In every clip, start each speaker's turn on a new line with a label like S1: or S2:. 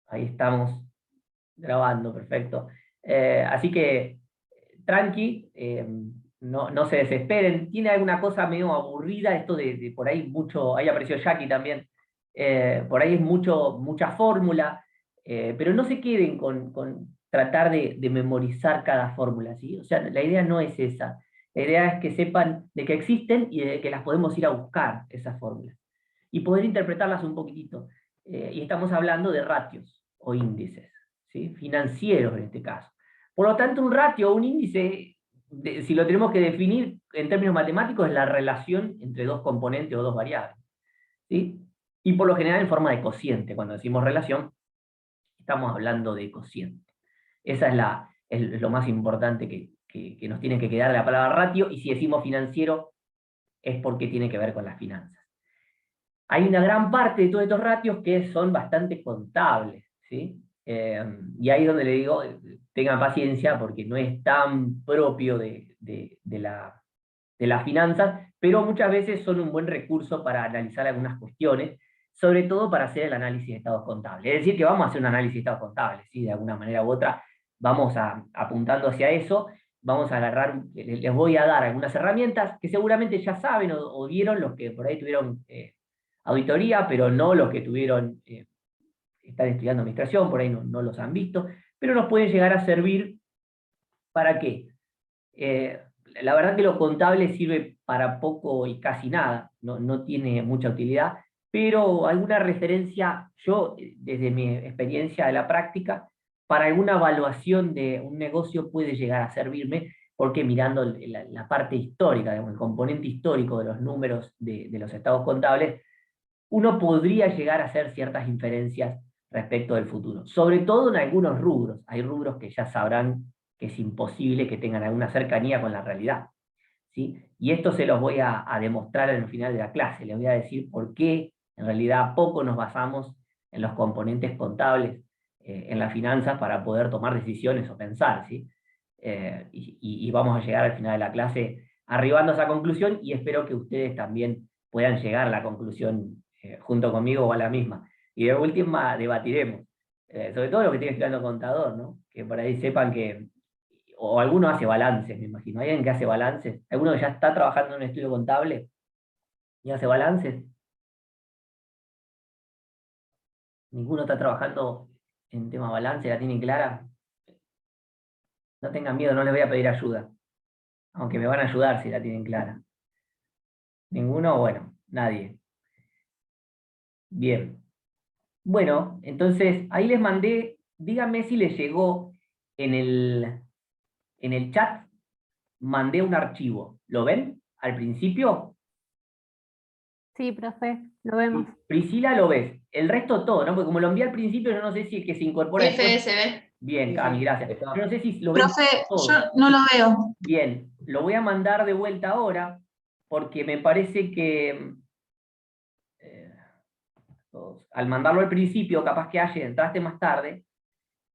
S1: Ahí estamos grabando, perfecto. Así que, tranqui, no se desesperen. Tiene alguna cosa medio aburrida, esto de por ahí mucho, ahí apareció Jackie también, por ahí es mucha fórmula, pero no se queden con tratar de memorizar cada fórmula, ¿sí? O sea, la idea no es esa. La idea es que sepan de que existen y de que las podemos ir a buscar, esas fórmulas, y poder interpretarlas un poquitito. Y estamos hablando de ratios o índices, ¿sí? Financieros en este caso. Por lo tanto, un ratio o un índice, si lo tenemos que definir en términos matemáticos, es la relación entre dos componentes o dos variables, ¿sí? Y por lo general en forma de cociente. Cuando decimos relación, estamos hablando de cociente. Esa es lo más importante que nos tiene que quedar de la palabra ratio, y si decimos financiero, es porque tiene que ver con las finanzas. Hay una gran parte de todos estos ratios que son bastante contables, ¿sí? Y ahí es donde le digo, tengan paciencia porque no es tan propio de las finanzas, pero muchas veces son un buen recurso para analizar algunas cuestiones, sobre todo para hacer el análisis de estados contables. Es decir, que vamos a hacer un análisis de estados contables, ¿sí? De alguna manera u otra vamos apuntando hacia eso, vamos a agarrar, les voy a dar algunas herramientas que seguramente ya saben o vieron los que por ahí tuvieron auditoría, pero no los que tuvieron, están estudiando administración, por ahí no los han visto, pero nos pueden llegar a servir. ¿Para qué? Eh, la verdad que lo contable sirve para poco y casi nada, no tiene mucha utilidad, pero alguna referencia, yo, desde mi experiencia de la práctica, para alguna evaluación de un negocio puede llegar a servirme, porque mirando la parte histórica, digamos, el componente histórico de los números de los estados contables, uno podría llegar a hacer ciertas inferencias respecto del futuro, sobre todo en algunos rubros. Hay rubros que ya sabrán que es imposible que tengan alguna cercanía con la realidad, ¿sí? Y esto se los voy a demostrar en el final de la clase. Les voy a decir por qué en realidad poco nos basamos en los componentes contables, en las finanzas, para poder tomar decisiones o pensar, ¿sí? Y vamos a llegar al final de la clase arribando a esa conclusión, y espero que ustedes también puedan llegar a la conclusión junto conmigo o a la misma. Y de última debatiremos, sobre todo lo que tiene estudiando contador, ¿no? Que por ahí sepan que, o alguno hace balances, me imagino. ¿Hay alguien que hace balances? ¿Alguno que ya está trabajando en un estudio contable y hace balances? ¿Ninguno está trabajando en tema balance? ¿La tienen clara? No tengan miedo, no les voy a pedir ayuda, aunque me van a ayudar si la tienen clara. ¿Ninguno? Bueno, nadie. Bien. Bueno, entonces ahí les mandé, díganme si les llegó en el chat, mandé un archivo. ¿Lo ven al principio?
S2: Sí, profe, lo vemos.
S1: Priscila, lo ves. El resto todo, ¿no? Porque como lo envié al principio, yo no sé si el que se incorpora después.
S3: FSB.
S1: Bien,
S3: Sí,
S1: Cami,
S3: sí,
S1: gracias.
S3: está.
S1: Yo no sé si lo ven
S3: Profe, yo
S1: todos.
S3: no lo veo.
S1: Bien, lo voy a mandar de vuelta ahora, porque me parece que eh, al mandarlo al principio, capaz que entraste más tarde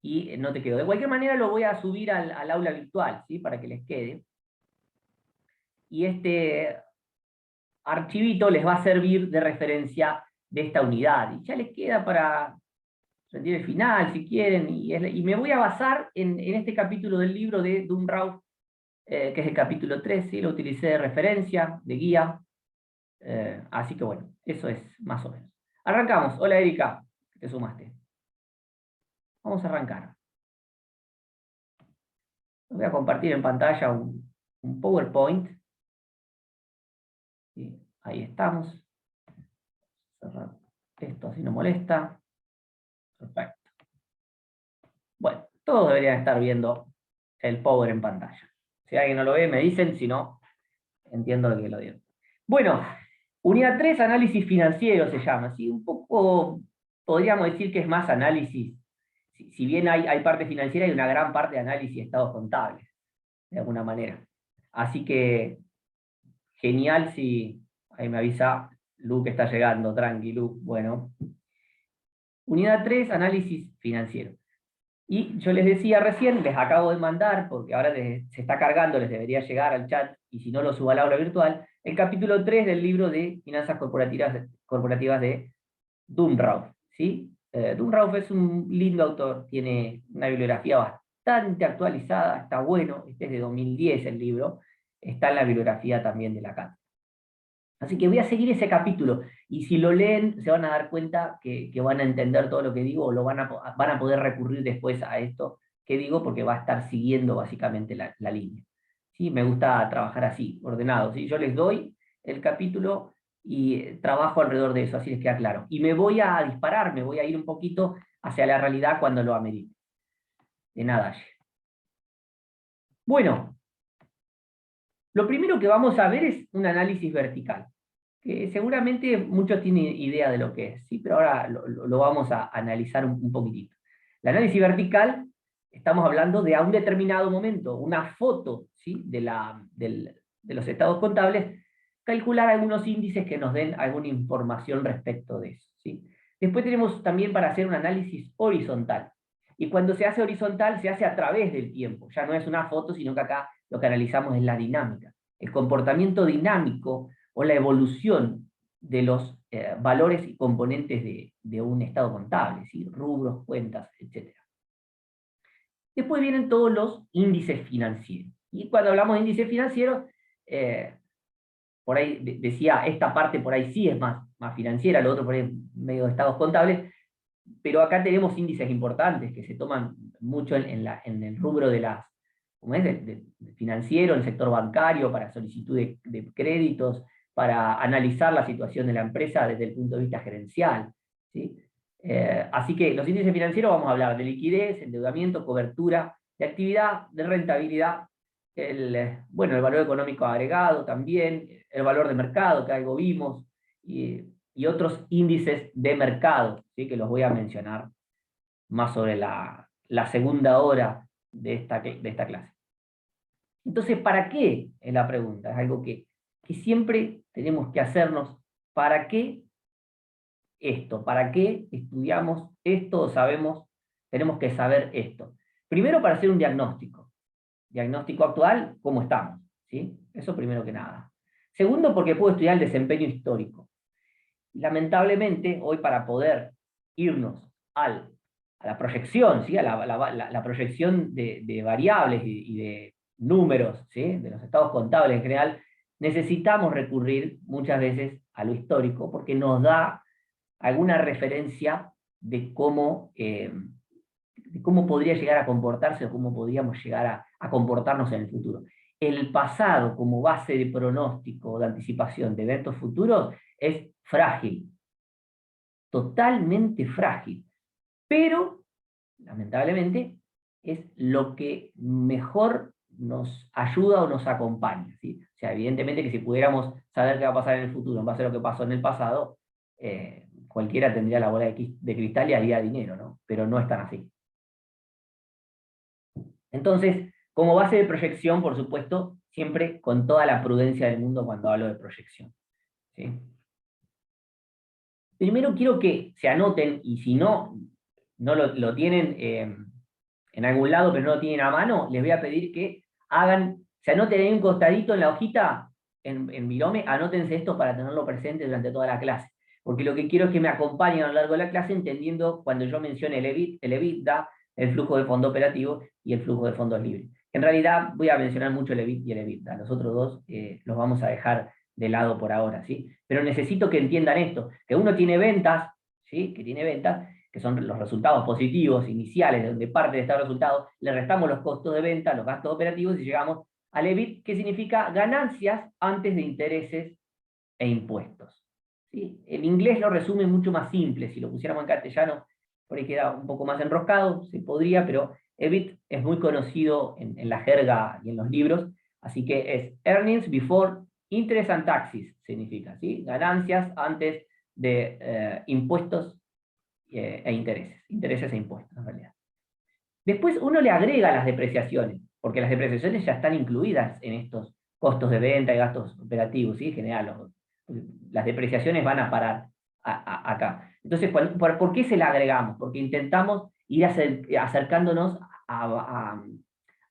S1: y no te quedó. De cualquier manera, lo voy a subir al aula virtual, ¿sí? Para que les quede. Y este archivito les va a servir de referencia de esta unidad. Y ya les queda para rendir el final, si quieren. Y me voy a basar en este capítulo del libro de Dunrauf, que es el capítulo 3, ¿sí? Lo utilicé de referencia, de guía. Así que bueno, eso es más o menos. Arrancamos. Hola Erika, te sumaste. Vamos a arrancar. Voy a compartir en pantalla un PowerPoint. ¿Sí? Ahí estamos. Cerrar esto así no molesta. Perfecto. Bueno, todos deberían estar viendo el Power en pantalla. Si alguien no lo ve, me dicen, si no, entiendo que lo dieron. Bueno, unidad 3, análisis financiero se llama. ¿Sí? Un poco, podríamos decir que es más análisis. Si bien hay parte financiera, hay una gran parte de análisis de estados contables, de alguna manera. Así que, genial si, ahí me avisa Lu que está llegando, tranqui Lu. Bueno, unidad 3, análisis financiero. Y yo les decía recién, les acabo de mandar, porque ahora se está cargando, les debería llegar al chat, y si no lo subo al aula virtual, el capítulo 3 del libro de Finanzas Corporativas de Dunrauf, ¿sí? Dunrauf es un lindo autor, tiene una bibliografía bastante actualizada, está bueno, este es de 2010 el libro, está en la bibliografía también de la cátedra. Así que voy a seguir ese capítulo, y si lo leen se van a dar cuenta que van a entender todo lo que digo, o van a poder recurrir después a esto que digo, porque va a estar siguiendo básicamente la línea. ¿Sí? Me gusta trabajar así, ordenado. ¿Sí? Yo les doy el capítulo y trabajo alrededor de eso, así les queda claro. Y me voy a disparar, me voy a ir un poquito hacia la realidad cuando lo amerite. De nada. Bueno, lo primero que vamos a ver es un análisis vertical, que seguramente muchos tienen idea de lo que es, ¿sí? Pero ahora lo vamos a analizar un poquitito. El análisis vertical, estamos hablando de a un determinado momento, una foto, ¿sí? de los estados contables, calcular algunos índices que nos den alguna información respecto de eso, ¿sí? Después tenemos también para hacer un análisis horizontal. Y cuando se hace horizontal, se hace a través del tiempo. Ya no es una foto, sino que acá lo que analizamos es la dinámica, el comportamiento dinámico o la evolución de los valores y componentes de un estado contable, ¿sí? Rubros, cuentas, etc. Después vienen todos los índices financieros. Y cuando hablamos de índices financieros, por ahí decía, esta parte por ahí sí es más financiera, lo otro por ahí es medio de estados contables, pero acá tenemos índices importantes que se toman mucho en el rubro de las, ¿cómo es? De financiero, en el sector bancario, para solicitud de créditos, para analizar la situación de la empresa desde el punto de vista gerencial, ¿sí? Así que los índices financieros vamos a hablar de liquidez, endeudamiento, cobertura, de actividad, de rentabilidad, bueno, el valor económico agregado también, el valor de mercado, que algo vimos, y otros índices de mercado, ¿sí? Que los voy a mencionar más sobre la segunda hora de esta clase. Entonces, ¿para qué? Es la pregunta, es algo que siempre tenemos que hacernos. ¿Para qué esto? ¿Para qué estudiamos esto o sabemos, tenemos que saber esto? Primero, para hacer un diagnóstico. Diagnóstico actual, ¿cómo estamos? ¿Sí? Eso primero que nada. Segundo, porque puedo estudiar el desempeño histórico. Lamentablemente, hoy para poder irnos a la proyección, ¿sí? a la proyección de variables y de números, ¿sí? de los estados contables en general, necesitamos recurrir muchas veces a lo histórico, porque nos da alguna referencia de cómo podría llegar a comportarse o cómo podríamos llegar a comportarnos en el futuro. El pasado como base de pronóstico, de anticipación de eventos futuros, es frágil, totalmente frágil, pero lamentablemente es lo que mejor nos ayuda o nos acompaña, ¿sí? O sea, evidentemente que si pudiéramos saber qué va a pasar en el futuro en base a lo que pasó en el pasado, cualquiera tendría la bola de cristal y haría dinero, ¿no? Pero no es tan así. Entonces, como base de proyección, por supuesto, siempre con toda la prudencia del mundo cuando hablo de proyección, ¿sí? Primero quiero que se anoten, y si no lo tienen en algún lado, pero no lo tienen a mano, les voy a pedir que se anoten ahí un costadito en la hojita, en Virome, anótense esto para tenerlo presente durante toda la clase. Porque lo que quiero es que me acompañen a lo largo de la clase entendiendo cuando yo mencione el EBITDA, el flujo de fondo operativo y el flujo de fondos libres. En realidad voy a mencionar mucho el EBIT y el EBITDA, los otros dos los vamos a dejar de lado por ahora, ¿sí? Pero necesito que entiendan esto, que uno tiene ventas, ¿sí? Que tiene ventas, que son los resultados positivos iniciales, de donde parte de este resultado, le restamos los costos de venta, los gastos operativos, y llegamos al EBIT, que significa ganancias antes de intereses e impuestos. ¿Sí? El inglés lo resume mucho más simple, si lo pusiéramos en castellano, por ahí queda un poco más enroscado, se podría, pero EBIT es muy conocido en la jerga y en los libros, así que es Earnings Before Interest and Taxes, significa, ¿sí? Ganancias antes de impuestos e intereses e impuestos, en realidad. Después uno le agrega las depreciaciones, porque las depreciaciones ya están incluidas en estos costos de venta y gastos operativos, ¿sí? En general, las depreciaciones van a parar acá. Entonces, ¿por qué se la agregamos? Porque intentamos ir acercándonos a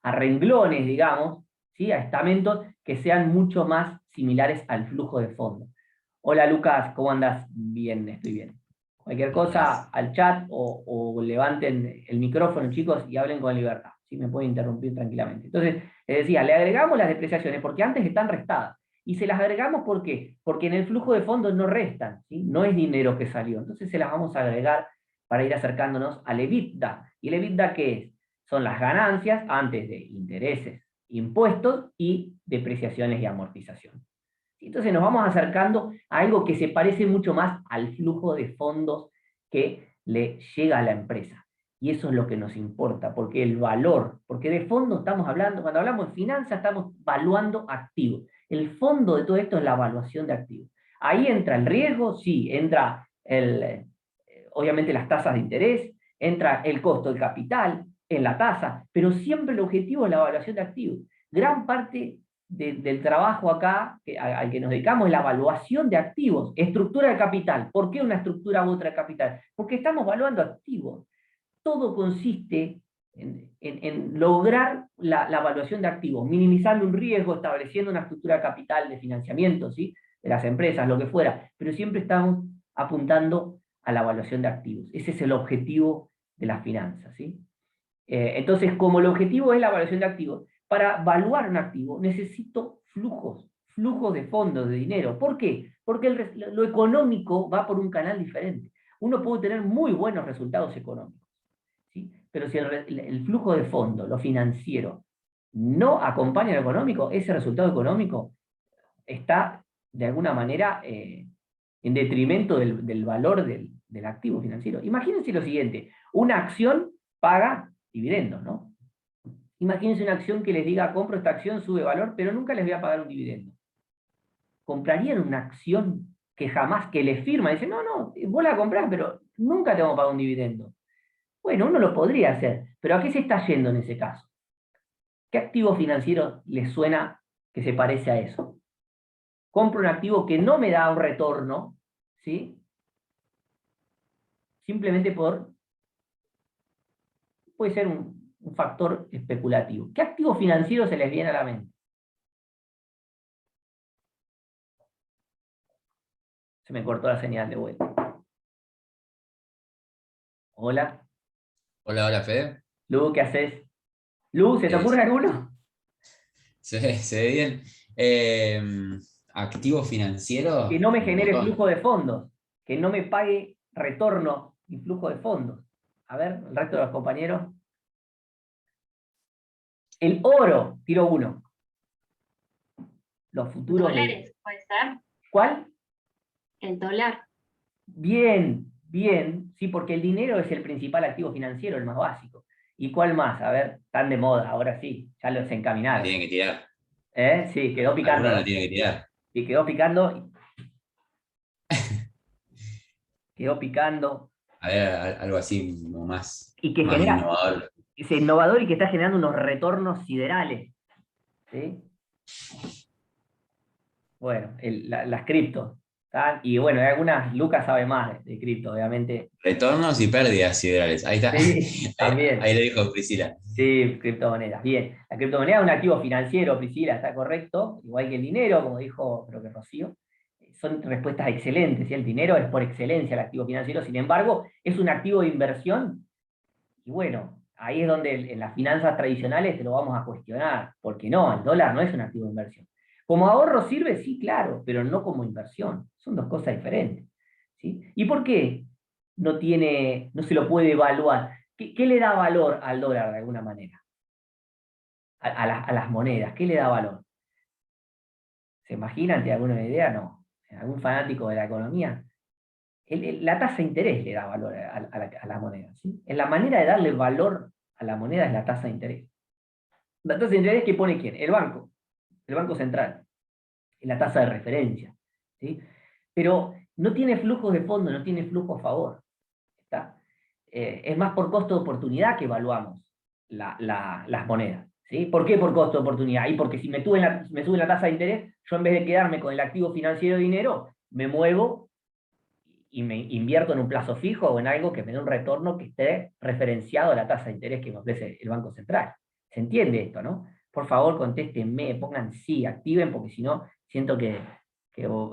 S1: renglones, digamos, ¿sí? A estamentos que sean mucho más similares al flujo de fondo. Hola Lucas, ¿cómo andas? Bien, estoy bien. Cualquier cosa al chat o levanten el micrófono, chicos, y hablen con libertad. ¿Sí? Me pueden interrumpir tranquilamente. Entonces, les decía, le agregamos las depreciaciones porque antes están restadas. Y se las agregamos ¿por qué? Porque en el flujo de fondos no restan, ¿sí? No es dinero que salió. Entonces se las vamos a agregar para ir acercándonos al EBITDA. ¿Y el EBITDA qué es? Son las ganancias antes de intereses, impuestos y depreciaciones y amortización. Entonces nos vamos acercando a algo que se parece mucho más al flujo de fondos que le llega a la empresa. Y eso es lo que nos importa, porque el valor, porque de fondo estamos hablando, cuando hablamos de finanzas estamos valuando activos. El fondo de todo esto es la evaluación de activos. Ahí entra el riesgo, sí, entra obviamente las tasas de interés, entra el costo del capital en la tasa, pero siempre el objetivo es la evaluación de activos. Gran parte del trabajo acá al que nos dedicamos es la evaluación de activos, estructura de capital. ¿Por qué una estructura u otra de capital? Porque estamos evaluando activos. Todo consiste en lograr la evaluación de activos, minimizando un riesgo, estableciendo una estructura de capital de financiamiento, ¿sí? De las empresas, lo que fuera, pero siempre estamos apuntando a la evaluación de activos. Ese es el objetivo de las finanzas, ¿sí? Entonces, como el objetivo es la evaluación de activos, para evaluar un activo necesito flujos de fondos, de dinero. ¿Por qué? Porque lo económico va por un canal diferente. Uno puede tener muy buenos resultados económicos, ¿sí? Pero si el flujo de fondos, lo financiero, no acompaña lo económico, ese resultado económico está de alguna manera en detrimento del valor del activo financiero. Imagínense lo siguiente, una acción paga dividendos, ¿no? Imagínense una acción que les diga, compro esta acción, sube valor, pero nunca les voy a pagar un dividendo. ¿Comprarían una acción que jamás, que les firma, dice, no, no, vos la comprás, pero nunca te vamos a pagar un dividendo? Bueno, uno lo podría hacer, pero ¿a qué se está yendo en ese caso? ¿Qué activo financiero les suena que se parece a eso? Compro un activo que no me da un retorno, ¿sí? Simplemente puede ser un factor especulativo. ¿Qué activo financiero se les viene a la mente? Se me cortó la señal de vuelta. Hola.
S3: Hola, hola, Fede.
S1: Lu, ¿qué haces? Lu, ¿se te ocurre
S3: Sí,
S1: alguno?
S3: se ve bien. Activo
S1: Que
S3: financiero,
S1: no me
S3: un
S1: genere flujo
S3: montón.
S1: de fondos, que no me pague retorno y flujo de fondos. A ver, el resto de los compañeros. El oro, tiro uno. Los futuros de...
S2: Dólares, puede ser.
S1: ¿Cuál?
S2: El dólar.
S1: Bien, bien, sí, porque el dinero es el principal activo financiero, el más básico. ¿Y cuál más? A ver, están de moda, ahora sí, ya los
S3: La
S1: encaminaron.
S3: tienen que tirar.
S1: Sí, quedó
S3: Algunos
S1: picando,
S3: la
S1: ¿eh?
S3: tienen que tirar.
S1: Y quedó picando,
S3: A ver, algo así como
S1: y que
S3: más
S1: genera,
S3: innovador.
S1: es innovador y que está generando unos retornos siderales, ¿sí? Bueno, las criptos, ¿tá? Y bueno, hay algunas, Lucas sabe más de cripto, obviamente.
S3: Retornos y pérdidas siderales. Ahí está.
S1: Sí,
S3: Ahí
S1: también.
S3: lo dijo Priscila.
S1: Sí, criptomonedas. Bien. La criptomoneda es un activo financiero, Priscila, está correcto. Igual que el dinero, como dijo, creo que Rocío. Son respuestas excelentes. ¿Sí? El dinero es por excelencia el activo financiero. Sin embargo, es un activo de inversión. Y bueno, ahí es donde en las finanzas tradicionales te lo vamos a cuestionar. Porque no, el dólar no es un activo de inversión. Como ahorro sirve, sí, claro, pero no como inversión. Son dos cosas diferentes. ¿Sí? ¿Y por qué no se lo puede evaluar? ¿Qué le da valor al dólar de alguna manera? A las monedas, ¿qué le da valor? ¿Se imaginan? ¿Tiene alguna idea? No. ¿Algún fanático de la economía? La tasa de interés le da valor a la moneda. ¿Sí? En la manera de darle valor a la moneda es la tasa de interés. La tasa de interés que pone quién? El Banco Central. Es la tasa de referencia. ¿Sí? Pero no tiene flujos de fondo, no tiene flujo a favor. ¿Está? Es más por costo de oportunidad que evaluamos las monedas. ¿Sí? ¿Por qué por costo de oportunidad? Y porque si me suben la tasa de interés, yo en vez de quedarme con el activo financiero de dinero, me muevo y me invierto en un plazo fijo o en algo que me dé un retorno que esté referenciado a la tasa de interés que me ofrece el Banco Central. ¿Se entiende esto, no? Por favor, contéstenme, pongan sí, activen, porque si no, siento que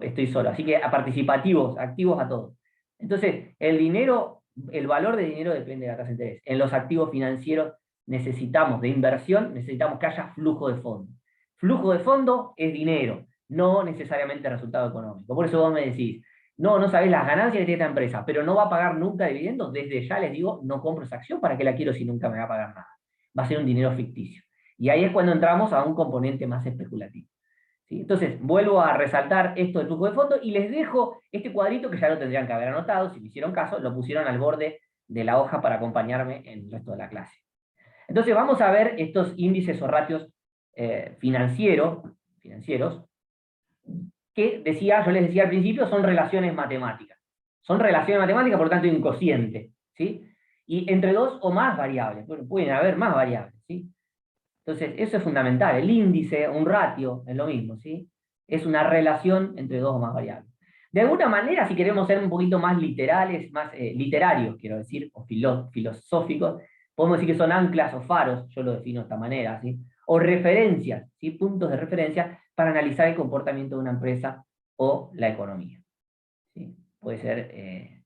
S1: estoy solo. Así que a participativos, activos a todos. Entonces, el dinero, el valor del dinero depende de la tasa de interés. En los activos financieros necesitamos de inversión, necesitamos que haya flujo de fondo. Flujo de fondo es dinero, no necesariamente resultado económico. Por eso vos me decís, no sabés las ganancias que tiene esta empresa, pero no va a pagar nunca dividendos. Desde ya les digo, no compro esa acción, ¿para qué la quiero si nunca me va a pagar nada? Va a ser un dinero ficticio. Y ahí es cuando entramos a un componente más especulativo. ¿Sí? Entonces, vuelvo a resaltar esto del flujo de fondo y les dejo este cuadrito que ya lo tendrían que haber anotado, si me hicieron caso, lo pusieron al borde de la hoja para acompañarme en el resto de la clase. Entonces, vamos a ver estos índices o ratios financieros, que yo les decía al principio, son relaciones matemáticas. Son relaciones matemáticas, por lo tanto, hay un cociente, ¿sí? Y entre dos o más variables, bueno, pueden haber más variables, ¿sí? Entonces, eso es fundamental. El índice, un ratio, es lo mismo, ¿sí? Es una relación entre dos o más variables. De alguna manera, si queremos ser un poquito más literales, más literarios, quiero decir, o filosóficos, podemos decir que son anclas o faros, yo lo defino de esta manera, ¿sí? O referencias, ¿sí? Puntos de referencia para analizar el comportamiento de una empresa o la economía, ¿sí? Puede ser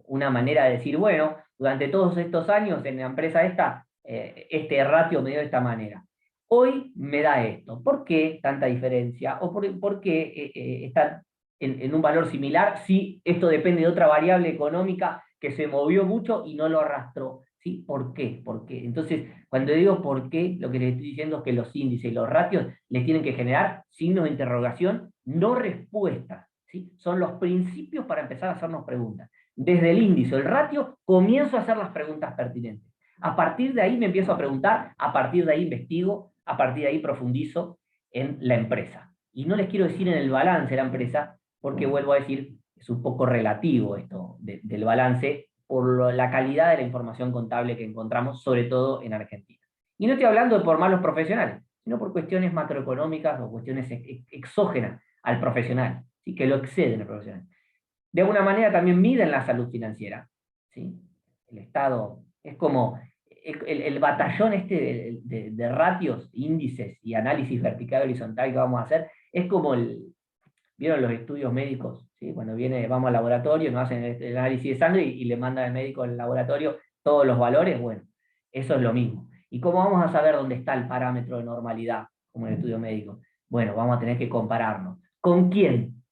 S1: una manera de decir, bueno, durante todos estos años en la empresa esta, este ratio me dio de esta manera. Hoy me da esto. ¿Por qué tanta diferencia? ¿O por qué está en un valor similar si esto depende de otra variable económica que se movió mucho y no lo arrastró? ¿Sí? ¿Por qué? ¿Por qué? Entonces, cuando digo por qué, lo que les estoy diciendo es que los índices y los ratios les tienen que generar signos de interrogación, no respuestas. ¿Sí? Son los principios para empezar a hacernos preguntas. Desde el índice, el ratio, comienzo a hacer las preguntas pertinentes. A partir de ahí me empiezo a preguntar, a partir de ahí investigo, a partir de ahí profundizo en la empresa. Y no les quiero decir en el balance de la empresa, porque vuelvo a decir, es un poco relativo esto del balance, por la calidad de la información contable que encontramos, sobre todo en Argentina. Y no estoy hablando por malos profesionales, sino por cuestiones macroeconómicas o cuestiones exógenas al profesional, ¿sí? Que lo exceden al profesional. De alguna manera también miden la salud financiera, ¿sí? El Estado es como el batallón este de ratios, índices y análisis vertical y horizontal que vamos a hacer, es como ¿vieron los estudios médicos? ¿Sí? Cuando vamos al laboratorio, nos hacen el análisis de sangre y le manda al médico al laboratorio todos los valores, bueno, eso es lo mismo. ¿Y cómo vamos a saber dónde está el parámetro de normalidad, como en el estudio médico? Bueno, vamos a tener que compararnos. ¿Con quién?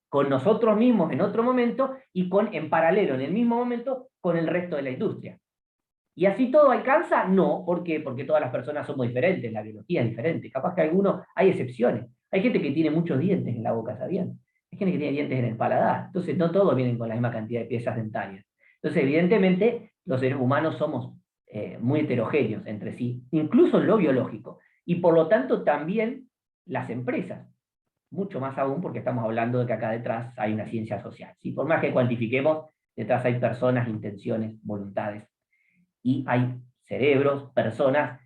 S1: Con nosotros mismos en otro momento y en paralelo, en el mismo momento, con el resto de la industria. ¿Y así todo alcanza? No, ¿por qué? Porque todas las personas somos diferentes, la biología es diferente. Capaz que hay excepciones. Hay gente que tiene muchos dientes en la boca, ¿sabían? Hay gente que tiene dientes en el paladar. Entonces, no todos vienen con la misma cantidad de piezas dentarias. Entonces, evidentemente, los seres humanos somos muy heterogéneos entre sí, incluso en lo biológico. Y por lo tanto, también las empresas. Mucho más aún porque estamos hablando de que acá detrás hay una ciencia social. ¿Sí? Por más que cuantifiquemos, detrás hay personas, intenciones, voluntades. Y hay cerebros, personas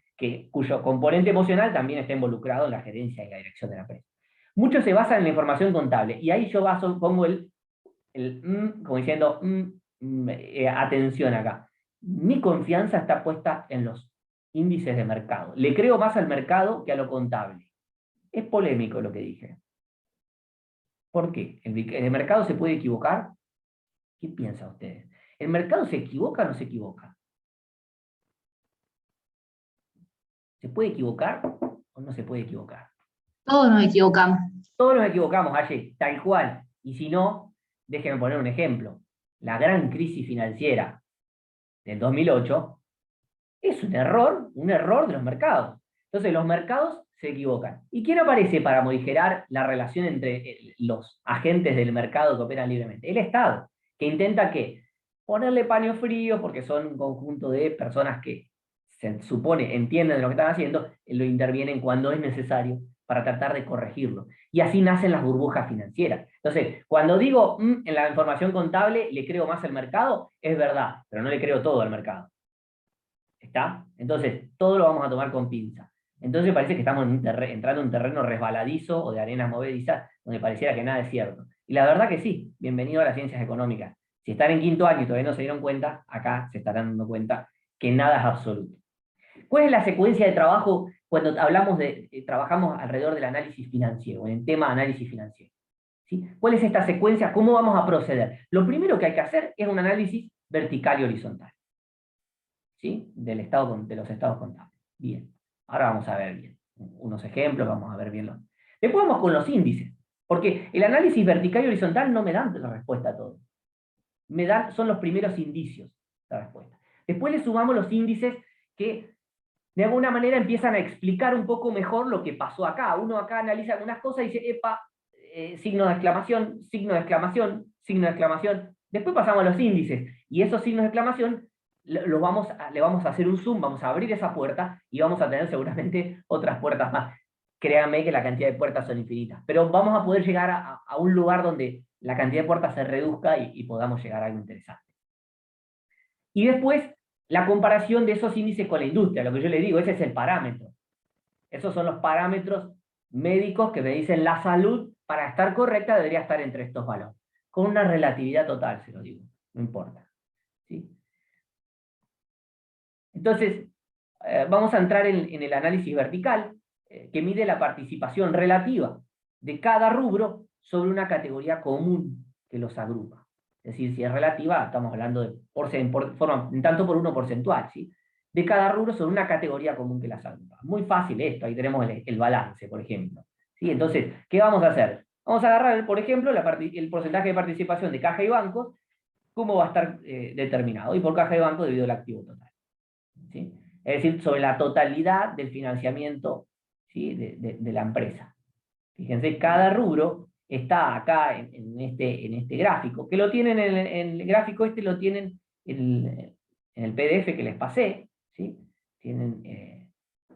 S1: cuyo componente emocional también está involucrado en la gerencia y la dirección de la empresa. Muchos se basan en la información contable, y ahí yo pongo como diciendo, atención acá. Mi confianza está puesta en los índices de mercado. Le creo más al mercado que a lo contable. Es polémico lo que dije. ¿Por qué? ¿El mercado se puede equivocar? ¿Qué piensan ustedes? ¿El mercado se equivoca o no se equivoca? ¿Se puede equivocar o no se puede equivocar?
S2: Todos nos equivocamos.
S1: Todos nos equivocamos, allí, tal cual. Y si no, déjenme poner un ejemplo. La gran crisis financiera del 2008 es un error de los mercados. Entonces los mercados se equivocan. ¿Y quién aparece para morigerar la relación entre los agentes del mercado que operan libremente? El Estado, que intenta ¿qué? Ponerle paño frío, porque son un conjunto de personas que se supone entienden de lo que están haciendo, lo intervienen cuando es necesario para tratar de corregirlo. Y así nacen las burbujas financieras. Entonces, cuando digo en la información contable le creo más al mercado, es verdad, pero no le creo todo al mercado. ¿Está? Entonces, todo lo vamos a tomar con pinza. Entonces parece que estamos entrando en un terreno resbaladizo o de arenas movedizas, donde pareciera que nada es cierto. Y la verdad que sí, bienvenido a las ciencias económicas. Si están en quinto año y todavía no se dieron cuenta, acá se estarán dando cuenta que nada es absoluto. ¿Cuál es la secuencia de trabajo cuando hablamos trabajamos alrededor del análisis financiero, en el tema análisis financiero? ¿Sí? ¿Cuál es esta secuencia? ¿Cómo vamos a proceder? Lo primero que hay que hacer es un análisis vertical y horizontal, ¿sí? De los estados contables. Bien, ahora vamos a ver bien unos ejemplos, vamos a ver bien los... Después vamos con los índices, porque el análisis vertical y horizontal no me dan la respuesta a todo. Son los primeros indicios de la respuesta. Después le sumamos los índices que de alguna manera empiezan a explicar un poco mejor lo que pasó acá. Uno acá analiza algunas cosas y dice, epa, signo de exclamación, signo de exclamación, signo de exclamación. Después pasamos a los índices, y esos signos de exclamación le vamos a hacer un zoom, vamos a abrir esa puerta, y vamos a tener seguramente otras puertas más. Créanme que la cantidad de puertas son infinitas, pero vamos a poder llegar a un lugar donde la cantidad de puertas se reduzca y podamos llegar a algo interesante. Y después, la comparación de esos índices con la industria, lo que yo le digo, ese es el parámetro. Esos son los parámetros médicos que me dicen la salud, para estar correcta, debería estar entre estos valores. Con una relatividad total, se lo digo, no importa. ¿Sí? Entonces, vamos a entrar en el análisis vertical, que mide la participación relativa de cada rubro sobre una categoría común que los agrupa. Es decir, si es relativa, estamos hablando de tanto por uno porcentual, ¿sí? De cada rubro sobre una categoría común que las agrupa. Muy fácil esto, ahí tenemos el balance, por ejemplo. ¿Sí? Entonces, ¿qué vamos a hacer? Vamos a agarrar, por ejemplo, el porcentaje de participación de caja y bancos, cómo va a estar determinado, y por caja y banco debido al activo total. ¿Sí? Es decir, sobre la totalidad del financiamiento, ¿sí? de la empresa. Fíjense, cada rubro está acá en este gráfico, que lo tienen en el gráfico lo tienen en el PDF que les pasé, ¿sí? Tienen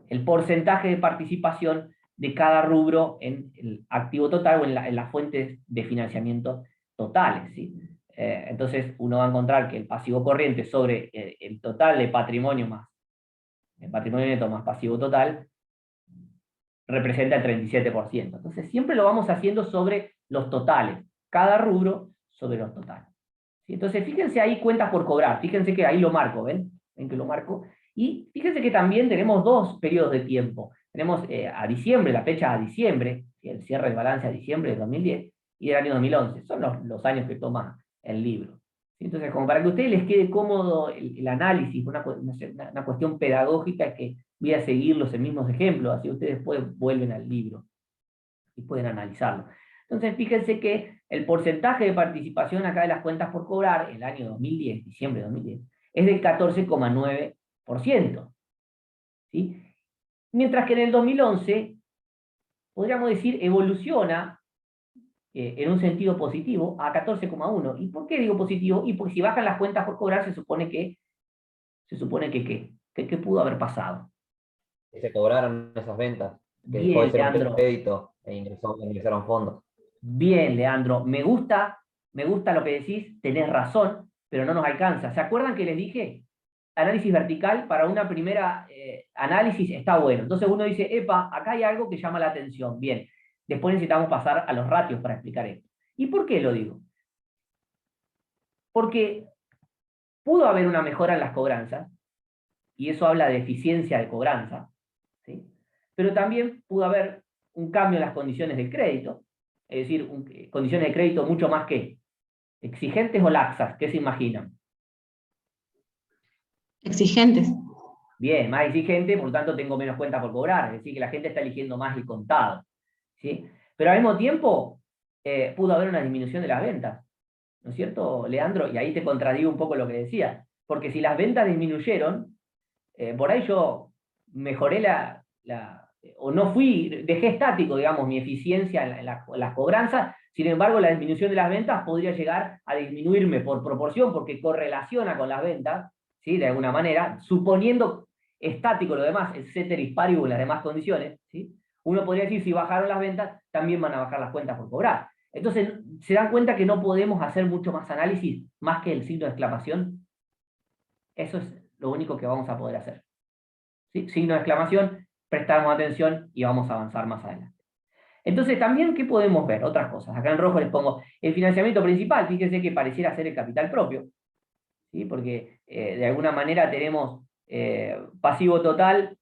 S1: el porcentaje de participación de cada rubro en el activo total o en las fuentes de financiamiento totales, ¿sí? Entonces uno va a encontrar que el pasivo corriente sobre el total de patrimonio más el patrimonio neto más pasivo total representa el 37%. Entonces siempre lo vamos haciendo sobre los totales, cada rubro sobre los totales. ¿Sí? Entonces fíjense ahí cuentas por cobrar, fíjense que ahí lo marco, ¿ven? ¿Ven que lo marco? Y fíjense que también tenemos dos periodos de tiempo. Tenemos a diciembre, la fecha a diciembre, el cierre del balance a diciembre de 2010, y del año 2011. Son los años que toma el libro. Entonces, como para que a ustedes les quede cómodo el análisis, una cuestión pedagógica, es que voy a seguir los mismos ejemplos, así ustedes después vuelven al libro y pueden analizarlo. Entonces, fíjense que el porcentaje de participación acá de las cuentas por cobrar, el año 2010, diciembre de 2010, es del 14,9%. ¿Sí? Mientras que en el 2011, podríamos decir, evoluciona en un sentido positivo a 14,1. ¿Y por qué digo positivo? Y porque si bajan las cuentas por cobrar, se supone que ¿qué pudo haber pasado?
S4: Que se cobraron esas ventas, que dejó de
S1: Bien,
S4: ser un
S1: Leandro.
S4: crédito e ingresaron fondos.
S1: Bien, Leandro. Me gusta lo que decís, tenés razón, pero no nos alcanza. ¿Se acuerdan que les dije? Análisis vertical para una primera análisis está bueno. Entonces uno dice, epa, acá hay algo que llama la atención. Bien, después necesitamos pasar a los ratios para explicar esto. ¿Y por qué lo digo? Porque pudo haber una mejora en las cobranzas, y eso habla de eficiencia de cobranza, ¿sí? Pero también pudo haber un cambio en las condiciones del crédito, es decir, condiciones de crédito mucho más que exigentes o laxas. ¿Qué se imaginan?
S2: Exigentes.
S1: Bien, más exigente, por lo tanto tengo menos cuenta por cobrar, es decir, que la gente está eligiendo más el contado, ¿sí? Pero al mismo tiempo pudo haber una disminución de las ventas, ¿no es cierto, Leandro? Y ahí te contradigo un poco lo que decía, porque si las ventas disminuyeron, por ahí yo mejoré o no dejé estático, digamos, mi eficiencia en las cobranzas. Sin embargo, la disminución de las ventas podría llegar a disminuirme por proporción, porque correlaciona con las ventas, ¿sí? De alguna manera, suponiendo estático lo demás, el ceteris paribus, las demás condiciones, ¿sí? Uno podría decir, si bajaron las ventas, también van a bajar las cuentas por cobrar. Entonces, ¿se dan cuenta que no podemos hacer mucho más análisis, más que el signo de exclamación? Eso es lo único que vamos a poder hacer. ¿Sí? Signo de exclamación, prestamos atención y vamos a avanzar más adelante. Entonces, también, ¿qué podemos ver? Otras cosas. Acá en rojo les pongo el financiamiento principal. Fíjense que pareciera ser el capital propio, ¿sí? Porque de alguna manera tenemos pasivo total,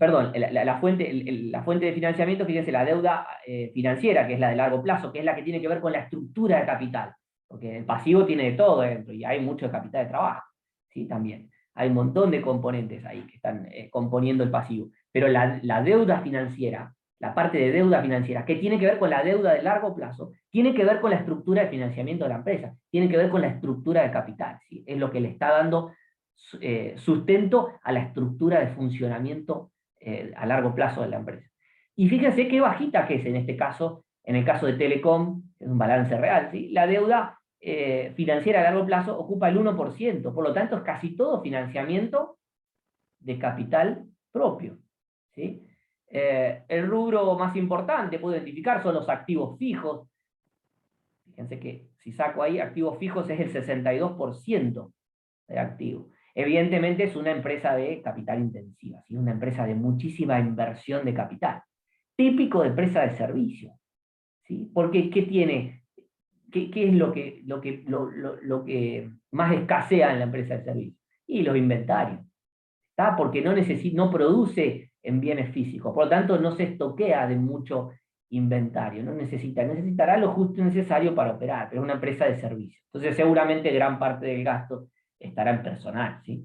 S1: perdón, la fuente de financiamiento, fíjense, la deuda financiera, que es la de largo plazo, que es la que tiene que ver con la estructura de capital, porque el pasivo tiene de todo dentro, y hay mucho de capital de trabajo, ¿sí? También. Hay un montón de componentes ahí que están componiendo el pasivo. Pero la deuda financiera, la parte de deuda financiera, que tiene que ver con la deuda de largo plazo, tiene que ver con la estructura de financiamiento de la empresa, tiene que ver con la estructura de capital, ¿sí? Es lo que le está dando sustento a la estructura de funcionamiento a largo plazo de la empresa. Y fíjense qué bajita que es en este caso, en el caso de Telecom, es un balance real, ¿sí? La deuda financiera a largo plazo ocupa el 1%, por lo tanto es casi todo financiamiento de capital propio, ¿sí? El rubro más importante, puedo identificar, son los activos fijos. Fíjense que si saco ahí activos fijos es el 62% de activos. Evidentemente es una empresa de capital intensiva, ¿sí? Una empresa de muchísima inversión de capital. Típico de empresa de servicio, ¿sí? Porque ¿qué tiene? ¿Qué es lo que más escasea en la empresa de servicio? Y los inventarios, ¿está? Porque no produce en bienes físicos, por lo tanto no se estoquea de mucho inventario, necesitará lo justo y necesario para operar, pero es una empresa de servicio. Entonces seguramente gran parte del gasto estará en personal, ¿sí?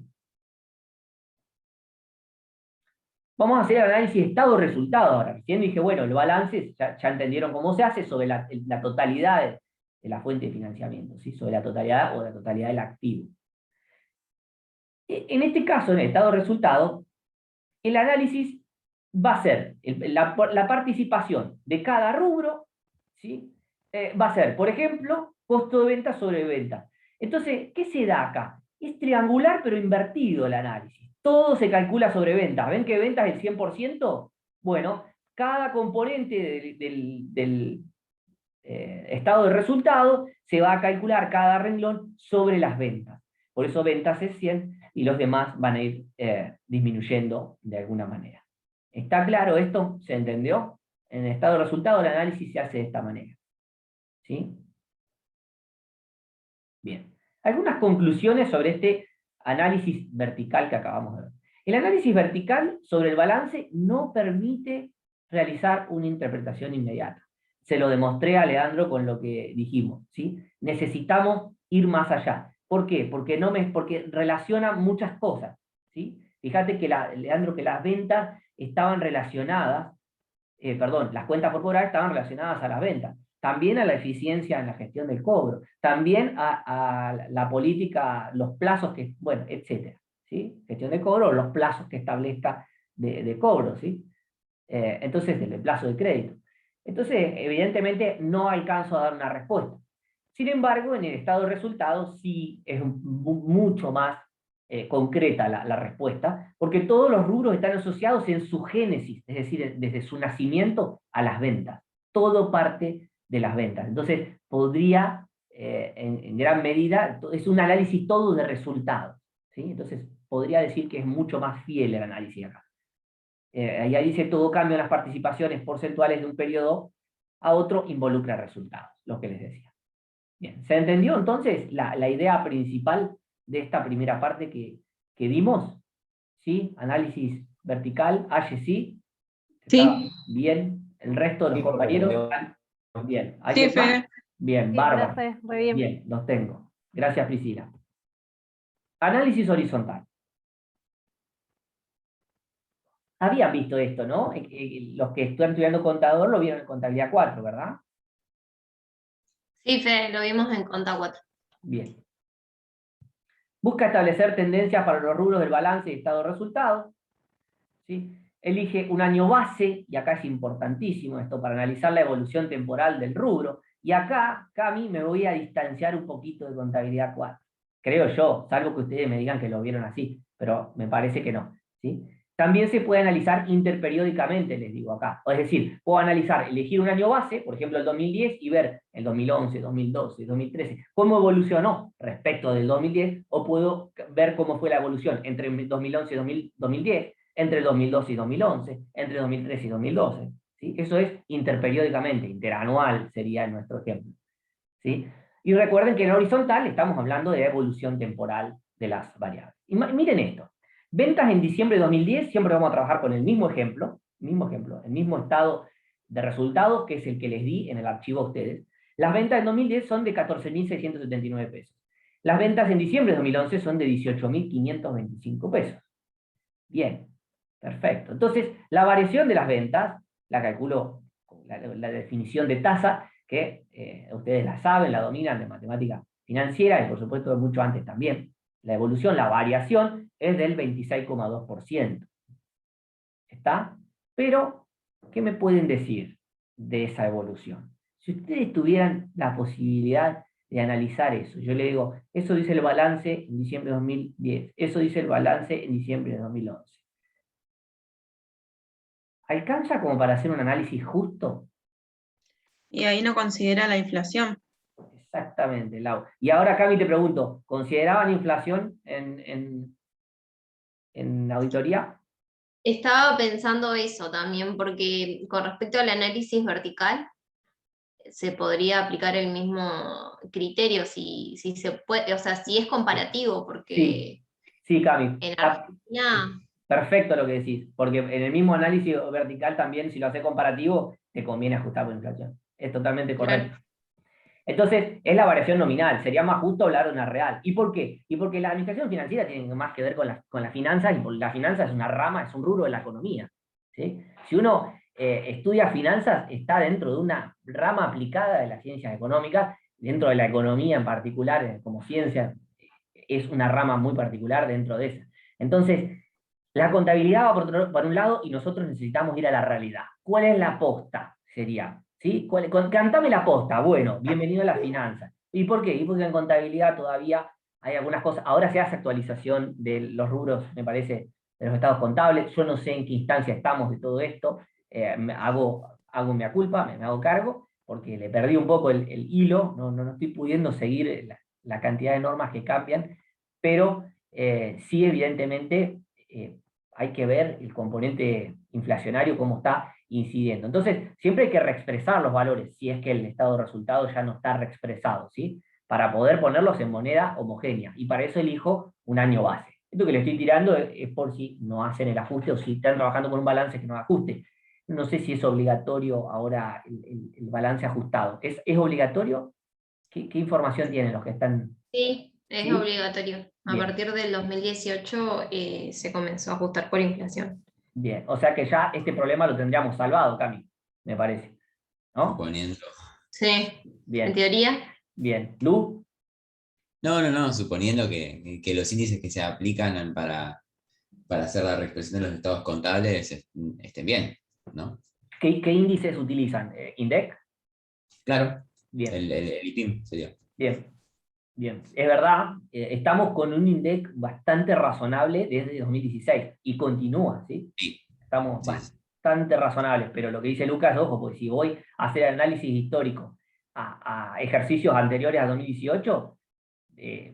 S1: Vamos a hacer el análisis estado-resultado ahora. Recién dije, bueno, el balance, ya entendieron cómo se hace sobre la totalidad de la fuente de financiamiento, ¿sí? Sobre la totalidad o la totalidad del activo. En este caso, en el estado-resultado, el análisis va a ser la participación de cada rubro, ¿sí? Va a ser, por ejemplo, costo de venta sobre venta. Entonces, ¿qué se da acá? Es triangular pero invertido el análisis. Todo se calcula sobre ventas. ¿Ven que ventas es el 100%? Bueno, cada componente del estado de resultado se va a calcular cada renglón sobre las ventas. Por eso ventas es 100 y los demás van a ir disminuyendo de alguna manera. ¿Está claro esto? ¿Se entendió? En el estado de resultado el análisis se hace de esta manera. ¿Sí? Bien. Algunas conclusiones sobre este análisis vertical que acabamos de ver. El análisis vertical sobre el balance no permite realizar una interpretación inmediata. Se lo demostré a Leandro con lo que dijimos, ¿sí? Necesitamos ir más allá. ¿Por qué? Porque relaciona muchas cosas, ¿sí? Fíjate que Leandro, que las ventas estaban relacionadas, las cuentas corporales estaban relacionadas a las ventas, también a la eficiencia en la gestión del cobro, también a la política, los plazos que, bueno, etcétera, ¿sí? Gestión de cobro, los plazos que establezca de cobro, ¿sí? Entonces, del plazo de crédito. Entonces, evidentemente, no alcanzo a dar una respuesta. Sin embargo, en el estado de resultados sí es mucho más concreta la respuesta, porque todos los rubros están asociados en su génesis, es decir, desde su nacimiento a las ventas. Todo parte de las ventas. Entonces, podría, en gran medida, es un análisis todo de resultados, ¿sí? Entonces, podría decir que es mucho más fiel el análisis acá. Ahí dice todo cambio en las participaciones porcentuales de un periodo a otro involucra resultados, lo que les decía. Bien, ¿se entendió entonces la idea principal de esta primera parte que dimos? ¿Sí? Análisis vertical, sí.
S2: Sí.
S1: Bien. El resto de los
S4: Sí,
S1: compañeros.
S4: profe.
S1: Bien.
S2: Sí,
S1: ¿Alguien más?
S2: Fede.
S1: Bien,
S5: Sí,
S1: bárbaro.
S5: profe, re bien.
S1: Bien, los tengo. Gracias, Priscila. Análisis horizontal. Habían visto esto, ¿no? Los que están estudiando contador lo vieron en contabilidad 4, ¿verdad?
S2: Sí, Fede, lo vimos en Conta 4.
S1: Bien. Busca establecer tendencias para los rubros del balance y estado de resultados, ¿sí? Elige un año base, y acá es importantísimo esto, para analizar la evolución temporal del rubro, y acá, Cami, me voy a distanciar un poquito de contabilidad 4. Creo yo, salvo que ustedes me digan que lo vieron así, pero me parece que no, ¿sí? También se puede analizar interperiódicamente, les digo acá. Es decir, puedo analizar, elegir un año base, por ejemplo el 2010, y ver el 2011, 2012, 2013, cómo evolucionó respecto del 2010, o puedo ver cómo fue la evolución entre 2011 y 2010, entre 2012 y 2011, entre 2013 y 2012. ¿Sí? Eso es interperiódicamente, interanual sería nuestro ejemplo. ¿Sí? Y recuerden que en horizontal estamos hablando de evolución temporal de las variables. Y miren esto. Ventas en diciembre de 2010, siempre vamos a trabajar con el mismo ejemplo, el mismo estado de resultados, que es el que les di en el archivo a ustedes. Las ventas en 2010 son de 14.679 pesos. Las ventas en diciembre de 2011 son de 18.525 pesos. Bien, perfecto. Entonces, la variación de las ventas, la calculo con la definición de tasa, que ustedes la saben, la dominan de matemática financiera, y por supuesto de mucho antes también. La evolución, la variación, es del 26,2%. ¿Está? Pero, ¿qué me pueden decir de esa evolución? Si ustedes tuvieran la posibilidad de analizar eso, yo le digo, eso dice el balance en diciembre de 2010, eso dice el balance en diciembre de 2011. ¿Alcanza como para hacer un análisis justo?
S5: Y ahí no considera la inflación.
S1: Exactamente, Lau. Y ahora, Cami, te pregunto, ¿consideraban inflación en auditoría?
S2: Estaba pensando eso también, porque con respecto al análisis vertical, se podría aplicar el mismo criterio, si se puede, o sea, si es comparativo, porque
S1: Sí, Cami.
S2: en Argentina,
S1: Perfecto lo que decís, porque en el mismo análisis vertical también, si lo haces comparativo, te conviene ajustar por inflación. Es totalmente correcto.
S2: claro,
S1: Entonces, es la variación nominal, sería más justo hablar de una real. ¿Y por qué? Y porque la administración financiera tiene más que ver con las finanzas, y la finanza es una rama, es un rubro de la economía. ¿Sí? Si uno estudia finanzas, está dentro de una rama aplicada de las ciencias económicas, dentro de la economía en particular, como ciencia, es una rama muy particular dentro de esa. Entonces, la contabilidad va por un lado y nosotros necesitamos ir a la realidad. ¿Cuál es la posta? Sería, ¿sí? Cantame la posta. Bueno, bienvenido a las finanzas. ¿Y por qué? Y porque en contabilidad todavía hay algunas cosas. Ahora se hace actualización de los rubros, me parece, de los estados contables. Yo no sé en qué instancia estamos de todo esto. Hago mea culpa, me hago cargo, porque le perdí un poco el hilo. No estoy pudiendo seguir la cantidad de normas que cambian, pero sí, evidentemente, hay que ver el componente inflacionario, cómo está incidiendo. Entonces, siempre hay que reexpresar los valores, si es que el estado de resultados ya no está reexpresado, ¿sí? Para poder ponerlos en moneda homogénea. Y para eso elijo un año base. Esto que le estoy tirando es por si no hacen el ajuste o si están trabajando con un balance que no ajuste. No sé si es obligatorio ahora el balance ajustado. ¿Es obligatorio? ¿Qué información tienen los que están?
S2: sí, es
S1: ¿Sí?
S2: obligatorio. A
S1: Bien.
S2: partir del 2018 se comenzó a ajustar por inflación.
S1: Bien, o sea que ya este problema lo tendríamos salvado, Cami, me parece. ¿No?
S3: Suponiendo.
S2: Sí, en
S1: Bien,
S2: teoría,
S1: bien. ¿Lu?
S3: No, suponiendo que los índices que se aplican para hacer la reexpresión de los estados contables estén bien, ¿no?
S1: ¿Qué índices utilizan? ¿INDEC?
S3: Claro,
S1: Bien,
S3: el IPIM sería.
S1: bien, bien. Es verdad, estamos con un INDEC bastante razonable desde 2016 y continúa, ¿sí?
S3: Sí,
S1: Estamos
S3: sí, sí.
S1: bastante razonables, pero lo que dice Lucas, ojo, porque si voy a hacer análisis histórico a ejercicios anteriores a 2018,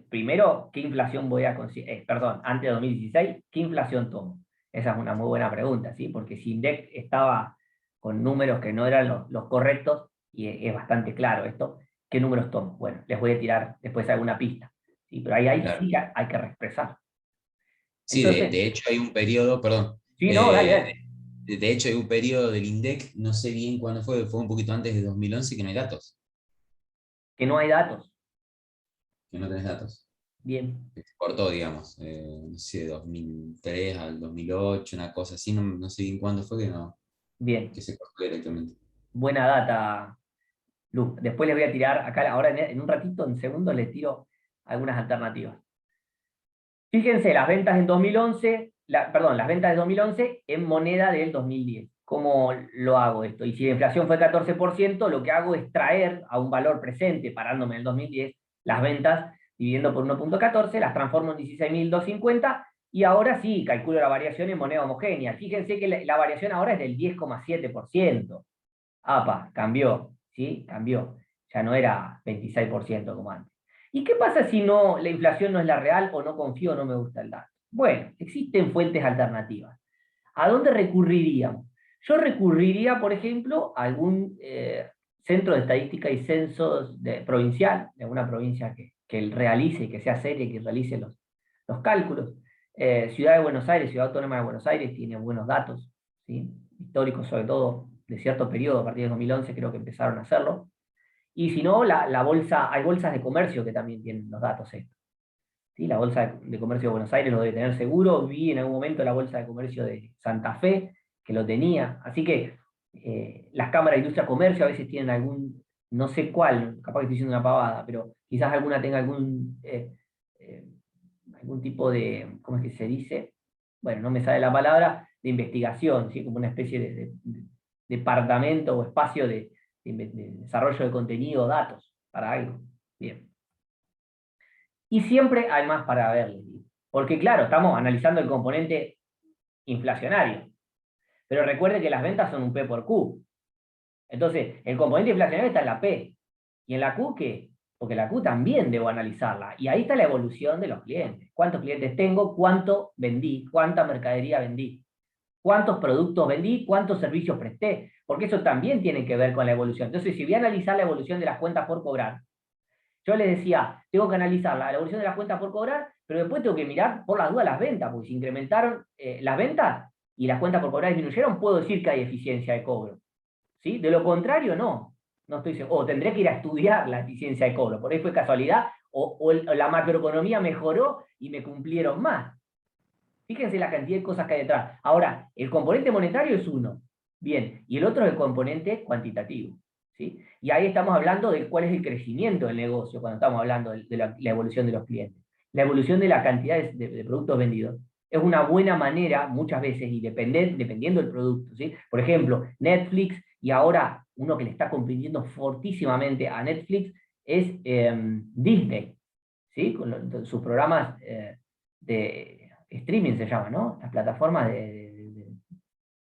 S1: primero, ¿qué inflación voy a conseguir? Perdón, antes de 2016, ¿qué inflación tomo? Esa es una muy buena pregunta, ¿sí? Porque si INDEC estaba con números que no eran los correctos, y es bastante claro esto, ¿qué números tomo? Bueno, les voy a tirar después alguna pista, ¿sí? Pero ahí
S3: Claro.
S1: sí hay que reexpresar.
S3: Sí,
S1: Entonces,
S3: de hecho hay un periodo, perdón,
S1: sí, no, dale, dale.
S3: de hecho hay un periodo del INDEC, no sé bien cuándo fue un poquito antes de 2011 que no hay datos,
S1: Que no hay datos.
S3: que no tenés datos.
S1: Bien,
S3: Que se cortó, digamos, no sé, de 2003 al 2008, una cosa así, no sé bien cuándo fue
S1: bien.
S3: que se cortó directamente.
S1: Buena data, Lu. Después les voy a tirar, acá ahora en un ratito, en segundos, les tiro algunas alternativas. Fíjense, las ventas en 2011, perdón, las ventas de 2011 en moneda del 2010. ¿Cómo lo hago esto? Y si la inflación fue 14%, lo que hago es traer a un valor presente, parándome en el 2010, las ventas dividiendo por 1,14, las transformo en 16.250 y ahora sí, calculo la variación en moneda homogénea. Fíjense que la variación ahora es del 10,7%. Apa, cambió, ¿sí? Cambió. Ya no era 26% como antes. ¿Y qué pasa si no, la inflación no es la real o no confío o no me gusta el dato? Bueno, existen fuentes alternativas. ¿A dónde recurriríamos? Yo recurriría, por ejemplo, a algún centro de estadística y censos provincial, de alguna provincia que realice, que sea seria, que realice los cálculos. Ciudad de Buenos Aires, Ciudad Autónoma de Buenos Aires, tiene buenos datos, ¿sí? Históricos sobre todo, de cierto periodo, a partir de 2011 creo que empezaron a hacerlo. Y si no, la bolsa, hay bolsas de comercio que también tienen los datos estos. ¿Sí? La bolsa de comercio de Buenos Aires lo debe tener seguro. Vi en algún momento la bolsa de comercio de Santa Fe, que lo tenía. Así que las cámaras de industria comercio a veces tienen algún, no sé cuál, capaz que estoy diciendo una pavada, pero quizás alguna tenga algún tipo de, ¿cómo es que se dice? Bueno, no me sale la palabra, de investigación, ¿sí? Como una especie de departamento o espacio de desarrollo de contenido, datos, para algo. Bien. Y siempre hay más para ver, porque claro, estamos analizando el componente inflacionario, pero recuerde que las ventas son un P por Q. Entonces, el componente inflacionario está en la P. ¿Y en la Q qué? Porque la Q también debo analizarla. Y ahí está la evolución de los clientes. ¿Cuántos clientes tengo? ¿Cuánto vendí? ¿Cuánta mercadería vendí? ¿Cuántos productos vendí? ¿Cuántos servicios presté? Porque eso también tiene que ver con la evolución. Entonces, si voy a analizar la evolución de las cuentas por cobrar, yo les decía, tengo que analizar la evolución de las cuentas por cobrar, pero después tengo que mirar por las dudas las ventas, porque si incrementaron las ventas y las cuentas por cobrar disminuyeron, puedo decir que hay eficiencia de cobro. ¿Sí? De lo contrario, no. No estoy seguro. O tendré que ir a estudiar la eficiencia de cobro. Por ahí fue casualidad, o la macroeconomía mejoró y me cumplieron más. Fíjense la cantidad de cosas que hay detrás. Ahora, el componente monetario es uno. Bien, y el otro es el componente cuantitativo. ¿Sí? Y ahí estamos hablando de cuál es el crecimiento del negocio, cuando estamos hablando de la evolución de los clientes. La evolución de la cantidad de productos vendidos es una buena manera, muchas veces, y dependiendo del producto. ¿Sí? Por ejemplo, Netflix, y ahora uno que le está compitiendo fortísimamente a Netflix es Disney, ¿sí? Con sus programas de streaming se llama, ¿no? Las plataformas de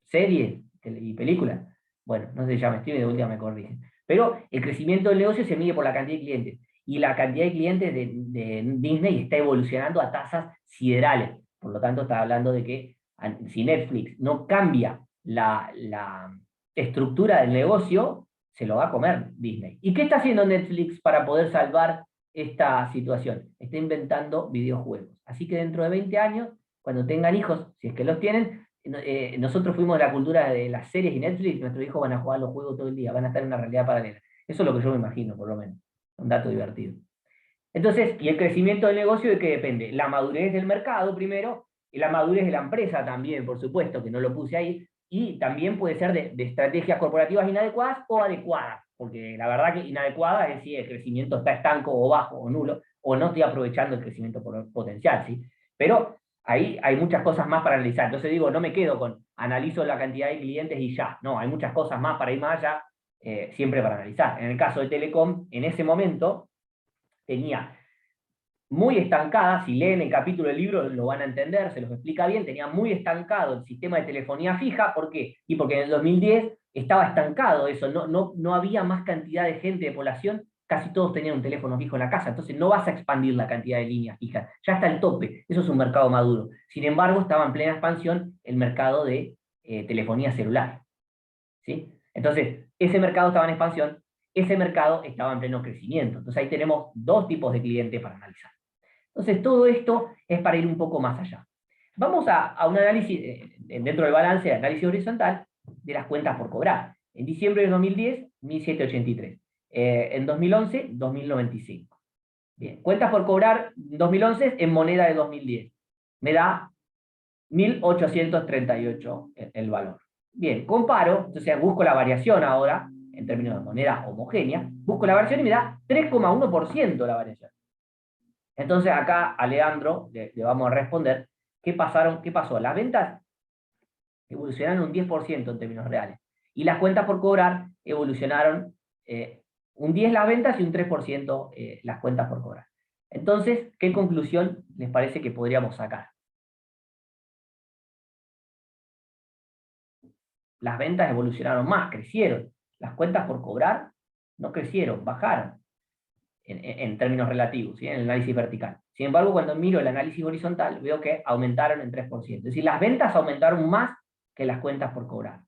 S1: series y películas. Bueno, no se llama streaming, de última me corrigen. Pero el crecimiento del negocio se mide por la cantidad de clientes. Y la cantidad de clientes de Disney está evolucionando a tasas siderales. Por lo tanto, está hablando de que si Netflix no cambia la estructura del negocio, se lo va a comer Disney. ¿Y qué está haciendo Netflix para poder salvar esta situación? Está inventando videojuegos. Así que dentro de 20 años, cuando tengan hijos, si es que los tienen, nosotros fuimos de la cultura de las series y Netflix, nuestros hijos van a jugar los juegos todo el día, van a estar en una realidad paralela. Eso es lo que yo me imagino, por lo menos. Un dato divertido. Entonces, ¿y el crecimiento del negocio de qué depende? La madurez del mercado primero, y la madurez de la empresa también, por supuesto, que no lo puse ahí, y también puede ser de estrategias corporativas inadecuadas o adecuadas, porque la verdad que inadecuada es si el crecimiento está estanco o bajo o nulo, o no estoy aprovechando el crecimiento potencial, ¿sí? Pero ahí hay muchas cosas más para analizar. Entonces digo, no me quedo con analizo la cantidad de clientes y ya. No, hay muchas cosas más para ir más allá, siempre para analizar. En el caso de Telecom, en ese momento tenía muy estancada, si leen el capítulo del libro lo van a entender, se los explica bien, tenía muy estancado el sistema de telefonía fija. ¿Por qué? Y porque en el 2010 estaba estancado eso, no había más cantidad de gente, de población, casi todos tenían un teléfono fijo en la casa, entonces no vas a expandir la cantidad de líneas fijas, ya está el tope, eso es un mercado maduro. Sin embargo, estaba en plena expansión el mercado de telefonía celular. ¿Sí? Entonces, ese mercado estaba en expansión, ese mercado estaba en pleno crecimiento. Entonces ahí tenemos dos tipos de clientes para analizar. Entonces, todo esto es para ir un poco más allá. Vamos a un análisis, dentro del balance, de análisis horizontal, de las cuentas por cobrar. En diciembre de 2010, 1783. En 2011, 2095. Bien, cuentas por cobrar 2011 en moneda de 2010. Me da 1838 el valor. Bien, comparo, entonces busco la variación ahora, en términos de moneda homogénea, busco la variación y me da 3,1% la variación. Entonces acá a Leandro le vamos a responder qué pasó. Las ventas evolucionaron un 10% en términos reales. Y las cuentas por cobrar evolucionaron un 10% las ventas y un 3% las cuentas por cobrar. Entonces, ¿qué conclusión les parece que podríamos sacar? Las ventas evolucionaron más, crecieron. Las cuentas por cobrar no crecieron, bajaron. En términos relativos, ¿sí? En el análisis vertical. Sin embargo, cuando miro el análisis horizontal, veo que aumentaron en 3%. Es decir, las ventas aumentaron más que las cuentas por cobrar,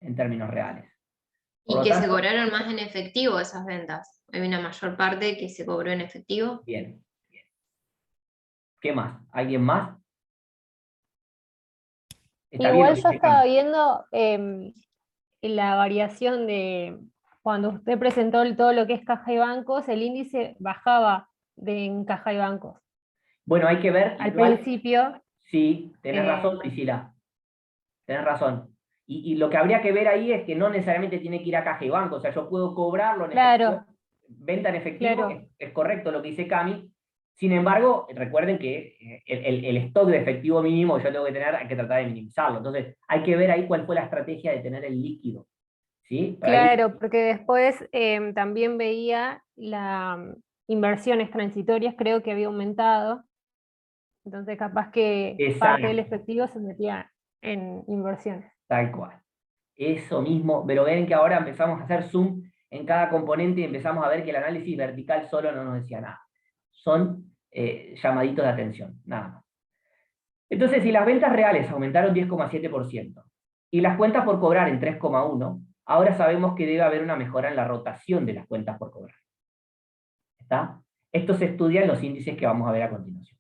S1: en términos reales.
S2: Y que se cobraron más en efectivo esas ventas. Hay una mayor parte que se cobró en efectivo.
S1: Bien. ¿Qué más? ¿Alguien más? ¿Está bien lo
S6: Igual
S1: que
S6: yo
S1: dice
S6: estaba
S1: Cami?
S6: viendo la variación de cuando usted presentó todo lo que es caja y bancos, el índice bajaba en caja y bancos.
S1: Bueno, hay que ver,
S6: Al
S1: igual,
S6: principio,
S1: sí, tenés razón,
S6: eh,
S1: Priscila, tenés razón. Y lo que habría que ver ahí es que no necesariamente tiene que ir a caja y banco, o sea, yo puedo cobrarlo en efectivo,
S6: claro,
S1: venta en efectivo,
S6: claro,
S1: es correcto lo que dice Cami. Sin embargo, recuerden que el stock de efectivo mínimo que yo tengo que tener, hay que tratar de minimizarlo. Entonces, hay que ver ahí cuál fue la estrategia de tener el líquido, ¿sí? Para ahí,
S6: claro, porque después también veía las inversiones transitorias, creo que había aumentado, entonces capaz que parte del
S1: exacto,
S6: efectivo se metía en inversiones.
S1: tal cual. Eso mismo, pero ven que ahora empezamos a hacer zoom en cada componente y empezamos a ver que el análisis vertical solo no nos decía nada. Son llamaditos de atención, nada más. Entonces, si las ventas reales aumentaron 10,7% y las cuentas por cobrar en 3,1%, ahora sabemos que debe haber una mejora en la rotación de las cuentas por cobrar. ¿Está? Esto se estudia en los índices que vamos a ver a continuación.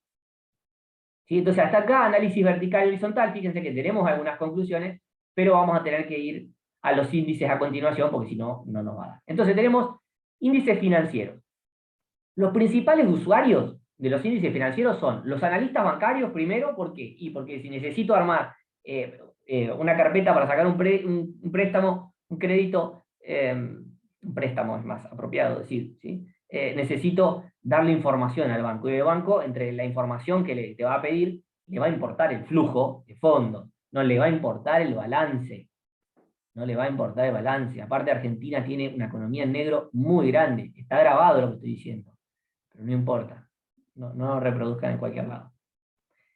S1: ¿Sí? Entonces, hasta acá, análisis vertical y horizontal, fíjense que tenemos algunas conclusiones, pero vamos a tener que ir a los índices a continuación, porque si no, no nos va a dar. Entonces, tenemos índices financieros. Los principales usuarios de los índices financieros son los analistas bancarios primero, ¿por qué? Y porque si necesito armar una carpeta para sacar un préstamo, un crédito, un préstamo es más apropiado decir, ¿sí? Necesito darle información al banco, y el banco, entre la información que te va a pedir, le va a importar el flujo de fondos, no le va a importar el balance, no le va a importar el balance. Aparte, Argentina tiene una economía en negro muy grande, está grabado lo que estoy diciendo, pero no importa, no lo reproduzcan en cualquier lado.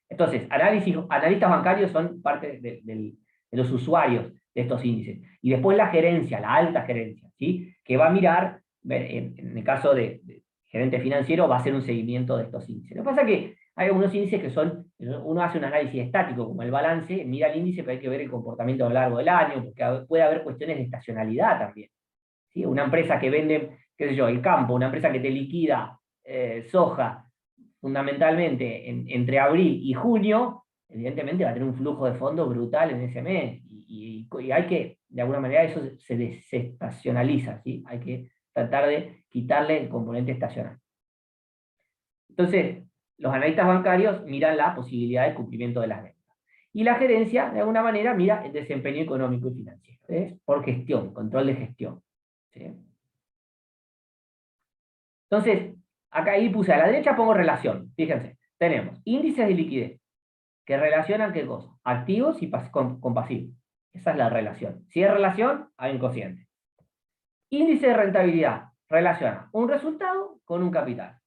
S1: Entonces, analistas bancarios son parte de los usuarios de estos índices. Y después la gerencia, la alta gerencia, ¿sí? Que va a mirar, en el caso de gerente financiero, va a hacer un seguimiento de estos índices. Lo que pasa es que hay algunos índices que son, uno hace un análisis estático, como el balance, mira el índice, pero hay que ver el comportamiento a lo largo del año, porque puede haber cuestiones de estacionalidad también. ¿Sí? Una empresa que vende, qué sé yo, el campo, una empresa que te liquida soja, fundamentalmente entre abril y junio, evidentemente va a tener un flujo de fondos brutal en ese mes. Y hay que, de alguna manera, eso se desestacionaliza, ¿sí? Hay que tratar de quitarle el componente estacional. Entonces, los analistas bancarios miran la posibilidad de cumplimiento de las ventas. Y la gerencia, de alguna manera, mira el desempeño económico y financiero. ¿Ves? Por gestión, control de gestión. ¿Sí? Entonces, acá ahí puse a la derecha, pongo relación. Fíjense, tenemos índices de liquidez que relacionan qué cosa, activos y con pasivos. Esa es la relación. Si es relación, hay un cociente. Índice de rentabilidad relaciona un resultado con un capital.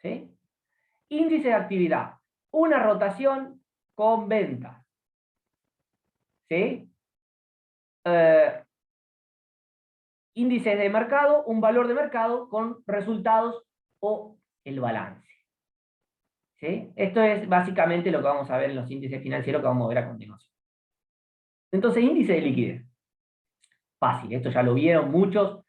S1: ¿Sí? Índice de actividad, una rotación con ventas. ¿Sí? Índices de mercado, un valor de mercado con resultados o el balance. ¿Sí? Esto es básicamente lo que vamos a ver en los índices financieros que vamos a ver a continuación. Entonces, índice de liquidez. Fácil, esto ya lo vieron muchos,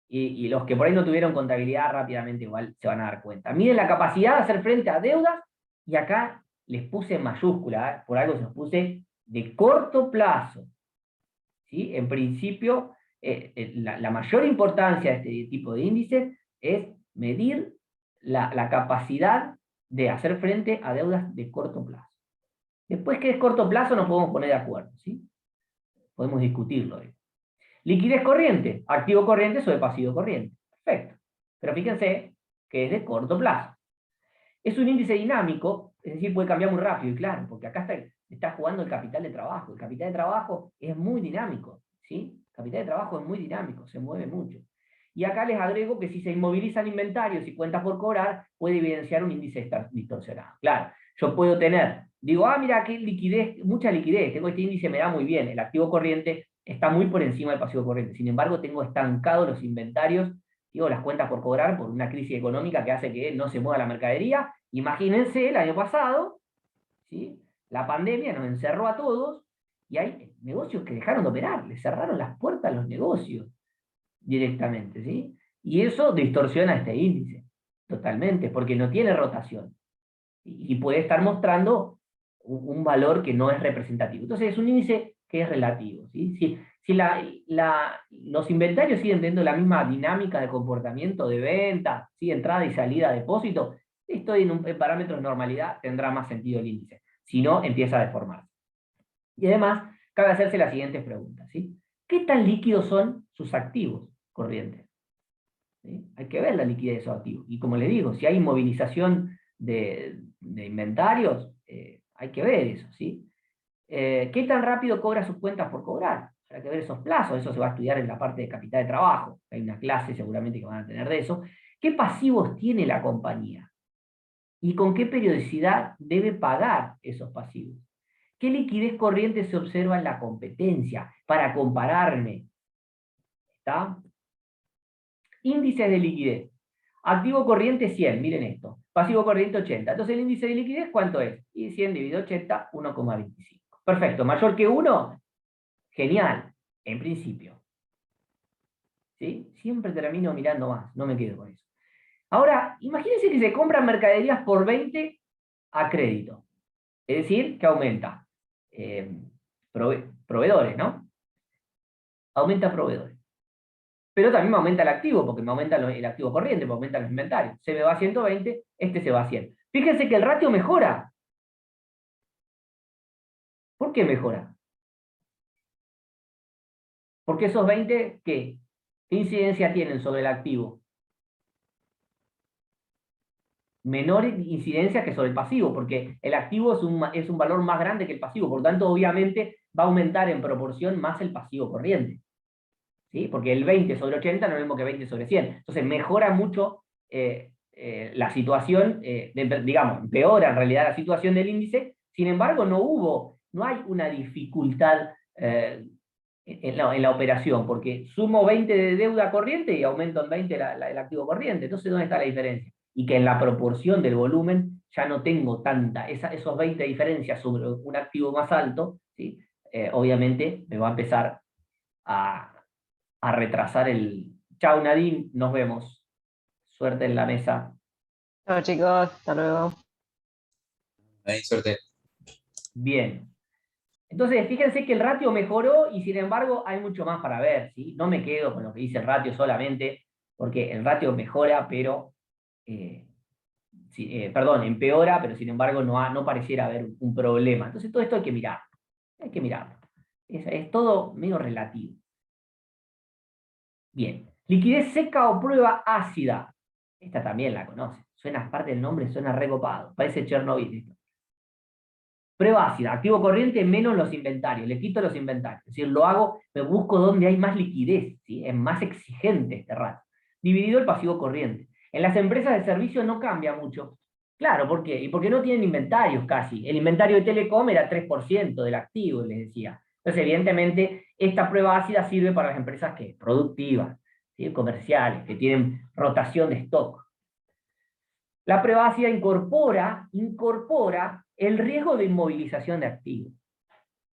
S1: y los que por ahí no tuvieron contabilidad rápidamente igual se van a dar cuenta. Miden la capacidad de hacer frente a deudas, y acá les puse en mayúscula, por algo se los puse de corto plazo. ¿Sí? En principio, la mayor importancia de este tipo de índices es medir la capacidad de hacer frente a deudas de corto plazo. Después, ¿qué es corto plazo? Nos podemos poner de acuerdo, ¿sí? Podemos discutirlo. Liquidez corriente, activo corriente sobre pasivo corriente. Perfecto. Pero fíjense que es de corto plazo. Es un índice dinámico, es decir, puede cambiar muy rápido, y claro, porque acá está jugando el capital de trabajo. El capital de trabajo es muy dinámico, ¿sí? El capital de trabajo es muy dinámico, se mueve mucho. Y acá les agrego que si se inmovilizan inventarios y cuentas por cobrar, puede evidenciar un índice distorsionado. Claro, yo puedo tener, digo, mira, qué liquidez, mucha liquidez, tengo este índice, me da muy bien, el activo corriente está muy por encima del pasivo corriente. Sin embargo, tengo estancados los inventarios, digo, las cuentas por cobrar por una crisis económica que hace que no se mueva la mercadería. Imagínense el año pasado, ¿sí? La pandemia nos encerró a todos y hay negocios que dejaron de operar, le cerraron las puertas a los negocios directamente, ¿sí? Y eso distorsiona este índice, totalmente, porque no tiene rotación. y puede estar mostrando un valor que no es representativo. Entonces es un índice que es relativo, ¿sí? Si los inventarios siguen teniendo la misma dinámica de comportamiento de venta, ¿sí? Entrada y salida de depósito, esto en parámetros de normalidad tendrá más sentido el índice. Si no, empieza a deformarse. Y además, cabe hacerse las siguientes preguntas, ¿sí? ¿Qué tan líquidos son sus activos corrientes? ¿Sí? Hay que ver la liquidez de esos activos. Y como les digo, si hay movilización de inventarios, hay que ver eso, ¿sí? ¿Qué tan rápido cobra sus cuentas por cobrar? Hay que ver esos plazos, eso se va a estudiar en la parte de capital de trabajo. Hay una clase seguramente que van a tener de eso. ¿Qué pasivos tiene la compañía? ¿Y con qué periodicidad debe pagar esos pasivos? ¿Qué liquidez corriente se observa en la competencia? Para compararme. ¿Está? Índices de liquidez. Activo corriente 100, miren esto. Pasivo corriente 80. Entonces el índice de liquidez, ¿cuánto es? Y 100 dividido 80, 1,25. Perfecto, mayor que 1, genial, en principio. ¿Sí? Siempre termino mirando más, no me quedo con eso. Ahora, imagínense que se compran mercaderías por 20 a crédito. Es decir, que aumenta. Proveedores, ¿no? Aumenta proveedores. Pero también me aumenta el activo, porque me aumenta el activo corriente, me aumenta los inventarios. Se me va a 120, este se va a 100. Fíjense que el ratio mejora. ¿Por qué mejora? Porque esos 20, ¿qué? ¿Qué incidencia tienen sobre el activo? Menor incidencia que sobre el pasivo, porque el activo es un valor más grande que el pasivo, por lo tanto, obviamente, va a aumentar en proporción más el pasivo corriente. ¿Sí? Porque el 20 sobre 80 no es lo mismo que 20 sobre 100. Entonces mejora mucho la situación, digamos, empeora en realidad la situación del índice, sin embargo no hay una dificultad en la operación, porque sumo 20 de deuda corriente y aumento en 20 el activo corriente. Entonces, ¿dónde está la diferencia? Y que en la proporción del volumen ya no tengo esos 20 diferencias sobre un activo más alto, ¿sí? Obviamente me va a empezar a retrasar el... Chau Nadine, nos vemos. Suerte en la mesa.
S7: Chao chicos, hasta luego.
S3: Ahí, suerte.
S1: Bien. Entonces, fíjense que el ratio mejoró y sin embargo hay mucho más para ver, ¿sí? No me quedo con lo que dice el ratio solamente, porque el ratio mejora, pero... perdón, empeora, pero sin embargo no pareciera haber un problema. Entonces todo esto hay que mirarlo. Hay que mirarlo. Es todo medio relativo. Bien. Liquidez seca o prueba ácida. Esta también la conoce. Suena, parte del nombre, suena recopado. Parece Chernobyl esto. Prueba ácida. Activo corriente menos los inventarios. Le quito los inventarios. Es decir, lo hago, me busco donde hay más liquidez. ¿Sí? Es más exigente este ratio. Dividido el pasivo corriente. En las empresas de servicio no cambia mucho. Claro, ¿por qué? Y porque no tienen inventarios casi. El inventario de Telecom era 3% del activo, les decía. Entonces, evidentemente, esta prueba ácida sirve para las empresas que productivas, ¿sí? Comerciales, que tienen rotación de stock. La prueba ácida incorpora el riesgo de inmovilización de activos.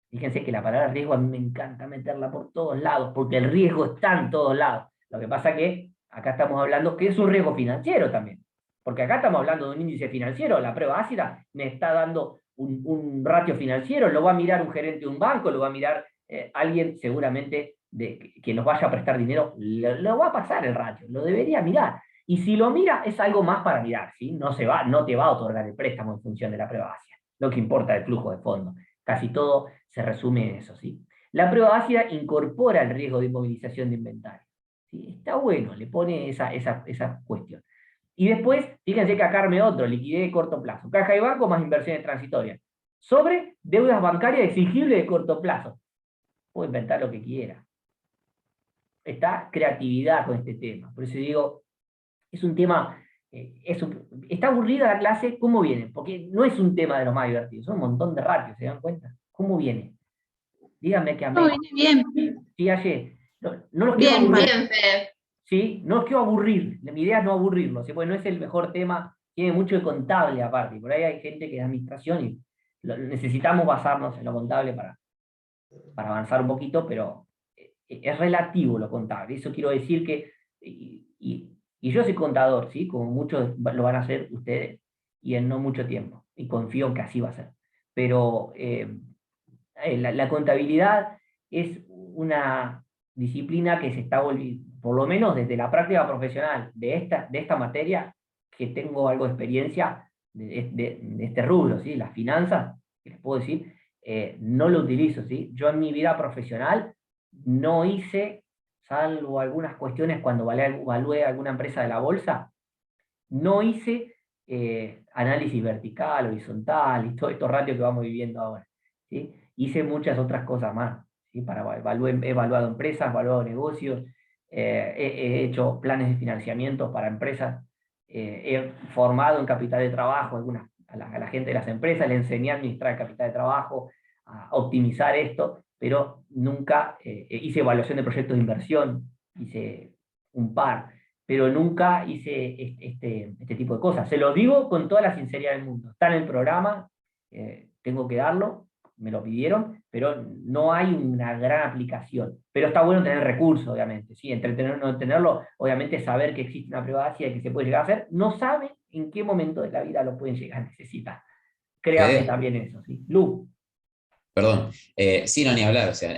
S1: Fíjense que la palabra riesgo a mí me encanta meterla por todos lados, porque el riesgo está en todos lados. Lo que pasa que acá estamos hablando que es un riesgo financiero también. Porque acá estamos hablando de un índice financiero, la prueba ácida me está dando un ratio financiero, lo va a mirar un gerente de un banco, lo va a mirar alguien seguramente que nos vaya a prestar dinero, lo va a pasar el ratio, lo debería mirar. Y si lo mira, es algo más para mirar, ¿sí? No te va a otorgar el préstamo en función de la prueba ácida. Lo que importa es el flujo de fondos. Casi todo se resume en eso, ¿sí? La prueba ácida incorpora el riesgo de inmovilización de inventario. ¿Sí? Está bueno, le pone esa cuestión. Y después, fíjense que acá arme otro, liquidez de corto plazo. Caja y banco más inversiones transitorias. Sobre deudas bancarias exigibles de corto plazo. Puedo inventar lo que quiera. Está creatividad con este tema. Por eso digo, es un tema... está aburrida la clase, ¿cómo viene? Porque no es un tema de los más divertidos, son un montón de ratios, ¿se dan cuenta? ¿Cómo viene? Díganme que a mí.
S8: No, viene bien.
S1: Sí, ayer. No los quiero
S8: Bien,
S1: aburrir.
S2: Bien, Fede.
S1: ¿Sí? No los quiero aburrir. Mi idea es no aburrirlos, ¿sí? Porque no es el mejor tema, tiene mucho de contable aparte. Y por ahí hay gente que es administración y necesitamos basarnos en lo contable para avanzar un poquito, pero es relativo lo contable. Eso quiero decir que. Y yo soy contador, ¿sí? Como muchos lo van a hacer ustedes. y en no mucho tiempo, y confío en que así va a ser. Pero la contabilidad es una disciplina que se está volviendo, por lo menos desde la práctica profesional de esta materia, que tengo algo de experiencia de este rubro, ¿sí? Las finanzas, que les puedo decir, no lo utilizo, ¿sí? Yo en mi vida profesional no hice, salvo algunas cuestiones cuando evalué alguna empresa de la bolsa, no hice análisis vertical, horizontal y todos estos ratios que vamos viviendo ahora, ¿sí? Hice muchas otras cosas más, ¿sí? He evaluado empresas, he evaluado negocios, he hecho planes de financiamiento para empresas, he formado en capital de trabajo a la gente de las empresas, le enseñé a administrar el capital de trabajo, a optimizar esto, pero nunca hice evaluación de proyectos de inversión, hice un par, pero nunca hice este tipo de cosas. Se lo digo con toda la sinceridad del mundo. Está en el programa, tengo que darlo, me lo pidieron, pero no hay una gran aplicación. Pero está bueno tener recursos, obviamente. ¿Sí? Entre tenerlo o no tenerlo, obviamente saber que existe una privacidad y que se puede llegar a hacer, no saben en qué momento de la vida lo pueden llegar a necesitar. Créanme
S3: Fede,
S1: también eso. ¿Sí? Lu.
S3: perdón, sí, no, ni hablar, o sea,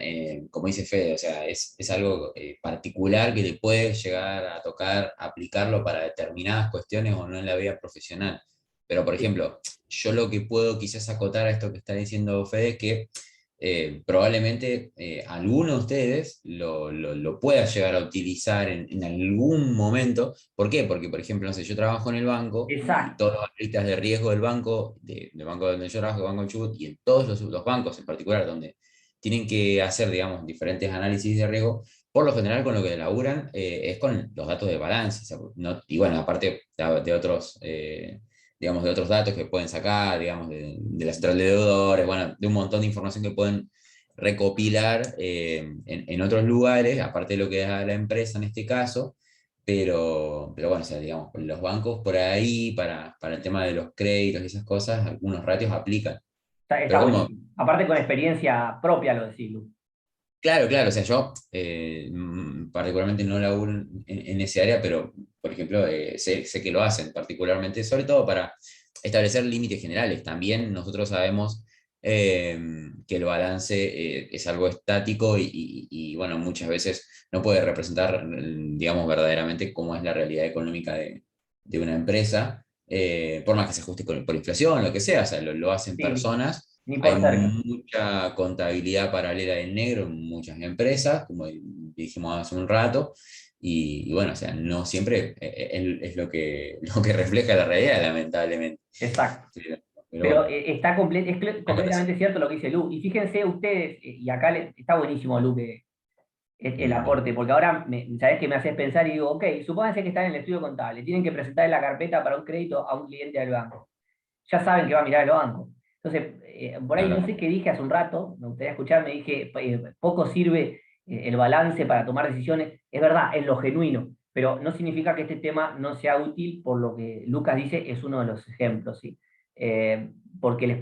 S3: como dice Fede, o sea, es algo particular que le puede llegar a tocar aplicarlo para determinadas cuestiones o no en la vida profesional. Pero, por ejemplo, yo lo que puedo quizás acotar a esto que está diciendo Fede es que probablemente alguno de ustedes lo pueda llegar a utilizar en algún momento. ¿Por qué? Porque, por ejemplo, no sé, yo trabajo en el banco y
S1: Exacto.
S3: todos los analistas de riesgo del banco, del banco donde yo trabajo, el Banco del Chubut, y en todos los bancos en particular, donde tienen que hacer, digamos, diferentes análisis de riesgo, por lo general con lo que laburan es con los datos de balance. O sea, y bueno, aparte de otros digamos, de otros datos que pueden sacar, digamos, de la central de deudores, bueno, de un montón de información que pueden recopilar en otros lugares, aparte de lo que da la empresa en este caso, pero bueno, o sea, digamos, los bancos por ahí, para el tema de los créditos y esas cosas, algunos ratios aplican.
S1: Está
S3: Pero como,
S1: buenísimo. Aparte con experiencia propia lo decís, Lu.
S3: claro, claro, o sea, yo particularmente no laburo en ese área, pero por ejemplo, sé que lo hacen particularmente, sobre todo para establecer límites generales. También nosotros sabemos que el balance es algo estático y, bueno, muchas veces no puede representar, digamos, verdaderamente cómo es la realidad económica de una empresa, por más que se ajuste por inflación, lo que sea, o sea, lo hacen
S1: Sí,
S3: personas.
S1: ni
S3: Hay
S1: por cerca.
S3: mucha contabilidad paralela del negro en muchas empresas, como dijimos hace un rato, y bueno, o sea, no siempre es lo que refleja la realidad, lamentablemente.
S1: Exacto.
S3: Pero
S1: Pero
S3: bueno, me parece.
S1: completamente cierto lo que dice Lu. Y fíjense ustedes, y acá está buenísimo, Lu, que el
S3: Bueno,
S1: aporte, porque ahora, ¿sabés qué me haces pensar? Y digo, ok, supónganse que están en el estudio contable, tienen que presentar la carpeta para un crédito a un cliente del banco. Ya saben que va a mirar el banco. Entonces, por
S3: ni
S1: ahí no
S3: hablar.
S1: sé qué dije hace un rato, me gustaría escuchar, me dije, poco sirve el balance para tomar decisiones. Es verdad, en lo genuino, pero no significa que este tema no sea útil, por lo que Lucas dice, es uno de los ejemplos, ¿sí? Eh, porque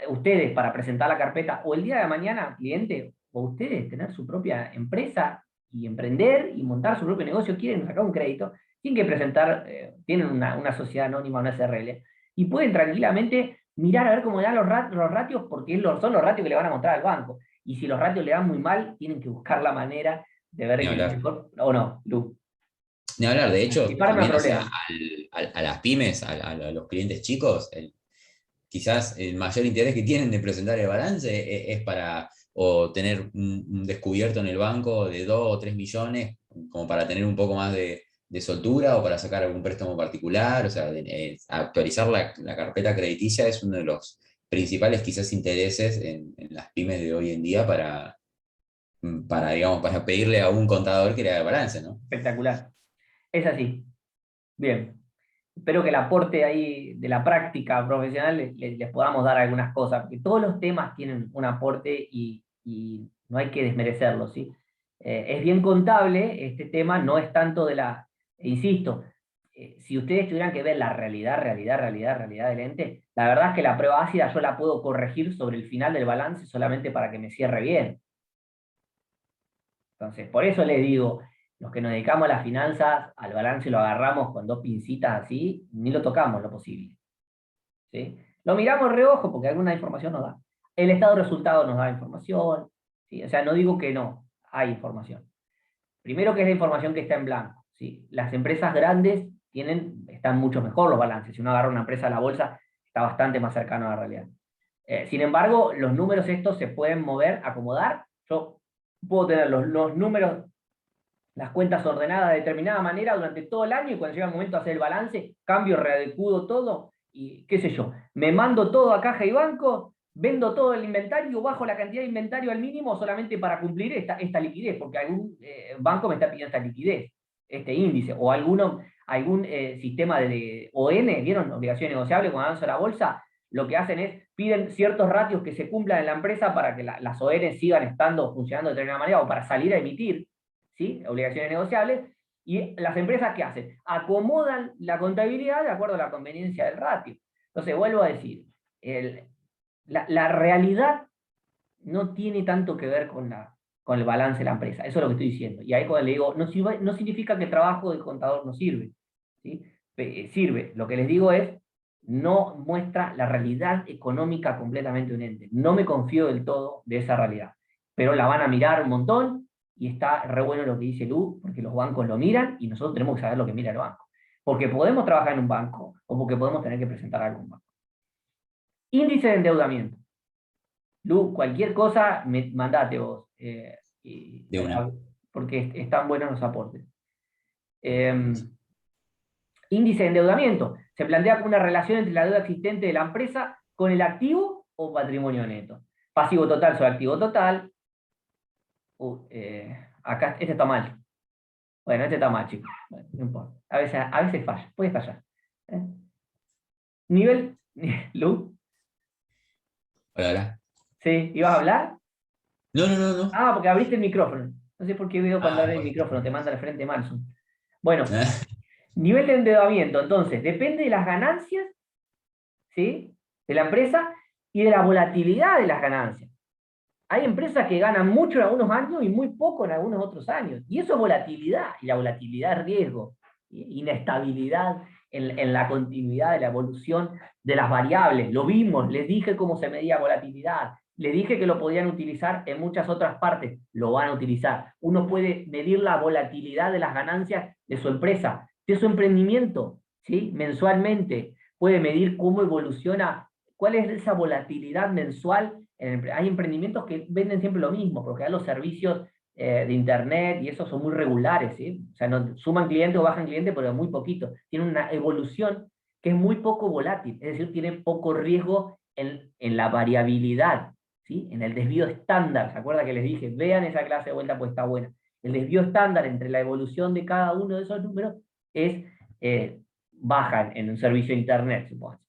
S1: ustedes para presentar la carpeta, o el día de mañana, cliente, o ustedes tener su propia empresa y emprender y montar su propio negocio, quieren sacar un crédito, tienen que presentar, tienen una sociedad anónima, una SRL, y pueden tranquilamente mirar a ver cómo dan los ratios, porque son los ratios que le van a mostrar al banco. Y si los ratios le dan muy mal, tienen que buscar la manera de ver
S3: Ni
S1: que es
S3: hablar.
S1: mejor, o no, Lu.
S3: Ni hablar, de hecho,
S1: Anticiparme a
S3: también, o sea,
S1: problemas.
S3: a las pymes, a los clientes chicos, quizás el mayor interés que tienen de presentar el balance es para o tener un descubierto en el banco de 2 o 3 millones, como para tener un poco más de soltura o para sacar algún préstamo particular, o sea, actualizar la carpeta crediticia es uno de los principales quizás intereses en las pymes de hoy en día digamos, para pedirle a un contador que le haga el balance, ¿no?
S1: Espectacular. Es así. Bien. Espero que el aporte ahí de la práctica profesional les podamos dar algunas cosas, porque todos los temas tienen un aporte y no hay que desmerecerlo, ¿sí? Es bien contable este tema, no es tanto insisto, si ustedes tuvieran que ver la realidad del ente, la verdad es que la prueba ácida yo la puedo corregir sobre el final del balance solamente para que me cierre bien. Entonces, por eso les digo, los que nos dedicamos a las finanzas, al balance lo agarramos con dos pincitas así, ni lo tocamos lo posible. ¿sí? Lo miramos de reojo porque alguna información nos da. El estado de resultados nos da información, ¿sí? O sea, no digo que no, hay información. Primero que es la información que está en blanco, ¿sí? Las empresas grandes están mucho mejor los balances. Si uno agarra una empresa a la bolsa, está bastante más cercano a la realidad. Sin embargo, los números estos se pueden mover, acomodar. Yo puedo tener los números, las cuentas ordenadas de determinada manera durante todo el año, y cuando llega el momento de hacer el balance, cambio, readecuo todo, y qué sé yo, me mando todo a caja y banco, vendo todo el inventario, bajo la cantidad de inventario al mínimo solamente para cumplir esta liquidez, porque algún banco me está pidiendo esta liquidez, este índice, o algún sistema de ON, ¿vieron? Obligación negociable, cuando avanza la bolsa, lo que hacen es, piden ciertos ratios que se cumplan en la empresa para que las ON sigan funcionando de determinada manera, o para salir a emitir, ¿sí? Obligaciones negociables. Y las empresas, ¿qué hacen? Acomodan la contabilidad de acuerdo a la conveniencia del ratio. Entonces, vuelvo a decir, la realidad no tiene tanto que ver con el balance de la empresa. Eso es lo que estoy diciendo. Y ahí cuando le digo, no significa que el trabajo del contador no sirve, ¿sí? Sirve. Lo que les digo es, no muestra la realidad económica completamente un ente. No me confío del todo de esa realidad. Pero la van a mirar un montón, y está re bueno lo que dice Lu, porque los bancos lo miran, y nosotros tenemos que saber lo que mira el banco. Porque podemos trabajar en un banco, o porque podemos tener que presentar algo en un banco. Índice de endeudamiento. Lu, cualquier cosa, mandate vos.
S3: De una.
S1: Porque están buenos los aportes. Índice de endeudamiento. Se plantea como una relación entre la deuda existente de la empresa con el activo o patrimonio neto. Pasivo total sobre activo total. Acá, este está mal. Bueno, este está mal, chicos. Bueno, no importa. A veces falla, puede fallar. Nivel, Lu,
S3: Hola, hola.
S1: ¿sí? ¿Ibas a hablar?
S3: No.
S1: Ah, porque abriste el micrófono. No sé por qué veo cuando
S3: Ah,
S1: abre el
S3: bueno.
S1: micrófono, te manda al frente mal. Bueno, nivel de endeudamiento, entonces, depende de las ganancias, ¿sí? De la empresa y de la volatilidad de las ganancias. Hay empresas que ganan mucho en algunos años y muy poco en algunos otros años. Y eso es volatilidad, y la volatilidad es riesgo, inestabilidad en la continuidad de la evolución de las variables. Lo vimos, les dije cómo se medía volatilidad, les dije que lo podían utilizar en muchas otras partes, lo van a utilizar. Uno puede medir la volatilidad de las ganancias de su empresa, de su emprendimiento, ¿sí? Mensualmente. Puede medir cómo evoluciona, cuál es esa volatilidad mensual. Hay emprendimientos que venden siempre lo mismo, porque los servicios de internet y eso son muy regulares, ¿sí? O sea, no, suman clientes o bajan clientes, pero muy poquito. Tienen una evolución que es muy poco volátil, es decir, tiene poco riesgo en la variabilidad, ¿sí? En el desvío estándar. ¿Se acuerdan que les dije? Vean esa clase de vuelta, pues está buena. El desvío estándar entre la evolución de cada uno de esos números es baja en un servicio de internet, supongo,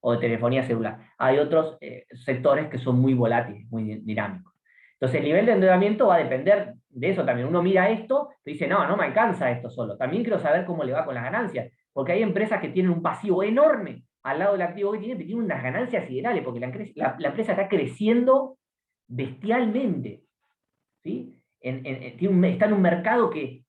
S1: o de telefonía celular. Hay otros sectores que son muy volátiles, muy dinámicos. Entonces el nivel de endeudamiento va a depender de eso también. Uno mira esto y dice, no me alcanza esto solo. También quiero saber cómo le va con las ganancias, porque hay empresas que tienen un pasivo enorme al lado del activo que tienen unas ganancias siderales, porque la empresa está creciendo bestialmente, ¿sí? Está en un mercado que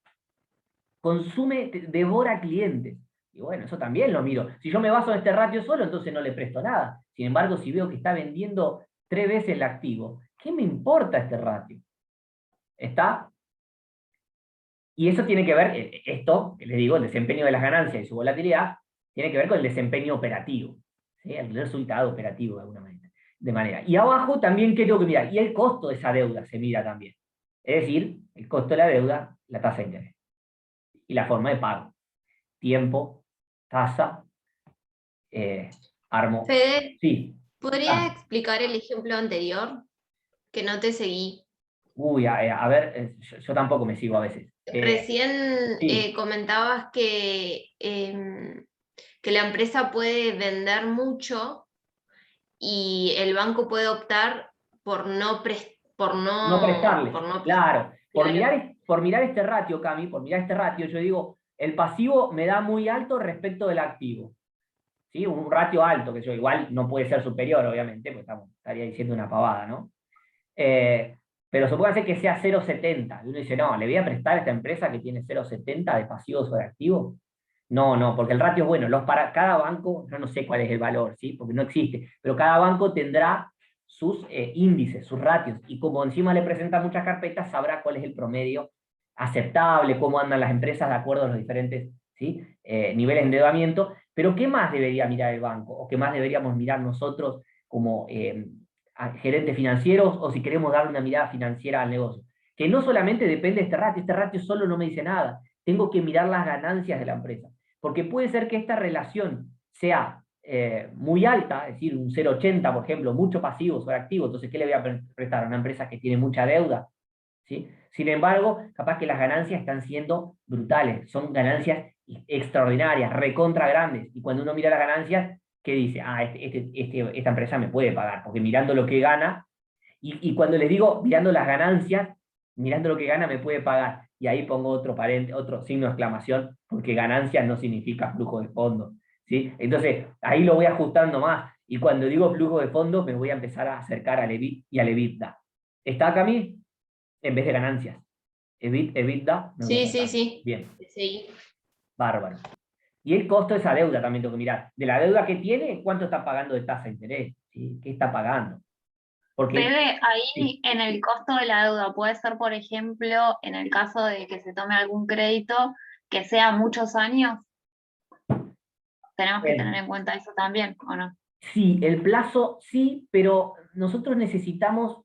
S1: consume, devora clientes. Y bueno, eso también lo miro. Si yo me baso en este ratio solo, entonces no le presto nada. Sin embargo, si veo que está vendiendo 3 veces el activo, ¿qué me importa este ratio? ¿Está? Y eso tiene que ver, esto, que les digo, el desempeño de las ganancias y su volatilidad, tiene que ver con el desempeño operativo, ¿sí? El resultado operativo de alguna manera. Y abajo también, ¿qué tengo que mirar? Y el costo de esa deuda se mira también. Es decir, el costo de la deuda, la tasa de interés. Y la forma de pago. Tiempo, tasa, armo.
S2: Fede,
S1: Sí.
S2: ¿podrías explicar el ejemplo anterior? Que no te seguí.
S1: Uy, a ver, yo tampoco me sigo a veces.
S2: Recién
S1: sí.
S2: comentabas que la empresa puede vender mucho y el banco puede optar por no
S1: No prestarle. Claro. Por
S2: Claro.
S1: mirar este ratio, Cami, por mirar este ratio, yo digo, el pasivo me da muy alto respecto del activo. ¿Sí? Un ratio alto, que yo igual no puede ser superior, obviamente, porque estaría diciendo una pavada, ¿no? Pero supóngase que sea 0,70. Y uno dice, no, le voy a prestar a esta empresa que tiene 0,70 de pasivo sobre activo. No, no, porque el ratio es bueno. Para cada banco, yo no sé cuál es el valor, ¿sí? Porque no existe, pero cada banco tendrá sus índices, sus ratios, y como encima le presenta muchas carpetas, sabrá cuál es el promedio aceptable, cómo andan las empresas de acuerdo a los diferentes, ¿sí? Niveles de endeudamiento. Pero ¿qué más debería mirar el banco? ¿O qué más deberíamos mirar nosotros como gerentes financieros, o si queremos darle una mirada financiera al negocio? Que no solamente depende de este ratio solo no me dice nada, tengo que mirar las ganancias de la empresa, porque puede ser que esta relación sea muy alta, es decir, un 0,80, por ejemplo, mucho pasivo sobre activo, entonces, ¿qué le voy a prestar a una empresa que tiene mucha deuda? ¿Sí? Sin embargo, capaz que las ganancias están siendo brutales, son ganancias extraordinarias, recontra grandes, y cuando uno mira las ganancias, ¿qué dice? Ah, esta empresa me puede pagar, porque mirando lo que gana, y cuando les digo mirando las ganancias, mirando lo que gana me puede pagar, y ahí pongo otro signo de exclamación, porque ganancias no significa flujo de fondos, ¿sí? Entonces, ahí lo voy ajustando más, y cuando digo flujo de fondos, me voy a empezar a acercar al EBIT y al EBITDA. ¿Está acá a mí? En vez de ganancias. EBITDA, me voy a
S2: Sí, sí,
S1: acercar.
S2: sí.
S1: Bien,
S2: Sí.
S1: bárbaro. Y el costo de esa deuda también tengo que mirar. De la deuda que tiene, ¿cuánto está pagando de tasa de interés? ¿Sí? ¿Qué está pagando? Porque,
S8: Fede, ahí
S1: sí,
S8: en el costo de la deuda puede ser, por ejemplo, en el caso de que se tome algún crédito que sea muchos años, tenemos que tener en cuenta eso también, ¿o no?
S1: sí, el plazo sí, pero nosotros necesitamos,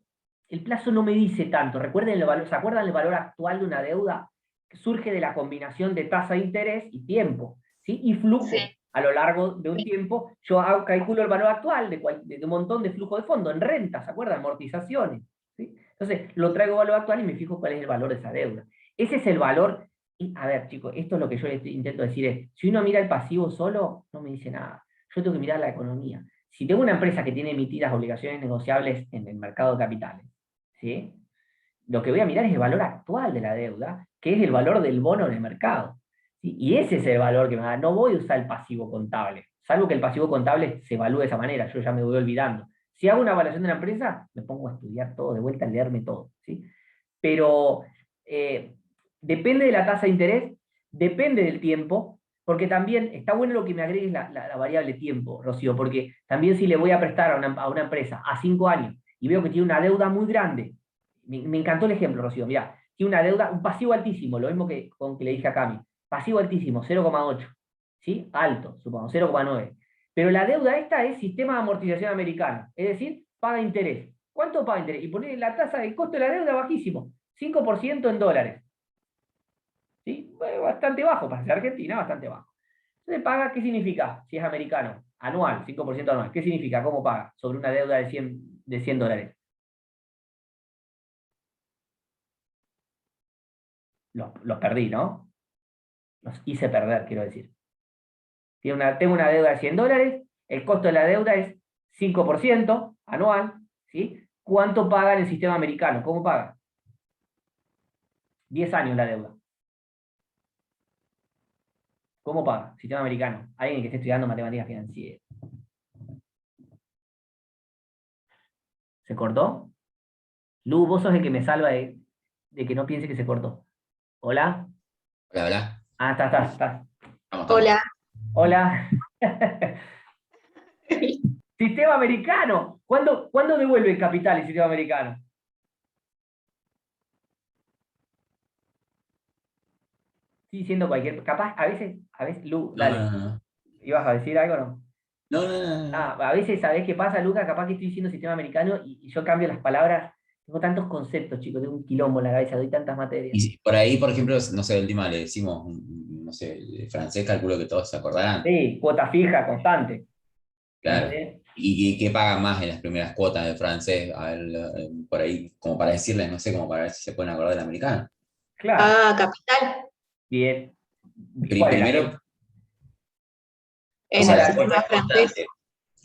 S1: el plazo no me dice tanto. Recuerden el valor, ¿se acuerdan el valor actual de una deuda? Que surge de la combinación de tasa de interés y tiempo, ¿sí? Y
S8: Sí,
S1: flujo. A lo largo de un
S8: sí,
S1: tiempo, yo calculo el valor actual de un montón de flujo de fondo, en renta, ¿se acuerdan? Amortizaciones, ¿sí? Entonces, lo traigo valor actual y me fijo cuál es el valor de esa deuda. Ese es el valor. Y, a ver, chicos, esto es lo que yo les intento decir es, si uno mira el pasivo solo, no me dice nada. Yo tengo que mirar la economía. Si tengo una empresa que tiene emitidas obligaciones negociables en el mercado de capitales, ¿sí? Lo que voy a mirar es el valor actual de la deuda, que es el valor del bono en el mercado, ¿sí? Y ese es el valor que me da. No voy a usar el pasivo contable, salvo que el pasivo contable se evalúe de esa manera, yo ya me voy olvidando. Si hago una evaluación de la empresa, me pongo a estudiar todo, de vuelta a leerme todo, ¿sí? Pero eh, depende de la tasa de interés, depende del tiempo, porque también está bueno lo que me agregues la variable tiempo, Rocío, porque también si le voy a prestar a una empresa a 5 años y veo que tiene una deuda muy grande, me encantó el ejemplo, Rocío, mirá, tiene una deuda, un pasivo altísimo, lo mismo que con que le dije a Cami, pasivo altísimo, 0,8, ¿sí? Alto, supongo, 0,9. Pero la deuda esta es sistema de amortización americano, es decir, paga interés. ¿Cuánto paga interés? Y poner la tasa de costo de la deuda bajísimo, 5% en dólares. ¿Sí? Bueno, bastante bajo, para ser Argentina, bastante bajo. Entonces, ¿paga qué significa si es americano? Anual, 5% anual. ¿Qué significa? ¿Cómo paga? Sobre una deuda de 100 dólares. Los perdí, ¿no? Los hice perder, quiero decir. Tengo una deuda de 100 dólares, el costo de la deuda es 5% anual, ¿sí? ¿Cuánto paga en el sistema americano? ¿Cómo paga? 10 años la deuda. ¿Cómo paga? Sistema americano. Alguien que esté estudiando matemáticas financieras. ¿Se cortó? Lu, vos sos el que me salva de que no piense que se cortó. ¿Hola?
S3: Hola, hola.
S1: Ah, estás.
S3: Estamos.
S2: Hola.
S1: Hola. Sistema americano. ¿Cuándo devuelve el capital el sistema americano? Estoy diciendo cualquier. Capaz, a veces, Lu,
S3: No,
S1: dale.
S3: no, no, no.
S1: ¿Ibas a decir algo o no?
S3: No, no, no, no.
S1: Ah, a veces, ¿sabés qué pasa, Luca? Capaz que estoy diciendo sistema americano y yo cambio las palabras. Tengo tantos conceptos, chicos, tengo un quilombo en la cabeza, doy tantas materias.
S3: Y por ahí, por ejemplo, no sé, de última le decimos, no sé, el francés, calculo que todos se acordarán.
S1: Sí, cuota fija, constante.
S3: Claro.
S1: ¿Entendés?
S3: ¿Y qué paga más en las primeras cuotas del francés? A ver, por ahí, como para decirles, no sé, como para ver si se pueden acordar del americano.
S1: Claro,
S2: Ah, capital.
S1: bien. ¿Cuál es la que?
S3: Primero, o
S2: En
S3: sea,
S2: el
S3: la cuota
S2: sistema
S3: es
S2: francés.
S3: constante.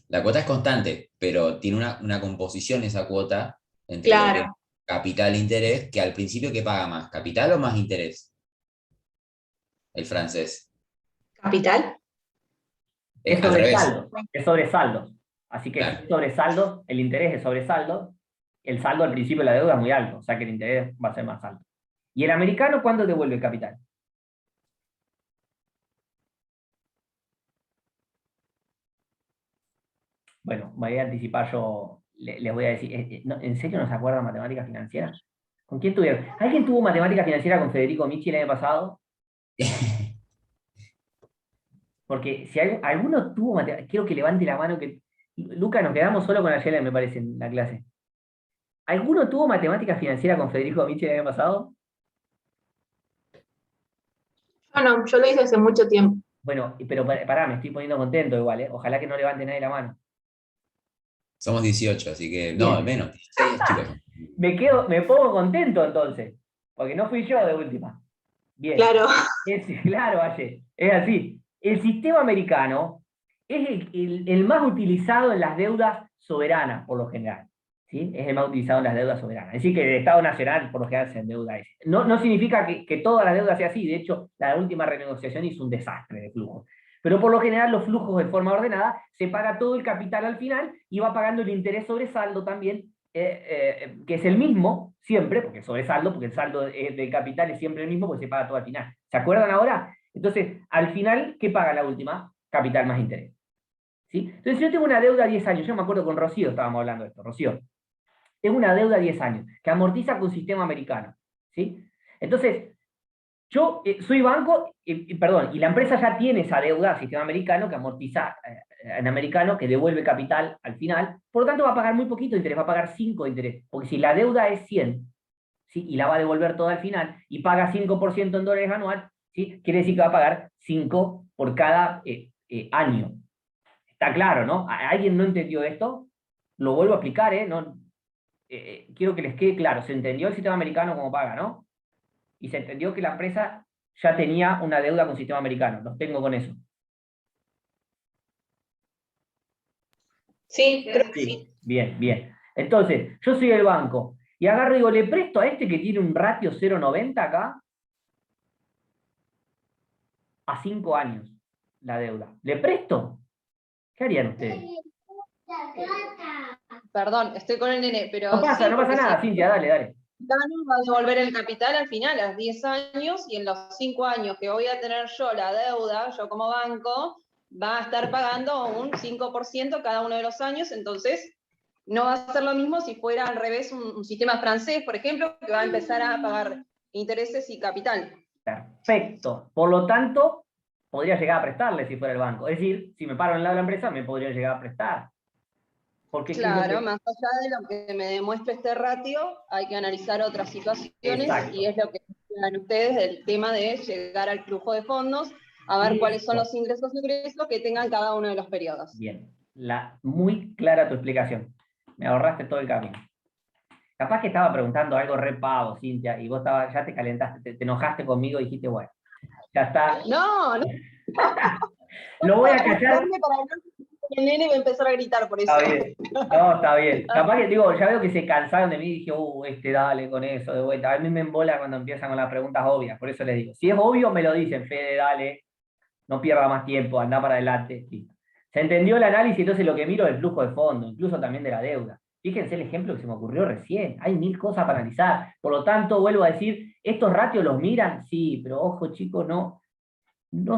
S3: La cuota es constante, pero tiene una composición esa cuota entre lo que es
S2: Claro.
S3: capital e interés, que al principio, ¿qué paga más? ¿Capital o más interés? El francés.
S2: Capital.
S1: Es
S3: Al
S1: sobre
S3: revés,
S1: saldos. Es sobre saldos. Así que si
S3: claro.
S1: es sobre saldos, el interés es sobre saldos. El saldo al principio de la deuda es muy alto, o sea que el interés va a ser más alto. ¿Y el americano cuándo devuelve el capital? bueno, me voy a anticipar yo, les voy a decir, ¿en serio no se acuerdan matemática financiera? ¿Con quién tuvieron? ¿Alguien tuvo matemática financiera con Federico Michi el año pasado? Porque si alguno tuvo matemática, quiero que levante la mano, que Luca, nos quedamos solo con Ayala, me parece, en la clase. ¿Alguno tuvo matemática financiera con Federico Michi el año pasado?
S9: No, yo lo hice hace mucho tiempo.
S1: Bueno, pero pará, me estoy poniendo contento igual, ¿eh? Ojalá que no levante nadie la mano.
S3: Somos 18, así que no,
S1: Bien.
S3: menos. 16 chicos.
S1: Me pongo contento entonces, porque no fui yo de última. Bien.
S9: Claro.
S1: Claro, Valle, es así. El sistema americano es el más utilizado en las deudas soberanas, por lo general. ¿Sí? Es el más utilizado en las deudas soberanas. Es decir, que el Estado Nacional, por lo general, se endeuda ese. No significa que toda la deuda sea así. De hecho, la última renegociación hizo un desastre de flujos. Pero por lo general, los flujos de forma ordenada, se paga todo el capital al final y va pagando el interés sobre saldo también, que es el mismo siempre, porque sobresaldo, porque el saldo del capital es siempre el mismo, porque se paga todo al final. ¿Se acuerdan ahora? Entonces, al final, ¿qué paga la última? Capital más interés. ¿Sí? Entonces, si yo tengo una deuda a 10 años, yo me acuerdo con Rocío, estábamos hablando de esto, Rocío, tengo una deuda a 10 años, que amortiza con sistema americano. ¿Sí? Entonces, yo soy banco, perdón, y la empresa ya tiene esa deuda, sistema americano, que amortiza en americano, que devuelve capital al final, por lo tanto va a pagar muy poquito de interés, va a pagar 5 de interés, porque si la deuda es 100, ¿sí? Y la va a devolver toda al final, y paga 5% en dólares anual, ¿sí? Quiere decir que va a pagar 5 por cada año. Está claro, ¿no? ¿Alguien no entendió esto? Lo vuelvo a explicar, ¿eh? No, quiero que les quede claro, se entendió el sistema americano como paga, ¿no? Y se entendió que la empresa ya tenía una deuda con sistema americano. Los tengo con eso.
S9: Sí, creo que sí.
S1: Bien, bien. Entonces, yo soy el banco y agarro y digo, le presto a este que tiene un ratio 0,90 acá a 5 años la deuda. ¿Le presto? ¿Qué harían ustedes?
S7: Perdón, estoy con el nene, pero
S1: No pasa,
S7: sí,
S1: no pasa
S7: porque
S1: nada,
S7: si
S1: Cintia, dale, dale.
S7: va a devolver el capital al final, a los 10 años, y en los 5 años que voy a tener yo la deuda, yo como banco, va a estar pagando un 5% cada uno de los años, entonces no va a ser lo mismo si fuera al revés un sistema francés, por ejemplo, que va a empezar a pagar intereses y capital.
S1: Perfecto. Por lo tanto, podría llegar a prestarle si fuera el banco. Es decir, si me paro en el lado de la empresa, me podría llegar a prestar. Porque
S7: claro, más allá de lo que me demuestre este ratio, hay que analizar otras situaciones. Exacto. Y es lo que mencionan ustedes del tema de llegar al flujo de fondos, a ver cuáles son los ingresos y egresos que tengan cada uno de los periodos.
S1: Bien, muy clara tu explicación. Me ahorraste todo el camino. Capaz que estaba preguntando algo re pavo, Cintia, y vos ya te calentaste, te enojaste conmigo y dijiste, bueno, ya está.
S7: No.
S1: Lo voy a callar.
S7: El nene va a empezar a gritar por eso.
S1: Está bien. No, está bien. Capaz que, digo, ya veo que se cansaron de mí y dije, dale con eso de vuelta. A mí me embola cuando empiezan con las preguntas obvias, por eso les digo. Si es obvio, me lo dicen, Fede, dale, no pierda más tiempo, anda para adelante. Sí. Se entendió el análisis, entonces lo que miro es el flujo de fondo, incluso también de la deuda. Fíjense el ejemplo que se me ocurrió recién. Hay 1000 cosas para analizar. Por lo tanto, vuelvo a decir, ¿estos ratios los miran? Sí, pero ojo, chicos, no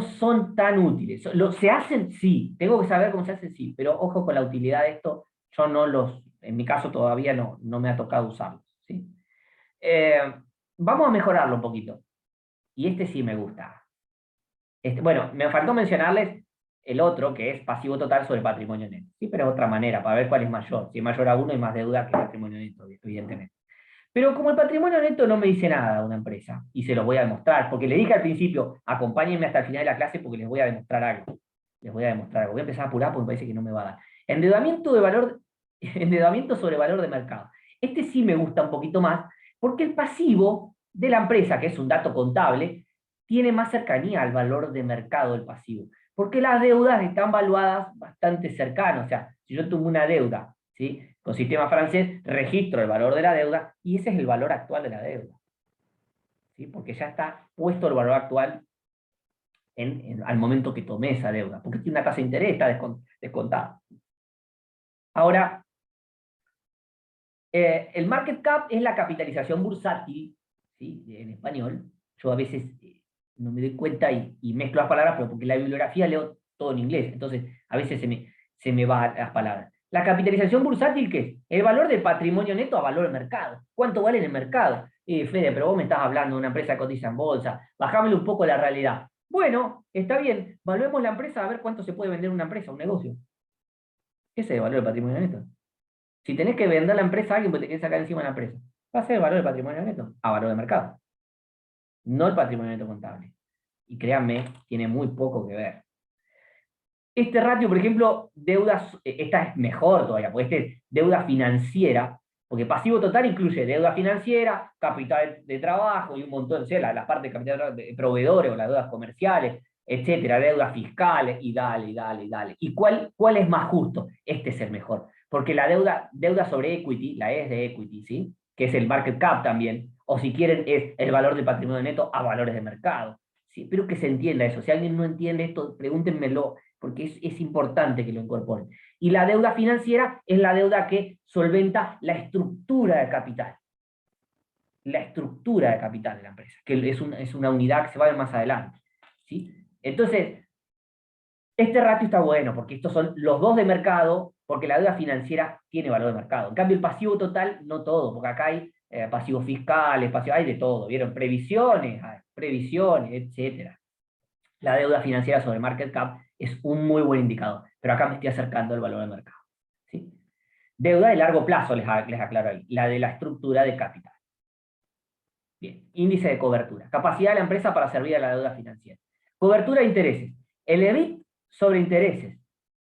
S1: son tan útiles. ¿Se hacen? Sí. Tengo que saber cómo se hacen, sí. Pero ojo con la utilidad de esto. Yo en mi caso todavía no me ha tocado usarlos. ¿Sí? Vamos a mejorarlo un poquito. Y este sí me gusta. Bueno, me faltó mencionarles el otro, que es pasivo total sobre patrimonio neto. Sí, pero es otra manera, para ver cuál es mayor. Si es mayor a uno, hay más deuda que patrimonio neto, evidentemente. Pero como el patrimonio neto no me dice nada a una empresa, y se los voy a demostrar, porque le dije al principio, acompáñenme hasta el final de la clase porque les voy a demostrar algo. Voy a empezar a apurar porque me parece que no me va a dar. Endeudamiento sobre valor de mercado. Este sí me gusta un poquito más, porque el pasivo de la empresa, que es un dato contable, tiene más cercanía al valor de mercado del pasivo. Porque las deudas están valuadas bastante cercanas. O sea, si yo tengo una deuda, ¿sí?, con sistema francés, registro el valor de la deuda y ese es el valor actual de la deuda. ¿Sí? Porque ya está puesto el valor actual al momento que tomé esa deuda, porque tiene una tasa de interés, está descontada. Ahora, el market cap es la capitalización bursátil, ¿sí?, en español. Yo a veces no me doy cuenta y mezclo las palabras, pero porque la bibliografía leo todo en inglés, entonces a veces se me van las palabras. La capitalización bursátil, ¿qué es? El valor del patrimonio neto a valor de mercado. ¿Cuánto vale en el mercado? Fede, pero vos me estás hablando de una empresa que cotiza en bolsa, bajámosle un poco la realidad. Bueno, está bien, valuemos la empresa a ver cuánto se puede vender una empresa, un negocio. Ese es el valor del patrimonio neto. Si tenés que vender la empresa a alguien porque te querés sacar encima de la empresa, va a ser el valor del patrimonio neto, a valor de mercado. No el patrimonio neto contable. Y créanme, tiene muy poco que ver. Este ratio, por ejemplo, deudas, esta es mejor todavía, porque este es deuda financiera, porque pasivo total incluye deuda financiera, capital de trabajo y un montón, o sea, la parte de capital de proveedores o las deudas comerciales, etcétera, deudas fiscales, y dale, y dale, y dale. ¿Y cuál es más justo? Este es el mejor, porque la deuda sobre equity, la es de equity, ¿sí? Que es el market cap también, o si quieren es el valor del patrimonio neto a valores de mercado. ¿Sí? Espero que se entienda eso. Si alguien no entiende esto, pregúntenmelo, porque es importante que lo incorporen. Y la deuda financiera es la deuda que solventa la estructura de capital. La estructura de capital de la empresa, que es una unidad que se va a ver más adelante. ¿Sí? Entonces, este ratio está bueno, porque estos son los dos de mercado, porque la deuda financiera tiene valor de mercado. En cambio, el pasivo total, no todo, porque acá hay pasivos fiscales, hay de todo, ¿vieron? Previsiones, etcétera. La deuda financiera sobre market cap es un muy buen indicador, pero acá me estoy acercando al valor de mercado. ¿Sí? Deuda de largo plazo, les aclaro ahí, la de la estructura de capital. Bien, índice de cobertura, capacidad de la empresa para servir a la deuda financiera. Cobertura de intereses, el EBIT sobre intereses.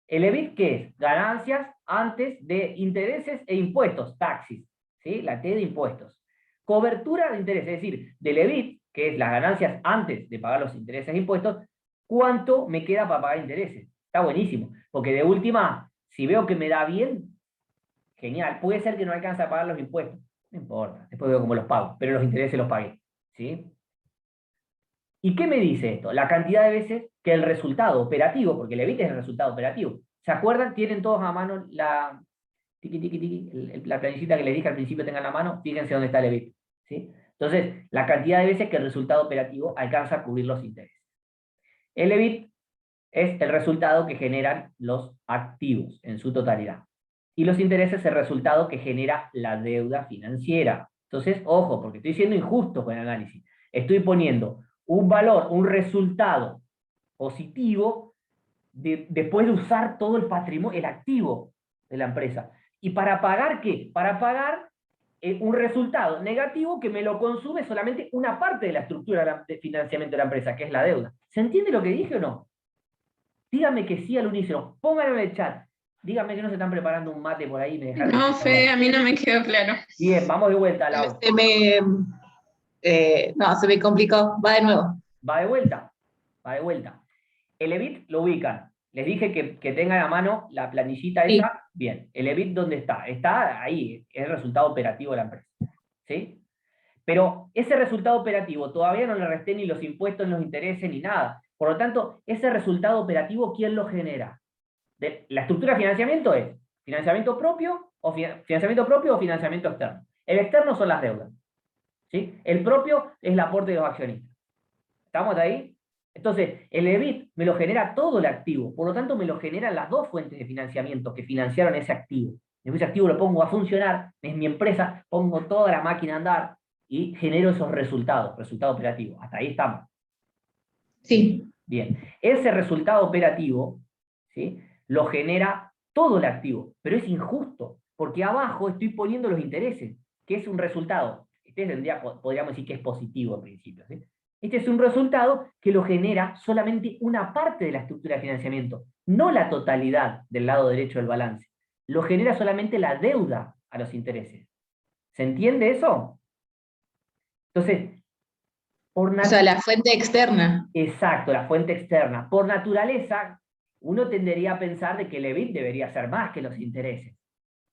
S1: ¿El EBIT qué es? Ganancias antes de intereses e impuestos, taxis, ¿sí? La T de impuestos. Cobertura de intereses, es decir, del EBIT, que es las ganancias antes de pagar los intereses e impuestos, ¿cuánto me queda para pagar intereses? Está buenísimo, porque de última, si veo que me da bien, genial. Puede ser que no alcance a pagar los impuestos, no importa, después veo cómo los pago, pero los intereses los pagué, ¿sí? ¿Y qué me dice esto? La cantidad de veces que el resultado operativo, porque el EBIT es el resultado operativo. ¿Se acuerdan? Tienen todos a mano la planillita que les dije al principio, tengan a mano, fíjense dónde está el EBIT. ¿Sí? Entonces, la cantidad de veces que el resultado operativo alcanza a cubrir los intereses. El EBIT es el resultado que generan los activos en su totalidad. Y los intereses es el resultado que genera la deuda financiera. Entonces, ojo, porque estoy siendo injusto con el análisis. Estoy poniendo un valor, un resultado positivo después de usar todo el patrimonio, el activo de la empresa. ¿Y para pagar qué? Para pagar un resultado negativo que me lo consume solamente una parte de la estructura de financiamiento de la empresa, que es la deuda. ¿Se entiende lo que dije o no? Díganme que sí al unísono, pónganlo en el chat. Díganme que no se están preparando un mate por ahí.
S5: No, Fede, a mí no me quedó claro.
S1: Bien, vamos de vuelta, Lau.
S9: No, se me complicó. Va de nuevo.
S1: Va de vuelta. El EBIT lo ubican. Les dije que tengan a mano la planillita esa. Sí. Bien, el EBIT, ¿dónde está? Está ahí, es el resultado operativo de la empresa. ¿Sí? Pero ese resultado operativo todavía no le resté ni los impuestos, ni los intereses, ni nada. Por lo tanto, ese resultado operativo, ¿quién lo genera? La estructura de financiamiento es financiamiento propio o financiamiento externo. El externo son las deudas. ¿Sí? El propio es el aporte de los accionistas. ¿Estamos de ahí? Entonces, el EBIT me lo genera todo el activo, por lo tanto me lo generan las dos fuentes de financiamiento que financiaron ese activo. Ese activo lo pongo a funcionar, es mi empresa, pongo toda la máquina a andar y genero esos resultado operativo. Hasta ahí estamos.
S9: Sí.
S1: Bien, ese resultado operativo, ¿sí?, lo genera todo el activo, pero es injusto, porque abajo estoy poniendo los intereses, que es un resultado. Podríamos decir que es positivo en principio, ¿sí? Este es un resultado que lo genera solamente una parte de la estructura de financiamiento, no la totalidad del lado derecho del balance. Lo genera solamente la deuda a los intereses. ¿Se entiende eso? Entonces,
S9: o sea, la fuente externa.
S1: Exacto, la fuente externa. Por naturaleza, uno tendería a pensar de que el EBIT debería ser más que los intereses.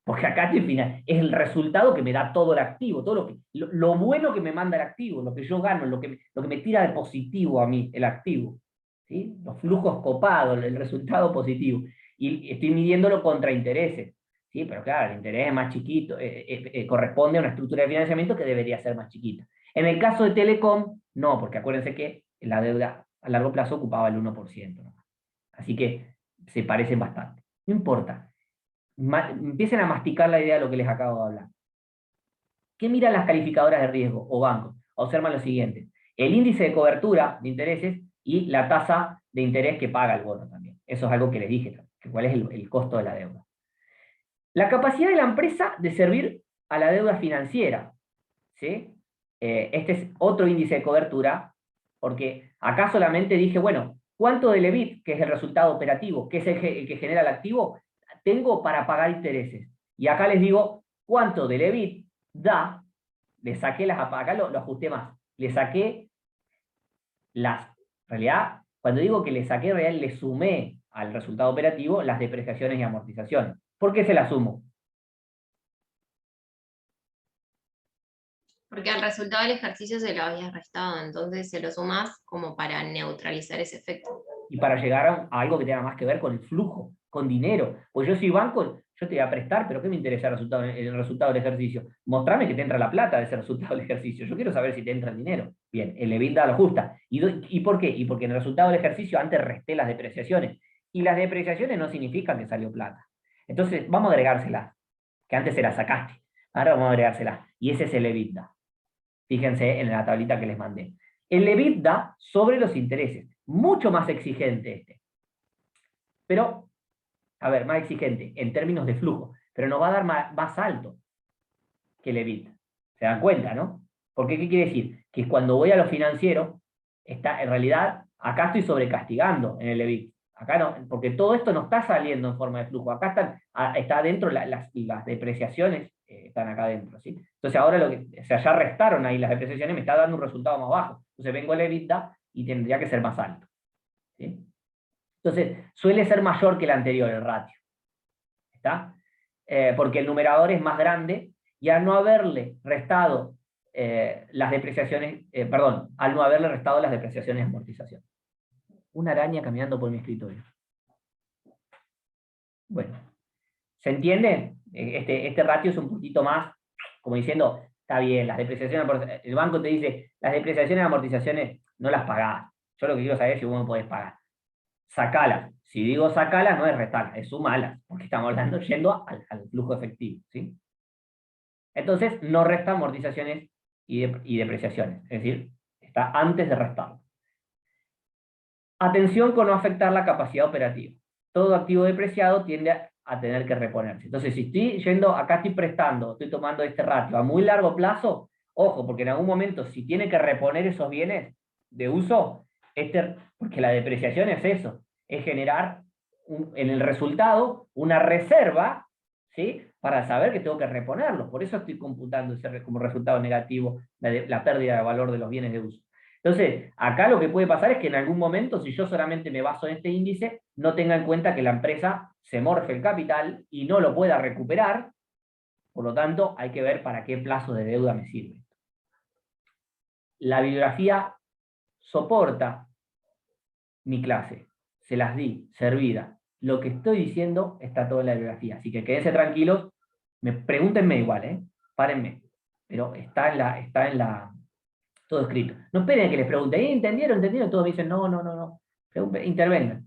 S1: Porque acá al final es el resultado que me da todo el activo, todo lo bueno que me manda el activo, lo que yo gano, lo que me tira de positivo a mí, el activo. ¿Sí? Los flujos copados, el resultado positivo. Y estoy midiéndolo contra intereses. ¿Sí? Pero claro, el interés es más chiquito, corresponde a una estructura de financiamiento que debería ser más chiquita. En el caso de Telecom, no, porque acuérdense que la deuda a largo plazo ocupaba el 1%. ¿No? Así que se parecen bastante. No importa. empiecen a masticar la idea de lo que les acabo de hablar. ¿Qué miran las calificadoras de riesgo o bancos? Observan lo siguiente: el índice de cobertura de intereses y la tasa de interés que paga el bono también. Eso es algo que les dije, que cuál es el costo de la deuda. La capacidad de la empresa de servir a la deuda financiera, ¿sí? Este es otro índice de cobertura, porque acá solamente dije, bueno, ¿cuánto del EBIT, que es el resultado operativo, que es el que genera el activo, tengo para pagar intereses? Y acá les digo, ¿cuánto del EBIT da? Le saqué acá lo ajusté más, le saqué en realidad, cuando digo que le saqué, en realidad le sumé al resultado operativo las depreciaciones y amortizaciones. ¿Por qué se las sumo?
S2: Porque al resultado del ejercicio se lo habías restado, entonces se lo sumás como para neutralizar ese efecto.
S1: Y para llegar a algo que tenga más que ver con el flujo, con dinero. Pues yo soy banco, yo te voy a prestar, pero ¿qué me interesa el resultado del ejercicio? Mostrame que te entra la plata de ese resultado del ejercicio. Yo quiero saber si te entra el dinero. Bien, el EBITDA lo ajusta. ¿Y por qué? Y porque en el resultado del ejercicio antes resté las depreciaciones. Y las depreciaciones no significan que salió plata. Entonces, vamos a agregárselas, que antes se las sacaste. Ahora vamos a agregárselas. Y ese es el EBITDA. Fíjense en la tablita que les mandé. El EBITDA sobre los intereses. Mucho más exigente este. Pero, a ver, más exigente en términos de flujo. Pero nos va a dar más alto que el EBITDA. ¿Se dan cuenta, no? Porque, ¿qué quiere decir? Que cuando voy a lo financiero, en realidad, acá estoy sobrecastigando en el EBITDA. Acá no, porque todo esto no está saliendo en forma de flujo. Acá está adentro las depreciaciones, están acá adentro, ¿sí? Entonces ahora ya restaron ahí las depreciaciones, me está dando un resultado más bajo. Entonces vengo al EBITDA y tendría que ser más alto, ¿sí? Entonces suele ser mayor que el anterior, el ratio. ¿Está? Porque el numerador es más grande y al no haberle restado las depreciaciones, al no haberle restado las depreciaciones y amortizaciones. Una araña caminando por mi escritorio. Bueno, ¿se entiende? Este ratio es un poquito más, como diciendo, está bien, las depreciaciones, el banco te dice, las depreciaciones y amortizaciones no las pagás. Yo lo que quiero saber es si vos me podés pagar. Sacalas. Si digo sacalas, no es restarlas, es sumalas, porque estamos hablando yendo al flujo efectivo, ¿sí? Entonces, no resta amortizaciones y depreciaciones, es decir, está antes de restarlo. Atención con no afectar la capacidad operativa. Todo activo depreciado tiende a tener que reponerse. Entonces, si estoy yendo, acá estoy prestando, estoy tomando este ratio a muy largo plazo, ojo, porque en algún momento, si tiene que reponer esos bienes de uso, porque la depreciación es eso, es generar en el resultado una reserva, ¿sí? Para saber que tengo que reponerlos. Por eso estoy computando ese como resultado negativo la pérdida de valor de los bienes de uso. Entonces, acá lo que puede pasar es que en algún momento, si yo solamente me baso en este índice, no tenga en cuenta que la empresa se morfe el capital y no lo pueda recuperar. Por lo tanto, hay que ver para qué plazo de deuda me sirve. La bibliografía soporta mi clase. Se las di, servida. Lo que estoy diciendo está todo en la bibliografía. Así que quédense tranquilos. Pregúntenme igual, párenme. Pero está en la todo escrito. No esperen que les pregunte, ¿entendieron? Todos me dicen, no. Intervengan.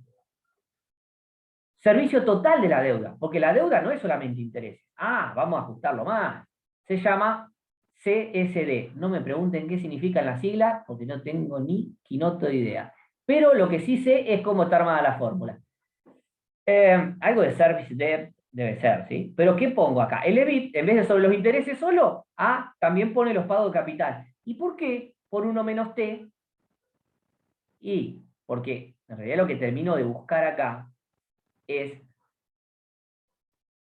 S1: Servicio total de la deuda, porque la deuda no es solamente interés. Vamos a ajustarlo más. Se llama CSD. No me pregunten qué significan las siglas, porque no tengo ni quinoto de idea. Pero lo que sí sé es cómo está armada la fórmula. Algo de service debt debe ser, ¿sí? Pero ¿qué pongo acá? El EBIT, en vez de sobre los intereses solo, también pone los pagos de capital. ¿Y por qué? Por 1 menos T. Y porque en realidad lo que termino de buscar acá es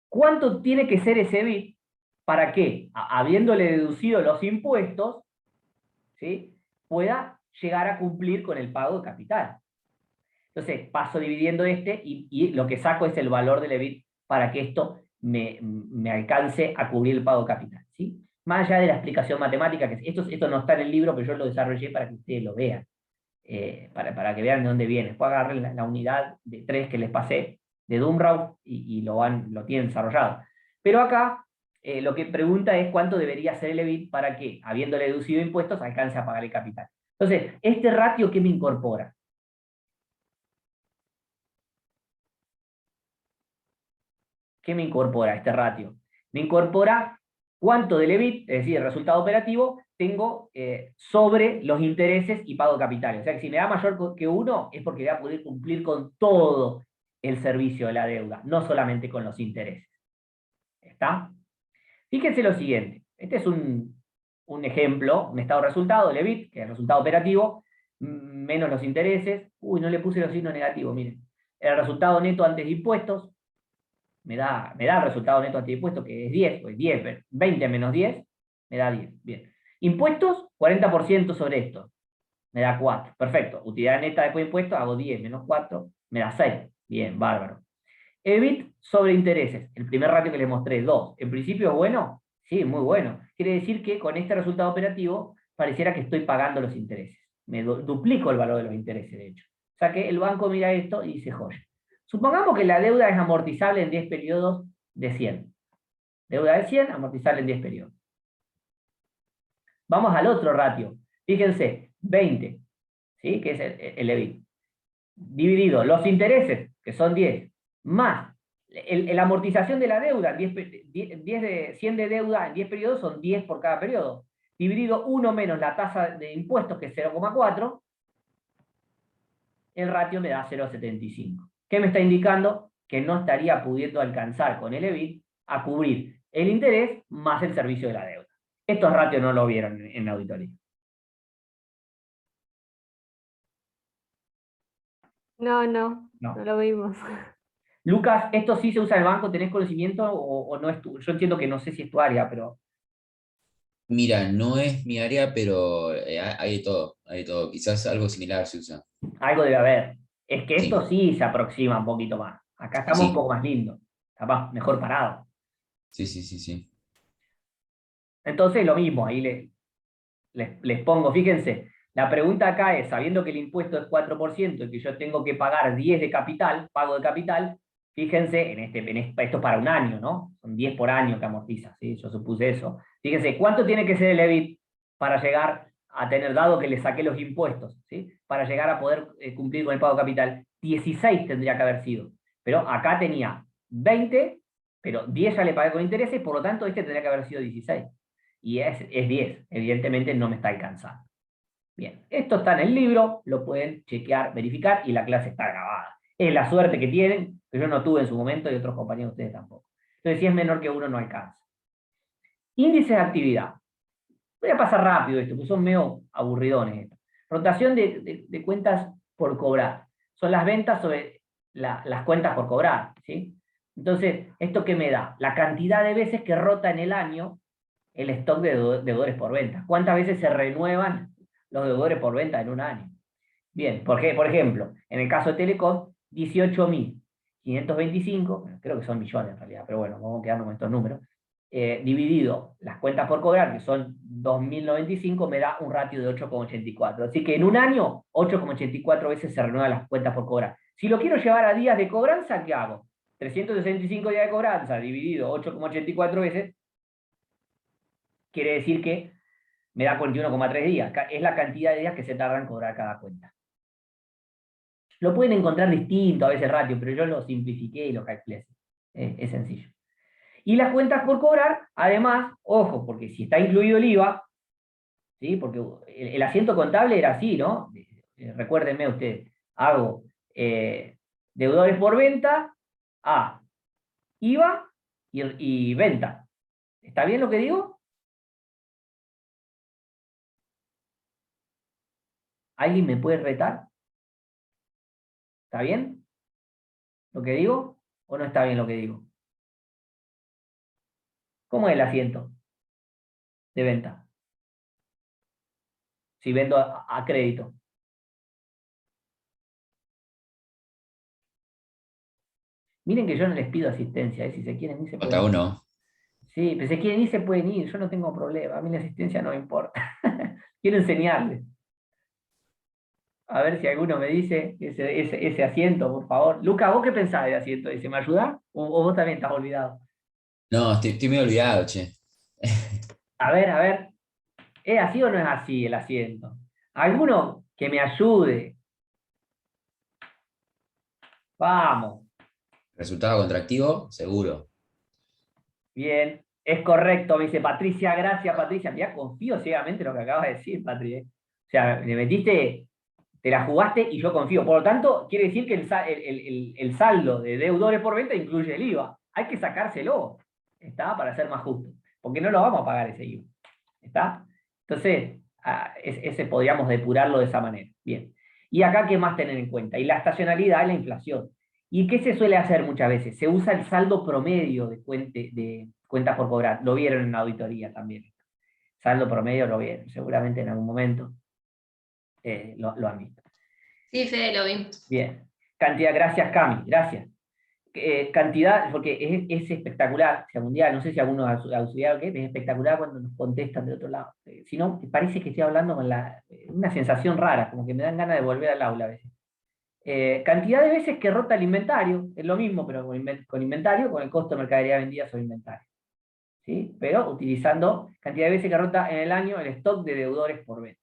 S1: cuánto tiene que ser ese EBIT para que, habiéndole deducido los impuestos, ¿sí?, pueda llegar a cumplir con el pago de capital. Entonces paso dividiendo y lo que saco es el valor del EBIT para que esto me alcance a cubrir el pago de capital, ¿sí? Más allá de la explicación matemática, que esto no está en el libro, pero yo lo desarrollé para que ustedes lo vean, para que vean de dónde viene. Después agarren la unidad de 3 que les pasé de Dumbrau y lo tienen desarrollado. Pero acá lo que pregunta es cuánto debería ser el EBIT para que, habiéndole deducido impuestos, alcance a pagar el capital. Entonces, ¿este ratio qué me incorpora? ¿qué me incorpora este ratio? Me incorpora cuánto del EBIT, es decir, el resultado operativo, tengo sobre los intereses y pago de capitales. O sea que si me da mayor que 1 es porque voy a poder cumplir con todo el servicio de la deuda, no solamente con los intereses. ¿Está? Fíjense lo siguiente. Este es un ejemplo, un estado de resultado, el EBIT, que es el resultado operativo, menos los intereses. Uy, no le puse los signos negativos, miren. El resultado neto antes de impuestos, me da el resultado neto antes de impuestos, que es 10, pues 10, 20 menos 10, me da 10. Bien. Impuestos, 40% sobre esto, me da 4. Perfecto. Utilidad neta después de impuestos, hago 10 menos 4, me da 6. Bien, bárbaro. EBIT sobre intereses, el primer ratio que les mostré, 2. ¿En principio es bueno? Sí, muy bueno. Quiere decir que con este resultado operativo pareciera que estoy pagando los intereses. Me duplico el valor de los intereses, de hecho. O sea que el banco mira esto y dice, joya. Supongamos que la deuda es amortizable en 10 periodos de 100. Deuda de 100, amortizable en 10 periodos. Vamos al otro ratio. Fíjense, 20, ¿sí? Que es el EBIT. Dividido los intereses, que son 10, más la amortización de la deuda, 100 de deuda en 10 periodos son 10 por cada periodo. Dividido 1 menos la tasa de impuestos, que es 0,4, el ratio me da 0,75. ¿Qué me está indicando? Que no estaría pudiendo alcanzar con el EBIT a cubrir el interés más el servicio de la deuda. Estos ratios no lo vieron en la auditoría.
S6: No lo vimos.
S1: Lucas, ¿esto sí se usa en el banco? ¿Tenés conocimiento o no es tu? Yo entiendo que no sé si es tu área, pero...
S3: Mira, no es mi área, pero hay de todo, hay de todo. Quizás algo similar se usa.
S1: Algo debe haber. Es que esto
S3: Sí,
S1: sí se aproxima un poquito más. Acá estamos un
S3: sí,
S1: poco más lindos. Capaz, mejor parado.
S3: sí.
S1: Entonces, lo mismo, ahí les pongo, fíjense, la pregunta acá es, sabiendo que el impuesto es 4% y que yo tengo que pagar 10 de capital, pago de capital, fíjense, esto es para un año, ¿no? Son 10 por año que amortiza, ¿sí? Yo supuse eso. Fíjense, ¿cuánto tiene que ser el EBIT para llegar a tener, dado que le saqué los impuestos, ¿sí? Para llegar a poder cumplir con el pago de capital? 16 tendría que haber sido. Pero acá tenía 20, pero 10 ya le pagué con intereses, por lo tanto este tendría que haber sido 16. Y es 10, evidentemente no me está alcanzando. Bien, esto está en el libro, lo pueden chequear, verificar, y la clase está grabada. Es la suerte que tienen, que yo no tuve en su momento y otros compañeros de ustedes tampoco. Entonces, si es menor que 1, no alcanza. Índice de actividad. Voy a pasar rápido esto, porque son medio aburridones esto. Rotación de cuentas por cobrar. Son las ventas sobre las cuentas por cobrar, ¿sí? Entonces, ¿esto qué me da? La cantidad de veces que rota en el año el stock de deudores por venta. ¿Cuántas veces se renuevan los deudores por venta en un año? Bien, porque, por ejemplo, en el caso de Telecom, 18.525, bueno, creo que son millones en realidad, pero bueno, vamos quedando con estos números, dividido las cuentas por cobrar, que son 2.095, me da un ratio de 8,84. Así que en un año, 8,84 veces se renuevan las cuentas por cobrar. Si lo quiero llevar a días de cobranza, ¿qué hago? 365 días de cobranza dividido 8,84 veces, quiere decir que me da 41,3 días. Es la cantidad de días que se tarda en cobrar cada cuenta. Lo pueden encontrar distinto a veces ratio, pero yo lo simplifiqué y lo calculé así. Es sencillo. Y las cuentas por cobrar, además, ojo, porque si está incluido el IVA, ¿sí? Porque el asiento contable era así, ¿no? Recuérdenme ustedes, hago deudores por venta, IVA y venta. ¿Está bien lo que digo? ¿Alguien me puede retar? ¿Está bien lo que digo? ¿O no está bien lo que digo? ¿Cómo es el asiento de venta? Si vendo a crédito. Miren que yo no les pido asistencia, si se quieren ir se pueden ir.
S3: J1.
S1: Sí, pero si quieren ir se pueden ir, yo no tengo problema, a mí la asistencia no me importa. Quiero enseñarles. A ver si alguno me dice ese asiento, por favor. Luca, ¿vos qué pensás de asiento ese? ¿Me ayudás? ¿O vos también estás olvidado?
S3: No, estoy medio olvidado, che.
S1: A ver. ¿Es así o no es así el asiento? ¿Alguno que me ayude? Vamos.
S3: Resultado contractivo, seguro.
S1: Bien, es correcto, me dice Patricia, gracias Patricia. Ya confío ciegamente en lo que acabas de decir, Patri. O sea, le metiste, te la jugaste y yo confío. Por lo tanto, quiere decir que el saldo de deudores por venta incluye el IVA. Hay que sacárselo, ¿está? Para ser más justo. Porque no lo vamos a pagar ese IVA. ¿Está? Entonces, ese podríamos depurarlo de esa manera. Bien. Y acá, ¿qué más tener en cuenta? Y la estacionalidad y la inflación. ¿Y qué se suele hacer muchas veces? Se usa el saldo promedio de cuentas por cobrar. Lo vieron en la auditoría también. Saldo promedio lo vieron, seguramente en algún momento lo han visto.
S2: Sí, Fede, lo vi.
S1: Bien. Cantidad, gracias Cami, gracias. Cantidad, porque es espectacular, sea mundial, no sé si algunos auxiliares o qué, es espectacular cuando nos contestan de otro lado. Si no, parece que estoy hablando con una sensación rara, como que me dan ganas de volver al aula a veces. Cantidad de veces que rota el inventario, es lo mismo, pero con inventario, con el costo de mercadería vendida sobre inventario. ¿Sí? Pero utilizando cantidad de veces que rota en el año el stock de deudores por venta.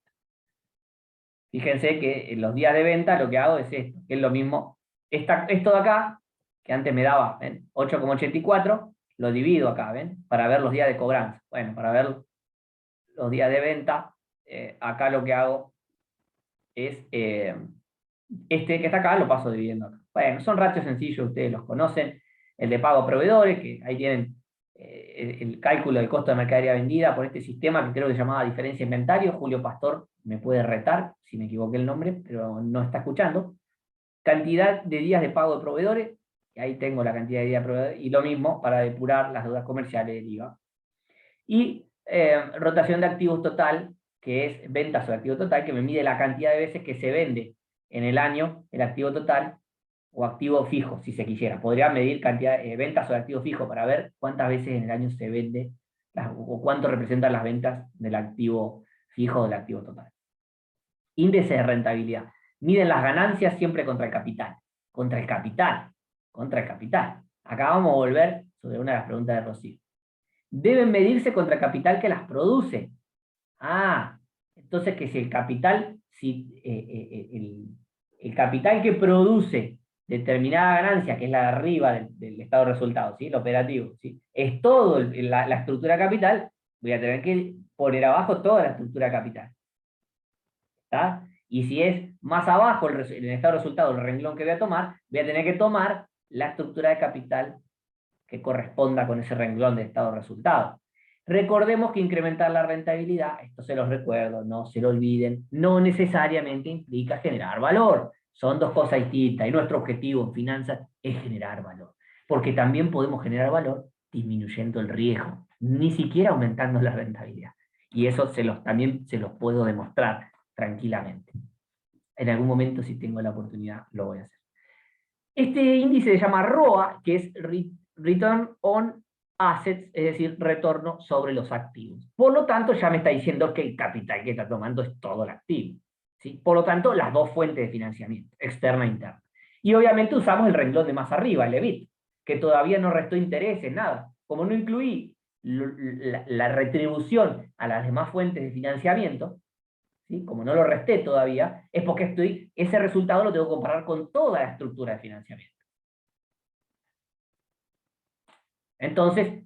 S1: Fíjense que en los días de venta lo que hago es esto, que es lo mismo. Esto de acá, que antes me daba 8,84, lo divido acá, ¿ven? Para ver los días de cobranza. Bueno, para ver los días de venta, acá lo que hago es, este que está acá lo paso dividiendo acá. Bueno, son ratios sencillos, ustedes los conocen. El de pago a proveedores, que ahí tienen el cálculo del costo de mercadería vendida por este sistema que creo que se llamaba diferencia de inventario. Julio Pastor me puede retar si me equivoqué el nombre, pero no está escuchando. Cantidad de días de pago de proveedores, y ahí tengo la cantidad de días de proveedores, y lo mismo para depurar las deudas comerciales del IVA. Y rotación de activos total, que es venta sobre activo total, que me mide la cantidad de veces que se vende en el año el activo total, o activo fijo, si se quisiera. Podría medir cantidad de ventas sobre activo fijo para ver cuántas veces en el año se vende, o cuánto representan las ventas del activo fijo o del activo total. Índice de rentabilidad. Miden las ganancias siempre contra el capital. Contra el capital. Contra el capital. Acá vamos a volver sobre una de las preguntas de Rocío. Deben medirse contra el capital que las produce. Entonces que si el capital, el capital que produce determinada ganancia, que es la de arriba del estado de resultados, ¿sí? El operativo, ¿sí? Es todo la estructura de capital, voy a tener que poner abajo toda la estructura de capital. ¿Está? Y si es más abajo en el estado de resultados el renglón que voy a tomar, voy a tener que tomar la estructura de capital que corresponda con ese renglón de estado de resultados. Recordemos que incrementar la rentabilidad, esto se los recuerdo, no se lo olviden, no necesariamente implica generar valor. Son dos cosas distintas, y nuestro objetivo en finanzas es generar valor. Porque también podemos generar valor disminuyendo el riesgo, ni siquiera aumentando la rentabilidad. Y eso también se los puedo demostrar tranquilamente. En algún momento, si tengo la oportunidad, lo voy a hacer. Este índice se llama ROA, que es Return on Assets, es decir, retorno sobre los activos. Por lo tanto, ya me está diciendo que el capital que está tomando es todo el activo. ¿Sí? Por lo tanto, las dos fuentes de financiamiento, externa e interna. Y obviamente usamos el renglón de más arriba, el EBIT, que todavía no restó intereses, nada. Como no incluí la retribución a las demás fuentes de financiamiento, ¿sí? Como no lo resté todavía, es porque ese resultado lo tengo que comparar con toda la estructura de financiamiento. Entonces,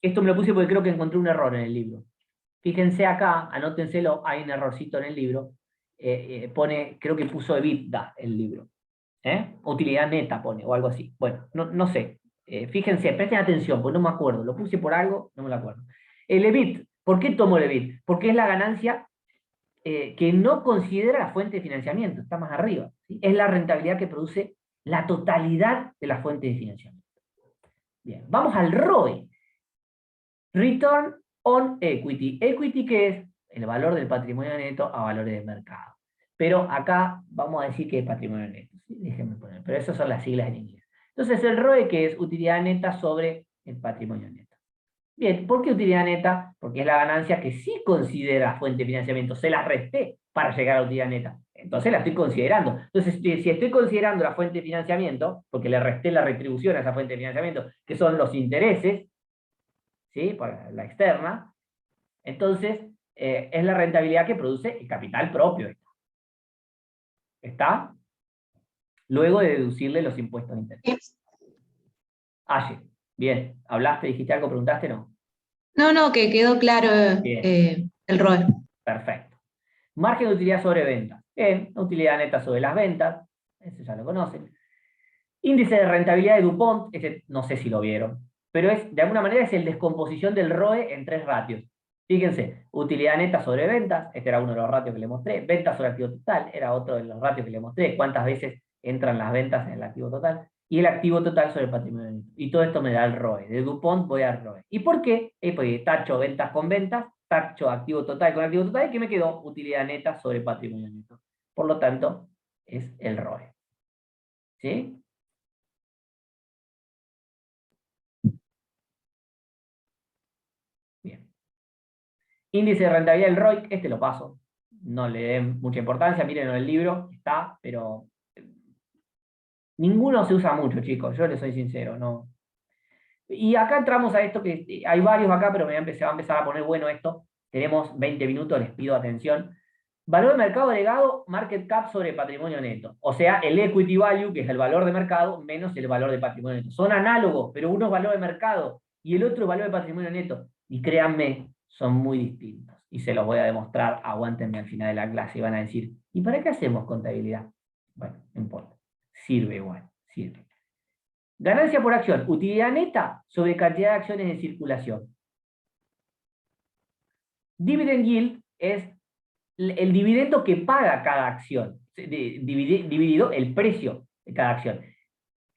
S1: esto me lo puse porque creo que encontré un error en el libro. Fíjense acá, anótenselo, hay un errorcito en el libro, creo que puso EBITDA el libro. Utilidad neta pone, o algo así. Bueno, no sé. Fíjense, presten atención, porque no me acuerdo. Lo puse por algo, no me lo acuerdo. El EBIT, ¿por qué tomo el EBIT? Porque es la ganancia que no considera la fuente de financiamiento, está más arriba. ¿Sí? Es la rentabilidad que produce la totalidad de la fuente de financiamiento. Bien, vamos al ROE. Return on Equity. Equity, que es el valor del patrimonio neto a valores de mercado. Pero acá vamos a decir que es patrimonio neto. ¿Sí? Déjenme poner, pero esas son las siglas en inglés. Entonces el ROE, que es utilidad neta sobre el patrimonio neto. Bien, ¿por qué utilidad neta? Porque es la ganancia que sí considera fuente de financiamiento. Se la resté para llegar a la utilidad neta. Entonces la estoy considerando. Entonces, si estoy considerando la fuente de financiamiento, porque le resté la retribución a esa fuente de financiamiento, que son los intereses, ¿sí? Para la externa, entonces es la rentabilidad que produce el capital propio. ¿Está? Luego de deducirle los impuestos internos. Bien, ¿hablaste, dijiste algo, preguntaste? No.
S9: No, que quedó claro
S1: Bien.
S9: el rol.
S1: Perfecto. Margen de utilidad sobre ventas. Bien, utilidad neta sobre las ventas, eso ya lo conocen. Índice de rentabilidad de DuPont, ese no sé si lo vieron, pero de alguna manera es el descomposición del ROE en 3 ratios. Fíjense, utilidad neta sobre ventas, este era uno de los ratios que le mostré, ventas sobre activo total, era otro de los ratios que le mostré, cuántas veces entran las ventas en el activo total, y el activo total sobre el patrimonio neto. Y todo esto me da el ROE. De DuPont voy al ROE. ¿Y por qué? Porque tacho ventas con ventas, tacho activo total con activo total, y ¿qué me quedó? Utilidad neta sobre patrimonio neto. Por lo tanto, es el ROE. ¿Sí? Bien. Índice de rentabilidad del ROIC, este lo paso. No le den mucha importancia, miren en el libro, está, pero ninguno se usa mucho, chicos, yo les soy sincero, no. Y acá entramos a esto que hay varios acá, pero se va a empezar a poner bueno esto. Tenemos 20 minutos, les pido atención. Valor de mercado agregado, market cap sobre patrimonio neto. O sea, el equity value, que es el valor de mercado, menos el valor de patrimonio neto. Son análogos, pero uno es valor de mercado y el otro es valor de patrimonio neto. Y créanme, son muy distintos. Y se los voy a demostrar, aguántenme al final de la clase y van a decir, ¿y para qué hacemos contabilidad? Bueno, no importa. Sirve igual, sirve. Ganancia por acción, utilidad neta sobre cantidad de acciones en circulación. Dividend yield es el dividendo que paga cada acción, dividido el precio de cada acción.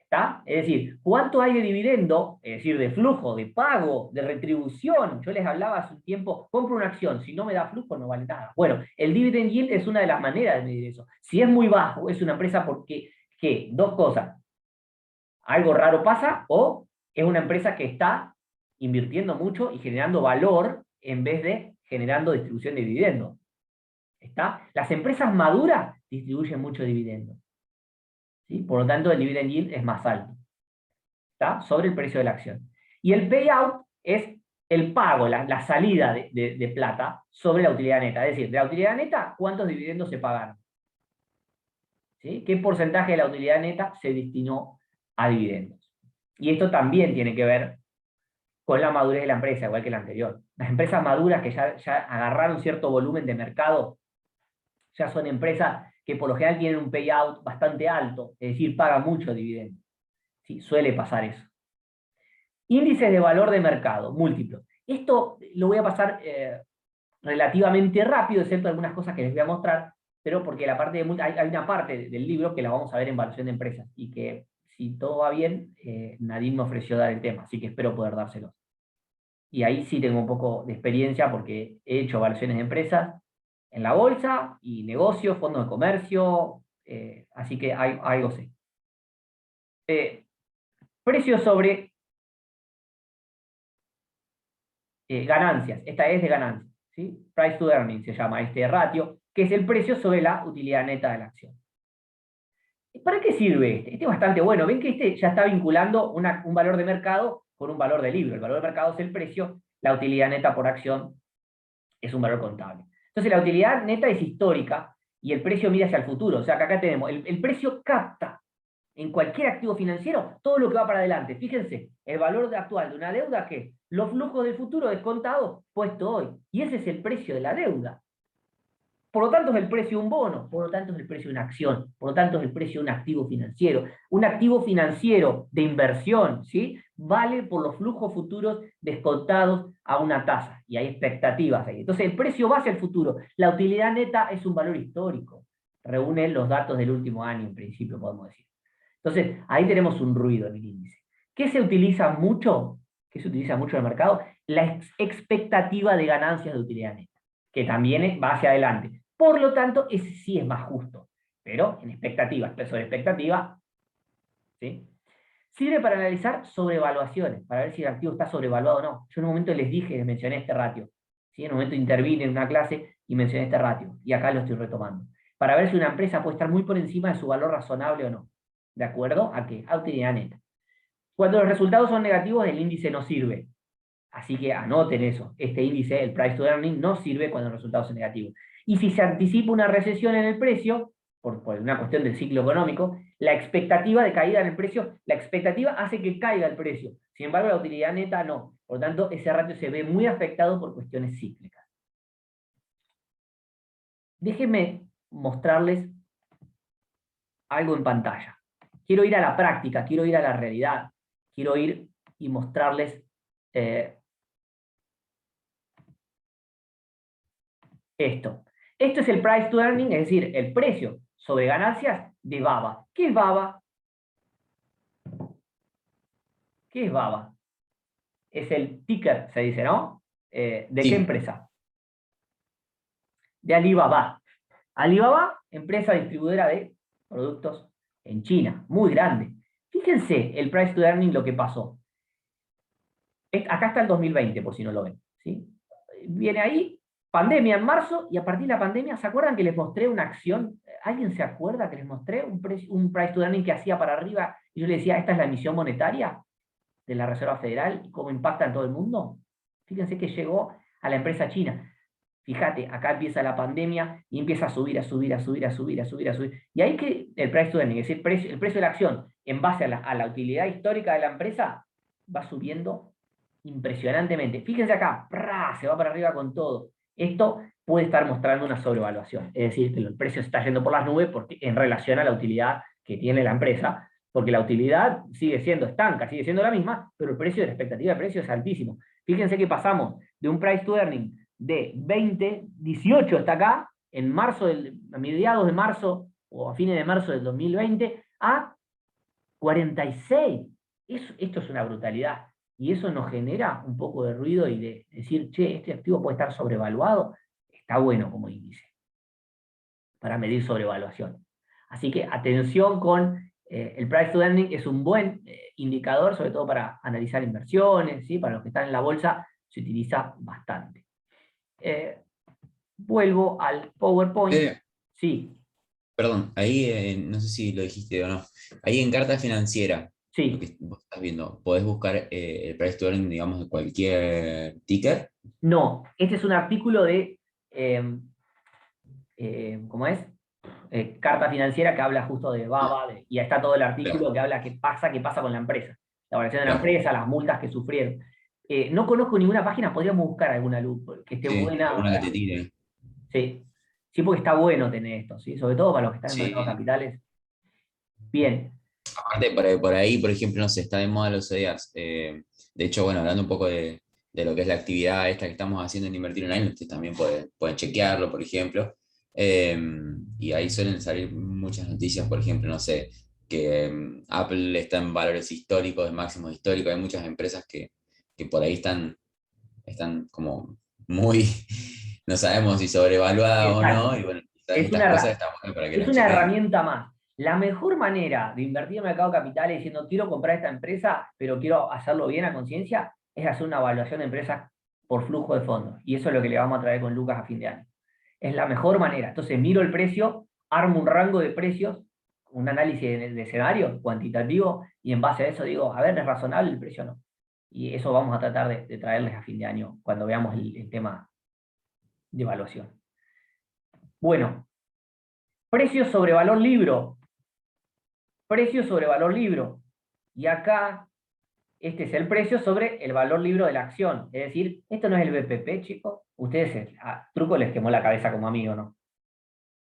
S1: ¿Está? Es decir, ¿cuánto hay de dividendo? Es decir, de flujo, de pago, de retribución. Yo les hablaba hace un tiempo, compro una acción, si no me da flujo no vale nada. Bueno, el dividend yield es una de las maneras de medir eso. Si es muy bajo, es una empresa porque, ¿qué? Dos cosas. Algo raro pasa, o es una empresa que está invirtiendo mucho y generando valor en vez de generando distribución de dividendos. ¿Está? Las empresas maduras distribuyen mucho dividendo. ¿Sí? Por lo tanto, el dividend yield es más alto. ¿Está? Sobre el precio de la acción. Y el payout es el pago, la salida de plata sobre la utilidad neta. Es decir, de la utilidad neta, ¿cuántos dividendos se pagaron? ¿Sí? ¿Qué porcentaje de la utilidad neta se destinó a dividendos? Y esto también tiene que ver con la madurez de la empresa, igual que la anterior. Las empresas maduras que ya agarraron cierto volumen de mercado, ya son empresas que por lo general tienen un payout bastante alto, es decir, pagan mucho dividendo. ¿Sí? Suele pasar eso. Índices de valor de mercado, múltiplos. Esto lo voy a pasar relativamente rápido, excepto algunas cosas que les voy a mostrar, pero porque hay una parte del libro que la vamos a ver en evaluación de empresas, y que si todo va bien, Nadine me ofreció dar el tema, así que espero poder dárselos. Y ahí sí tengo un poco de experiencia porque he hecho evaluaciones de empresas en la bolsa y negocios, fondos de comercio, así que algo sé. Precio sobre ganancias, esta es de ganancias, ¿sí? Price to earnings se llama este ratio, que es el precio sobre la utilidad neta de la acción. ¿Para qué sirve este? Este es bastante bueno. Ven que este ya está vinculando un valor de mercado con un valor de libro. El valor de mercado es el precio, la utilidad neta por acción es un valor contable. Entonces la utilidad neta es histórica y el precio mira hacia el futuro. O sea que acá tenemos, el precio capta en cualquier activo financiero todo lo que va para adelante. Fíjense, el valor actual de una deuda, ¿qué? Los flujos del futuro descontados puesto hoy. Y ese es el precio de la deuda. Por lo tanto es el precio de un bono, por lo tanto es el precio de una acción, por lo tanto es el precio de un activo financiero. Un activo financiero de inversión, ¿sí? Vale por los flujos futuros descontados a una tasa, y hay expectativas ahí. Entonces el precio va hacia el futuro. La utilidad neta es un valor histórico. Reúne los datos del último año, en principio, podemos decir. Entonces, ahí tenemos un ruido en el índice. ¿Qué se utiliza mucho? ¿Qué se utiliza mucho en el mercado? La expectativa de ganancias de utilidad neta, que también va hacia adelante. Por lo tanto, ese sí es más justo, pero en expectativas, sobre expectativa, ¿sí? Sirve para analizar sobrevaluaciones, para ver si el activo está sobrevaluado o no. Yo en un momento les dije, les mencioné este ratio, ¿sí? En un momento intervine en una clase y mencioné este ratio, y acá lo estoy retomando. Para ver si una empresa puede estar muy por encima de su valor razonable o no. ¿De acuerdo? ¿A qué? A utilidad neta. Cuando los resultados son negativos, el índice no sirve. Así que anoten eso. Este índice, el price to earning, no sirve cuando los resultados son negativos. Y si se anticipa una recesión en el precio, por una cuestión del ciclo económico, la expectativa de caída en el precio, la expectativa hace que caiga el precio. Sin embargo, la utilidad neta no. Por lo tanto, ese ratio se ve muy afectado por cuestiones cíclicas. Déjenme mostrarles algo en pantalla. Quiero ir a la práctica, quiero ir a la realidad, quiero ir y mostrarles esto. Esto es el price to earning, es decir, el precio sobre ganancias de BABA. ¿Qué es BABA? ¿Qué es BABA? Es el ticker, se dice, ¿no? ¿De
S3: Sí.
S1: qué empresa? De Alibaba. Alibaba, empresa distribuidora de productos en China, muy grande. Fíjense el price to earning, lo que pasó. Acá está el 2020, por si no lo ven, ¿sí? Viene ahí, pandemia en marzo, y a partir de la pandemia, ¿se acuerdan que les mostré una acción? ¿Alguien se acuerda que les mostré un price to earning que hacía para arriba? Y yo le decía, esta es la emisión monetaria de la Reserva Federal y cómo impacta en todo el mundo. Fíjense que llegó a la empresa china. Fíjate, acá empieza la pandemia y empieza a subir, a subir, a subir, a subir, a subir, a subir. Y ahí que el price to earning, es decir, el precio de la acción, en base a la utilidad histórica de la empresa, va subiendo impresionantemente. Fíjense acá, ¡prá! Se va para arriba con todo. Esto puede estar mostrando una sobrevaluación, es decir, que el precio se está yendo por las nubes porque, en relación a la utilidad que tiene la empresa, porque la utilidad sigue siendo estanca, sigue siendo la misma, pero el precio, la expectativa de precio es altísimo. Fíjense que pasamos de un price to earning de 20, 18 está acá, en marzo a mediados de marzo o a fines de marzo del 2020, a 46. Esto es una brutalidad. Y eso nos genera un poco de ruido y de decir, che, este activo puede estar sobrevaluado. Está bueno como índice para medir sobrevaluación. Así que atención con el price to earning, es un buen indicador, sobre todo para analizar inversiones, ¿sí? Para los que están en la bolsa se utiliza bastante. Vuelvo al PowerPoint. Sí.
S3: Perdón, ahí no sé si lo dijiste o no. Ahí en carta financiera,
S1: Sí.
S3: lo que vos estás viendo, ¿podés buscar el price to earning, digamos, de cualquier ticker?
S1: No, este es un artículo de, ¿cómo es? Carta financiera que habla justo de BABA, y ahí está todo el artículo
S3: Claro.
S1: que habla qué pasa con la empresa. La evaluación de la
S3: Claro.
S1: empresa, las multas que sufrieron. No conozco ninguna página, podríamos buscar alguna luz que esté
S3: Sí,
S1: buena.
S3: alguna que te tire.
S1: Sí. Sí, porque está bueno tener esto, ¿sí? Sobre todo para los que están en mercados
S3: Sí.
S1: capitales. Bien.
S3: Aparte, por ahí, por ejemplo, no sé, está de moda los CDRs. De hecho, bueno, hablando un poco de lo que es la actividad esta que estamos haciendo en Invertir Online, ustedes también pueden chequearlo, por ejemplo. Y ahí suelen salir muchas noticias, por ejemplo, no sé, que Apple está en valores históricos, de máximos históricos. Hay muchas empresas que por ahí están como muy, no sabemos si sobrevaluadas o
S1: Exacto.
S3: no. Y bueno, quizás
S1: Es
S3: estas
S1: una,
S3: cosas están buenas para que
S1: es
S3: las
S1: una
S3: chequen.
S1: herramienta más. La mejor manera de invertir en el mercado de capitales diciendo quiero comprar esta empresa, pero quiero hacerlo bien a conciencia, es hacer una evaluación de empresas por flujo de fondos. Y eso es lo que le vamos a traer con Lucas a fin de año. Es la mejor manera. Entonces miro el precio, armo un rango de precios, un análisis de escenario cuantitativo, y en base a eso digo, a ver, ¿es razonable el precio o no? Y eso vamos a tratar de traerles a fin de año cuando veamos el tema de evaluación. Bueno, precios sobre valor libro. Precios sobre valor libro. Y acá, este es el precio sobre el valor libro de la acción. Es decir, esto no es el BPP, chicos. Ustedes, a Truco les quemó la cabeza como amigo, ¿no?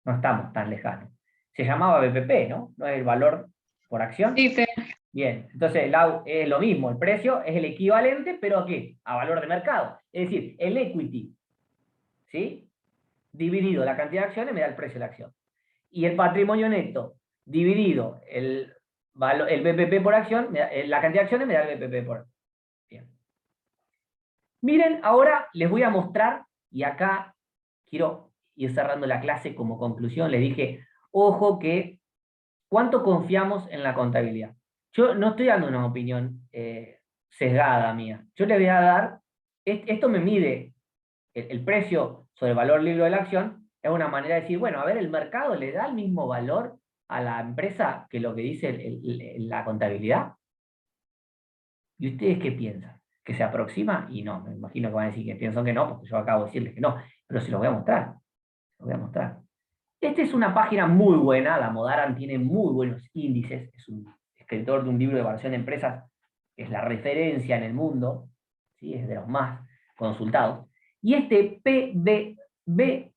S1: No estamos tan lejanos. Se llamaba BPP, ¿no? ¿No es el valor por acción?
S5: Sí, sí.
S1: Bien, entonces es lo mismo. El precio es el equivalente, ¿pero a qué? A valor de mercado. Es decir, el equity, ¿sí? Dividido la cantidad de acciones me da el precio de la acción. Y el patrimonio neto dividido el BPP por acción, la cantidad de acciones me da el BPP por acción. Bien. Miren, ahora les voy a mostrar, y acá quiero ir cerrando la clase como conclusión. Les dije, ojo que, ¿cuánto confiamos en la contabilidad? Yo no estoy dando una opinión sesgada mía. Yo les voy a dar, esto me mide el precio sobre el valor libro de la acción, es una manera de decir, bueno, a ver, el mercado le da el mismo valor a la empresa que lo que dice la contabilidad. ¿Y ustedes qué piensan? ¿Que se aproxima? Y no, me imagino que van a decir que piensan que no, porque yo acabo de decirles que no, pero se los voy a mostrar. Se los voy a mostrar. Esta es una página muy buena, la Modaran tiene muy buenos índices, es un escritor de un libro de evaluación de empresas, es la referencia en el mundo, ¿sí? Es de los más consultados. Y este PBB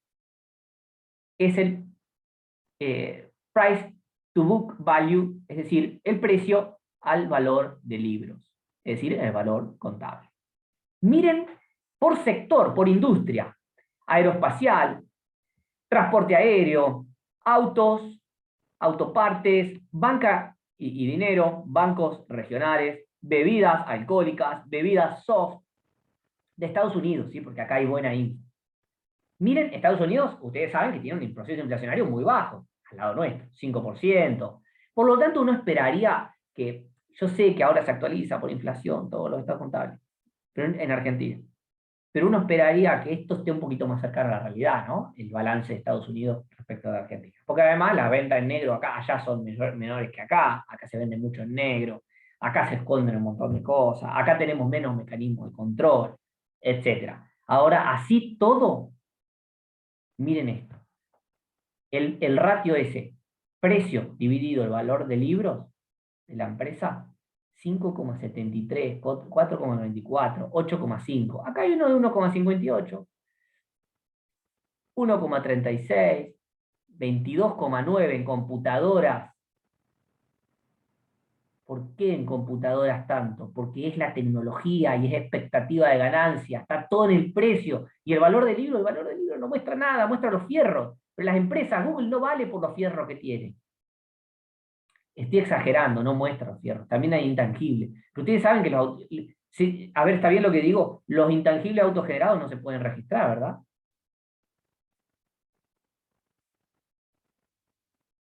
S1: es el Price to Book Value, es decir, el precio al valor de libros, es decir, el valor contable. Miren por sector, por industria, aeroespacial, transporte aéreo, autos, autopartes, banca y dinero, bancos regionales, bebidas alcohólicas, bebidas soft, de Estados Unidos, ¿sí? Porque acá hay buena info. Miren, Estados Unidos, ustedes saben que tiene un proceso inflacionario muy bajo, al lado nuestro, 5%. Por lo tanto, uno esperaría que, yo sé que ahora se actualiza por inflación todos los estados contables, pero en Argentina. Pero uno esperaría que esto esté un poquito más cercano a la realidad, ¿no? El balance de Estados Unidos respecto de Argentina. Porque además las ventas en negro allá son menores que acá se vende mucho en negro, acá se esconden un montón de cosas, acá tenemos menos mecanismos de control, etc. Ahora, así todo, miren esto. El ratio ese, precio dividido el valor de libros de la empresa, 5,73, 4,94, 8,5. Acá hay uno de 1,58, 1,36, 22,9 en computadoras. ¿Por qué en computadoras tanto? Porque es la tecnología y es expectativa de ganancia, está todo en el precio. Y el valor del libro no muestra nada, muestra los fierros. Pero las empresas, Google no vale por los fierros que tiene. Estoy exagerando, no muestra los fierros. También hay intangibles. Pero ustedes saben que a ver, ¿está bien lo que digo? Los intangibles autogenerados no se pueden registrar, ¿verdad?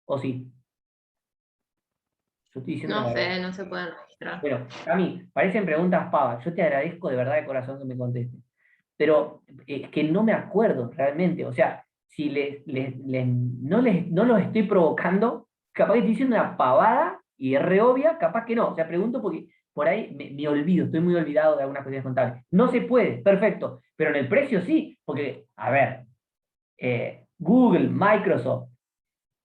S1: ¿O sí? Yo estoy diciendo
S2: No,
S1: la verdad.
S2: Fede, no se pueden registrar.
S1: Bueno, Cami, parecen preguntas pavas. Yo te agradezco de verdad de corazón que me contestes. Pero es que no me acuerdo realmente. O sea, si no los estoy provocando, capaz que estoy diciendo una pavada y es re obvia, capaz que no. O sea, pregunto porque por ahí me olvido, estoy muy olvidado de algunas cuestiones contables. No se puede, perfecto. Pero en el precio sí, porque, a ver, Google, Microsoft,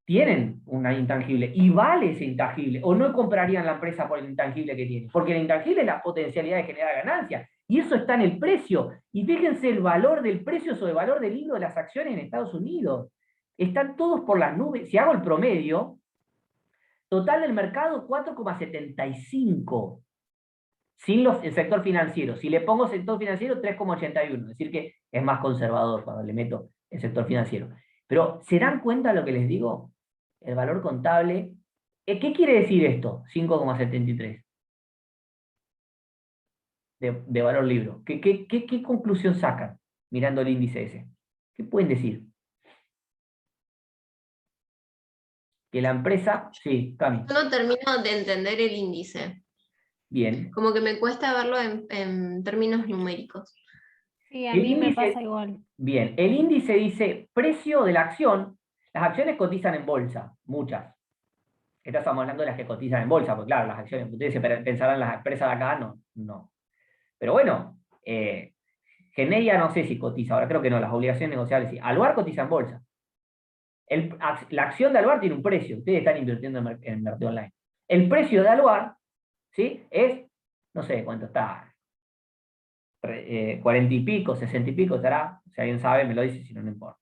S1: tienen una intangible y vale ese intangible, o no comprarían la empresa por el intangible que tiene, porque el intangible es la potencialidad de generar ganancias, y eso está en el precio. Y fíjense el valor del precio sobre el valor del libro de las acciones en Estados Unidos. Están todos por las nubes. Si hago el promedio, total del mercado 4,75, sin el sector financiero. Si le pongo sector financiero, 3,81, es decir que es más conservador cuando le meto el sector financiero. Pero, ¿se dan cuenta de lo que les digo? El valor contable. ¿Qué quiere decir esto? 5,73 de valor libro. ¿Qué conclusión sacan mirando el índice ese? ¿Qué pueden decir? Que la empresa... Sí, Cami.
S2: Yo no termino de entender el índice.
S1: Bien.
S2: Como que me cuesta verlo en términos numéricos.
S6: Sí, a
S1: El
S6: mí me
S1: índice-
S6: pasa igual.
S1: Bien, el índice dice precio de la acción. Las acciones cotizan en bolsa, muchas. Estamos hablando de las que cotizan en bolsa, porque claro, las acciones, ustedes pensarán las empresas de acá, no. Pero bueno, Geneia no sé si cotiza, ahora creo que no, las obligaciones negociables sí. Aluar cotiza en bolsa. La acción de Aluar tiene un precio, ustedes están invirtiendo en mercado online. El precio de Aluar, ¿sí? Es, no sé cuánto está, 40 y pico, 60 y pico estará, si alguien sabe me lo dice, si no, no importa.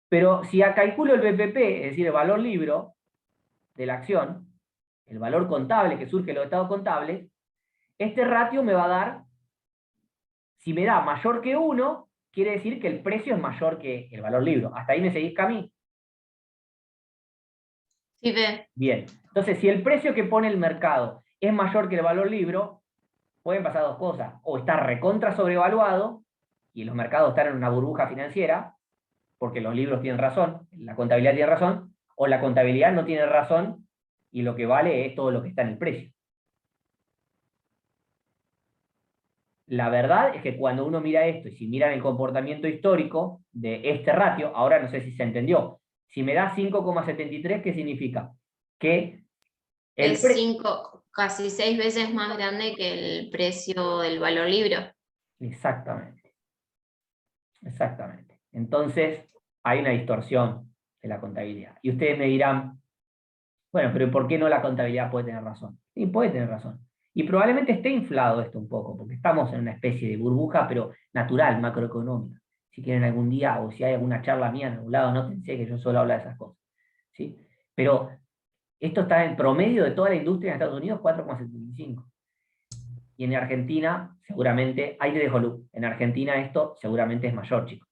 S1: Pero si calculo el BPP, es decir, el valor libro de la acción, el valor contable que surge de los estados contables, este ratio me va a dar, si me da mayor que 1, quiere decir que el precio es mayor que el valor libro. ¿Hasta ahí me seguís, Cami?
S2: Sí, ve.
S1: Bien. Entonces, si el precio que pone el mercado es mayor que el valor libro, pueden pasar dos cosas. O está recontra sobrevaluado, y los mercados están en una burbuja financiera, porque los libros tienen razón, la contabilidad tiene razón, o la contabilidad no tiene razón, y lo que vale es todo lo que está en el precio. La verdad es que cuando uno mira esto, y si miran el comportamiento histórico de este ratio, ahora no sé si se entendió, si me da 5,73, ¿qué significa? Que el
S2: Es casi 6 veces más grande que el precio del valor libro.
S1: Exactamente. Exactamente. Entonces, hay una distorsión. de la contabilidad. Y ustedes me dirán, bueno, pero ¿por qué no la contabilidad puede tener razón? Sí, puede tener razón. Y probablemente esté inflado esto un poco, porque estamos en una especie de burbuja, pero natural, macroeconómica. Si quieren algún día, o si hay alguna charla mía en algún lado, no pensé que yo solo hablo de esas cosas. ¿Sí? Pero esto está en promedio de toda la industria en Estados Unidos, 4,75. Y en Argentina, seguramente, ahí te dejo Lu, en Argentina esto seguramente es mayor, chicos.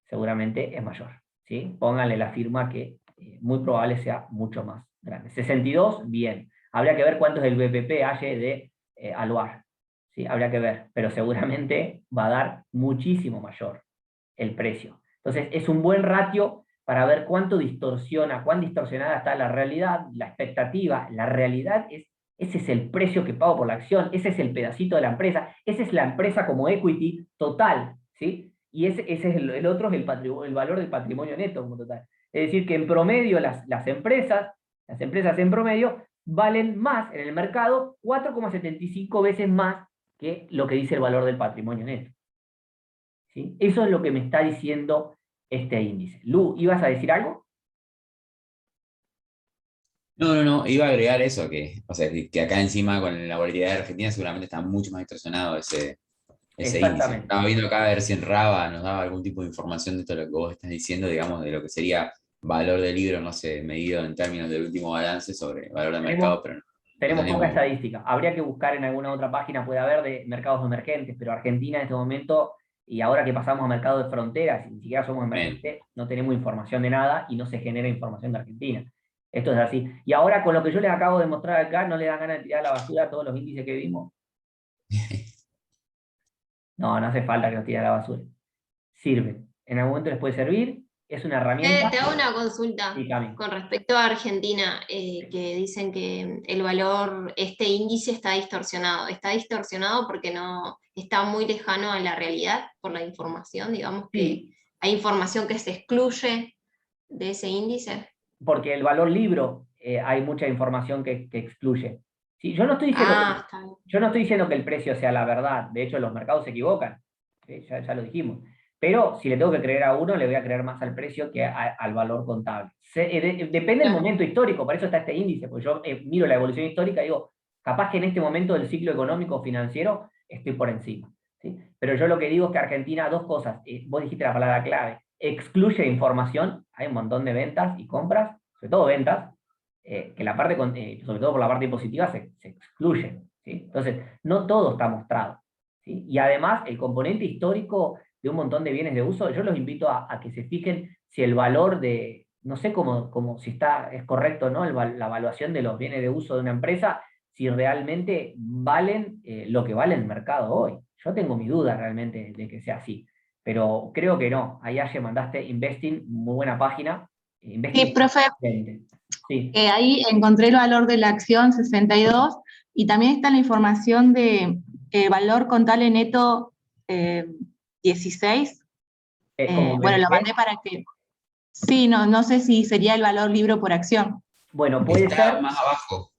S1: Seguramente es mayor. ¿Sí? Pónganle la firma que muy probable sea mucho más grande. 62, bien. Habría que ver cuánto es el BPP de Aluar. ¿Sí? Habría que ver, pero seguramente va a dar muchísimo mayor el precio. Entonces, es un buen ratio para ver cuán distorsionada está la realidad, la expectativa. La realidad es, ese es el precio que pago por la acción, ese es el pedacito de la empresa, esa es la empresa como equity total, ¿sí? Y ese es el otro, es el valor del patrimonio neto como total. Es decir, que en promedio las empresas en promedio valen más en el mercado, 4,75 veces más que lo que dice el valor del patrimonio neto. ¿Sí? Eso es lo que me está diciendo este índice. Lu, ¿ibas a decir algo?
S3: No, iba a agregar eso, o sea, que acá encima con la volatilidad de Argentina seguramente está mucho más distorsionado ese índice. Estaba viendo acá a ver si en Raba nos daba algún tipo de información de esto lo que vos estás diciendo, digamos, de lo que sería valor del libro, no sé, medido en términos del último balance sobre valor de mercado, pero no.
S1: Tenemos poca estadística. Habría que buscar en alguna otra página, puede haber, de mercados emergentes, pero Argentina en este momento, y ahora que pasamos a mercado de fronteras, y ni siquiera somos emergentes, no tenemos información de nada y no se genera información de Argentina. Esto es así. Y ahora con lo que yo les acabo de mostrar acá, ¿no le dan ganas de tirar a la basura todos los índices que vimos? No, no hace falta que los tire a la basura. Sirve. En algún momento les puede servir, es una herramienta.
S2: Te hago una consulta
S1: Sí, Cami.
S2: con respecto a Argentina, que dicen que el valor, este índice está distorsionado. Está distorsionado porque no está muy lejano a la realidad por la información, digamos que hay información que se excluye de ese índice.
S1: Porque el valor libro, hay mucha información que excluye. ¿Sí? Yo no estoy diciendo que el precio sea la verdad, de hecho los mercados se equivocan, ¿sí? Ya lo dijimos. Pero si le tengo que creer a uno, le voy a creer más al precio que al valor contable. Depende del momento histórico, por eso está este índice, porque yo miro la evolución histórica y digo, capaz que en este momento del ciclo económico financiero estoy por encima. ¿Sí? Pero yo lo que digo es que Argentina, dos cosas, vos dijiste la palabra clave, excluye información, hay un montón de ventas y compras, sobre todo ventas, que la parte, sobre todo por la parte impositiva, se excluye. ¿Sí? Entonces, no todo está mostrado. ¿Sí? Y además, el componente histórico de un montón de bienes de uso, yo los invito a que se fijen si el valor de, no sé cómo si es correcto, ¿no? La evaluación de los bienes de uso de una empresa, si realmente valen lo que vale el mercado hoy. Yo tengo mi duda realmente de que sea así, pero creo que no. Ahí ayer mandaste Investing, muy buena página. Investing,
S9: sí, profe,
S1: sí.
S9: ahí encontré el valor de la acción 62 y también está la información de valor contable neto 16. Bueno, lo mandé para que... Sí, no sé si sería el valor libro por acción.
S1: Bueno, puede ser...
S3: más abajo.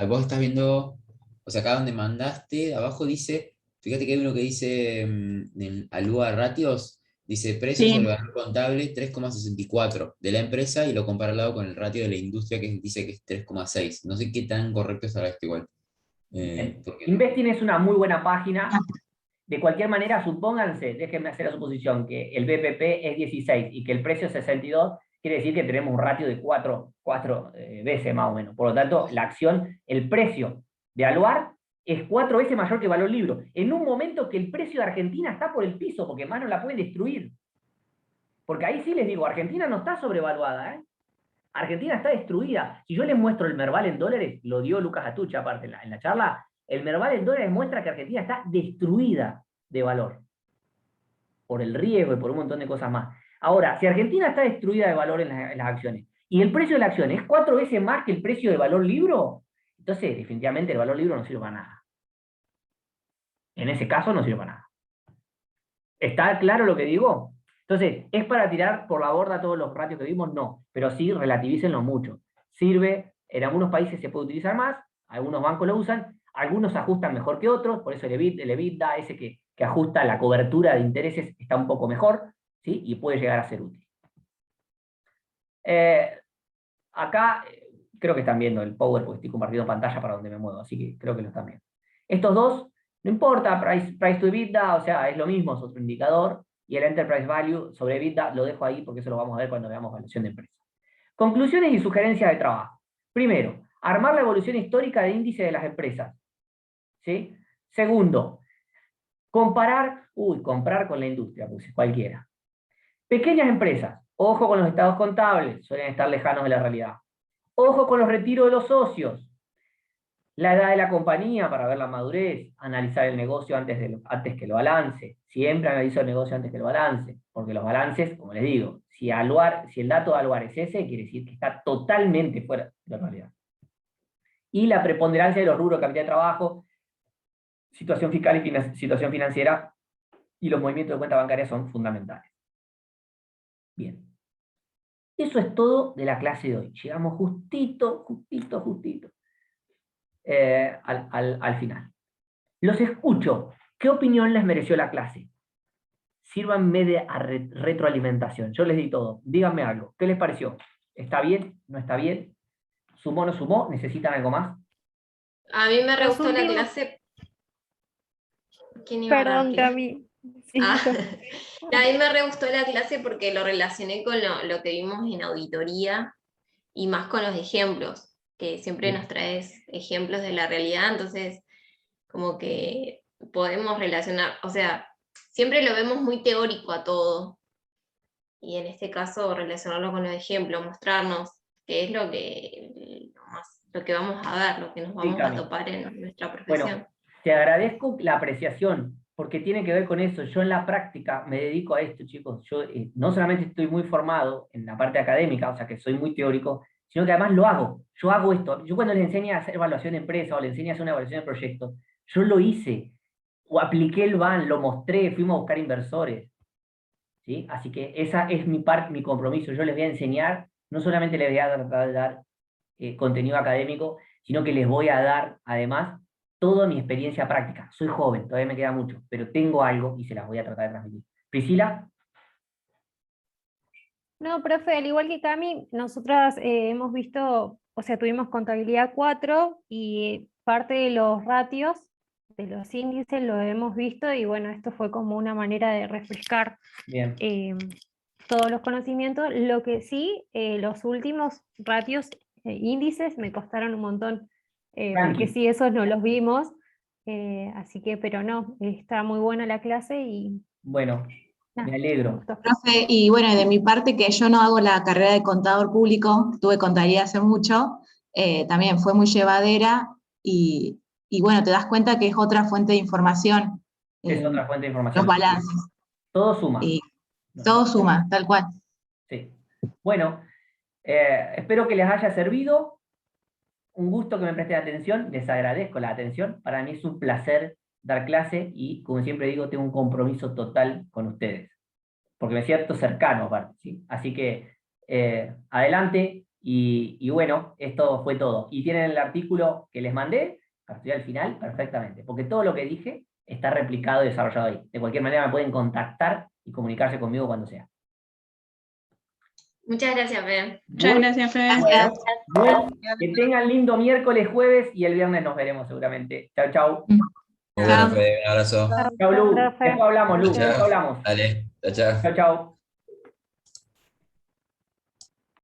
S3: Vos estás viendo, o sea, acá donde mandaste, abajo dice, fíjate que hay uno que dice en Alúa Ratios, dice precio sobre valor contable 3,64 de la empresa y lo compara al lado con el ratio de la industria que dice que es 3,6. No sé qué tan correcto estará esto igual.
S1: Investing es una muy buena página. De cualquier manera, supónganse, déjenme hacer la suposición, que el BPP es 16 y que el precio es 62, quiere decir que tenemos un ratio de 4 veces más o menos. Por lo tanto, la acción, el precio de Aluar es 4 veces mayor que el valor libro. En un momento que el precio de Argentina está por el piso, porque más no la pueden destruir. Porque ahí sí les digo, Argentina no está sobrevaluada, ¿eh? Argentina está destruida. Si yo les muestro el Merval en dólares, lo dio Lucas Atucha aparte en la charla, el Merval en dólares muestra que Argentina está destruida de valor. Por el riesgo y por un montón de cosas más. Ahora, si Argentina está destruida de valor en las acciones, y el precio de la acción es 4 veces más que el precio de valor libro, entonces definitivamente el valor libro no sirve para nada. En ese caso no sirve para nada. ¿Está claro lo que digo? Entonces, ¿es para tirar por la borda todos los ratios que vimos? No, pero sí relativícenlo mucho. Sirve, en algunos países se puede utilizar más, algunos bancos lo usan, algunos ajustan mejor que otros, por eso el EBITDA, ese que ajusta la cobertura de intereses, está un poco mejor, ¿sí? Y puede llegar a ser útil. Acá creo que están viendo el Power, porque estoy compartiendo pantalla para donde me muevo, así que creo que lo están viendo. Estos dos, no importa, price to EBITDA, o sea, es lo mismo, es otro indicador, y el Enterprise Value sobre EBITDA lo dejo ahí porque eso lo vamos a ver cuando veamos evaluación de empresa. Conclusiones y sugerencias de trabajo. Primero, armar la evolución histórica de índice de las empresas. ¿Sí? Segundo, comparar con la industria, pues cualquiera. Pequeñas empresas, ojo con los estados contables, suelen estar lejanos de la realidad. Ojo con los retiros de los socios. La edad de la compañía para ver la madurez, analizar el negocio antes que lo balance. Siempre analizo el negocio antes que lo balance, porque los balances, como les digo, si el dato de Aluar es ese, quiere decir que está totalmente fuera de la realidad. Y la preponderancia de los rubros de capital de trabajo, situación fiscal y situación financiera y los movimientos de cuenta bancaria son fundamentales. Bien. Eso es todo de la clase de hoy. Llegamos justito al final. Los escucho. ¿Qué opinión les mereció la clase? Sírvanme de retroalimentación. Yo les di todo. Díganme algo. ¿Qué les pareció? ¿Está bien? ¿No está bien? ¿Sumó? ¿No sumó? ¿Necesitan algo más?
S2: A mí me re
S6: Los
S2: gustó la
S6: últimos-
S2: clase. ¿Quién iba a hablar,
S6: Perdón,
S2: Pila?
S6: Cami. Sí,
S2: Ah,
S6: yo.
S2: a mí me re gustó la clase porque lo relacioné con lo que vimos en auditoría y más con los ejemplos, que siempre
S1: Bien.
S2: nos traes ejemplos de la realidad, entonces como que podemos relacionar, o sea, siempre lo vemos muy teórico a todo, y en este caso relacionarlo con los ejemplos, mostrarnos qué es lo que vamos a ver, lo que nos vamos a
S1: Cami.
S2: topar en nuestra profesión.
S1: Bueno, te agradezco la apreciación, porque tiene que ver con eso. Yo en la práctica me dedico a esto, chicos. Yo no solamente estoy muy formado en la parte académica, o sea que soy muy teórico, sino que además lo hago. Yo hago esto. Yo cuando les enseño a hacer evaluación de empresa o les enseño a hacer una evaluación de proyecto, yo lo hice. O apliqué el BAN, lo mostré, fuimos a buscar inversores. ¿Sí? Así que esa es mi compromiso. Yo les voy a enseñar, no solamente les voy a tratar de dar contenido académico, sino que les voy a dar, además, toda mi experiencia práctica. Soy joven, todavía me queda mucho, pero tengo algo y se las voy a tratar de transmitir. Priscila.
S6: No, profe, al igual que Cami, nosotras hemos visto, o sea, tuvimos contabilidad 4 y parte de los ratios, de los índices, lo hemos visto y bueno, esto fue como una manera de refrescar
S1: Bien.
S6: todos los conocimientos. Lo que sí, los últimos ratios, índices, me costaron un montón, porque sí, esos no los vimos, así que, pero no, está muy buena la clase y...
S1: Bueno,
S6: nada,
S1: me alegro.
S6: gustó.
S9: Profe, y bueno, de mi parte, que yo no hago la carrera de contador público, tuve contabilidad hace mucho, también fue muy llevadera y bueno, te das cuenta que es otra fuente de información,
S1: Es otra fuente de información.
S9: los balances,
S1: Todo suma.
S9: y todo suma, tal cual.
S1: Sí. Bueno, espero que les haya servido. Un gusto que me presten atención. Les agradezco la atención. Para mí es un placer dar clase y, como siempre digo, tengo un compromiso total con ustedes. Porque me siento cercano, aparte, ¿sí? Así que, adelante. Y bueno, esto fue todo. Y tienen el artículo que les mandé, para estudiar al final, perfectamente. Porque todo lo que dije está replicado y desarrollado ahí. De cualquier manera me pueden contactar y comunicarse conmigo cuando sea.
S2: Muchas gracias, Fer.
S5: Muchas gracias, Fer.
S1: Bueno, que tengan lindo miércoles, jueves y el viernes nos veremos seguramente. Chau, chau.
S3: Muy bueno, Fede, un abrazo.
S1: Chau, Lu.
S6: Profe.
S1: Después hablamos, Lu.
S3: Chao.
S1: Después hablamos.
S3: Dale, chao, chao.
S1: Chau, chau.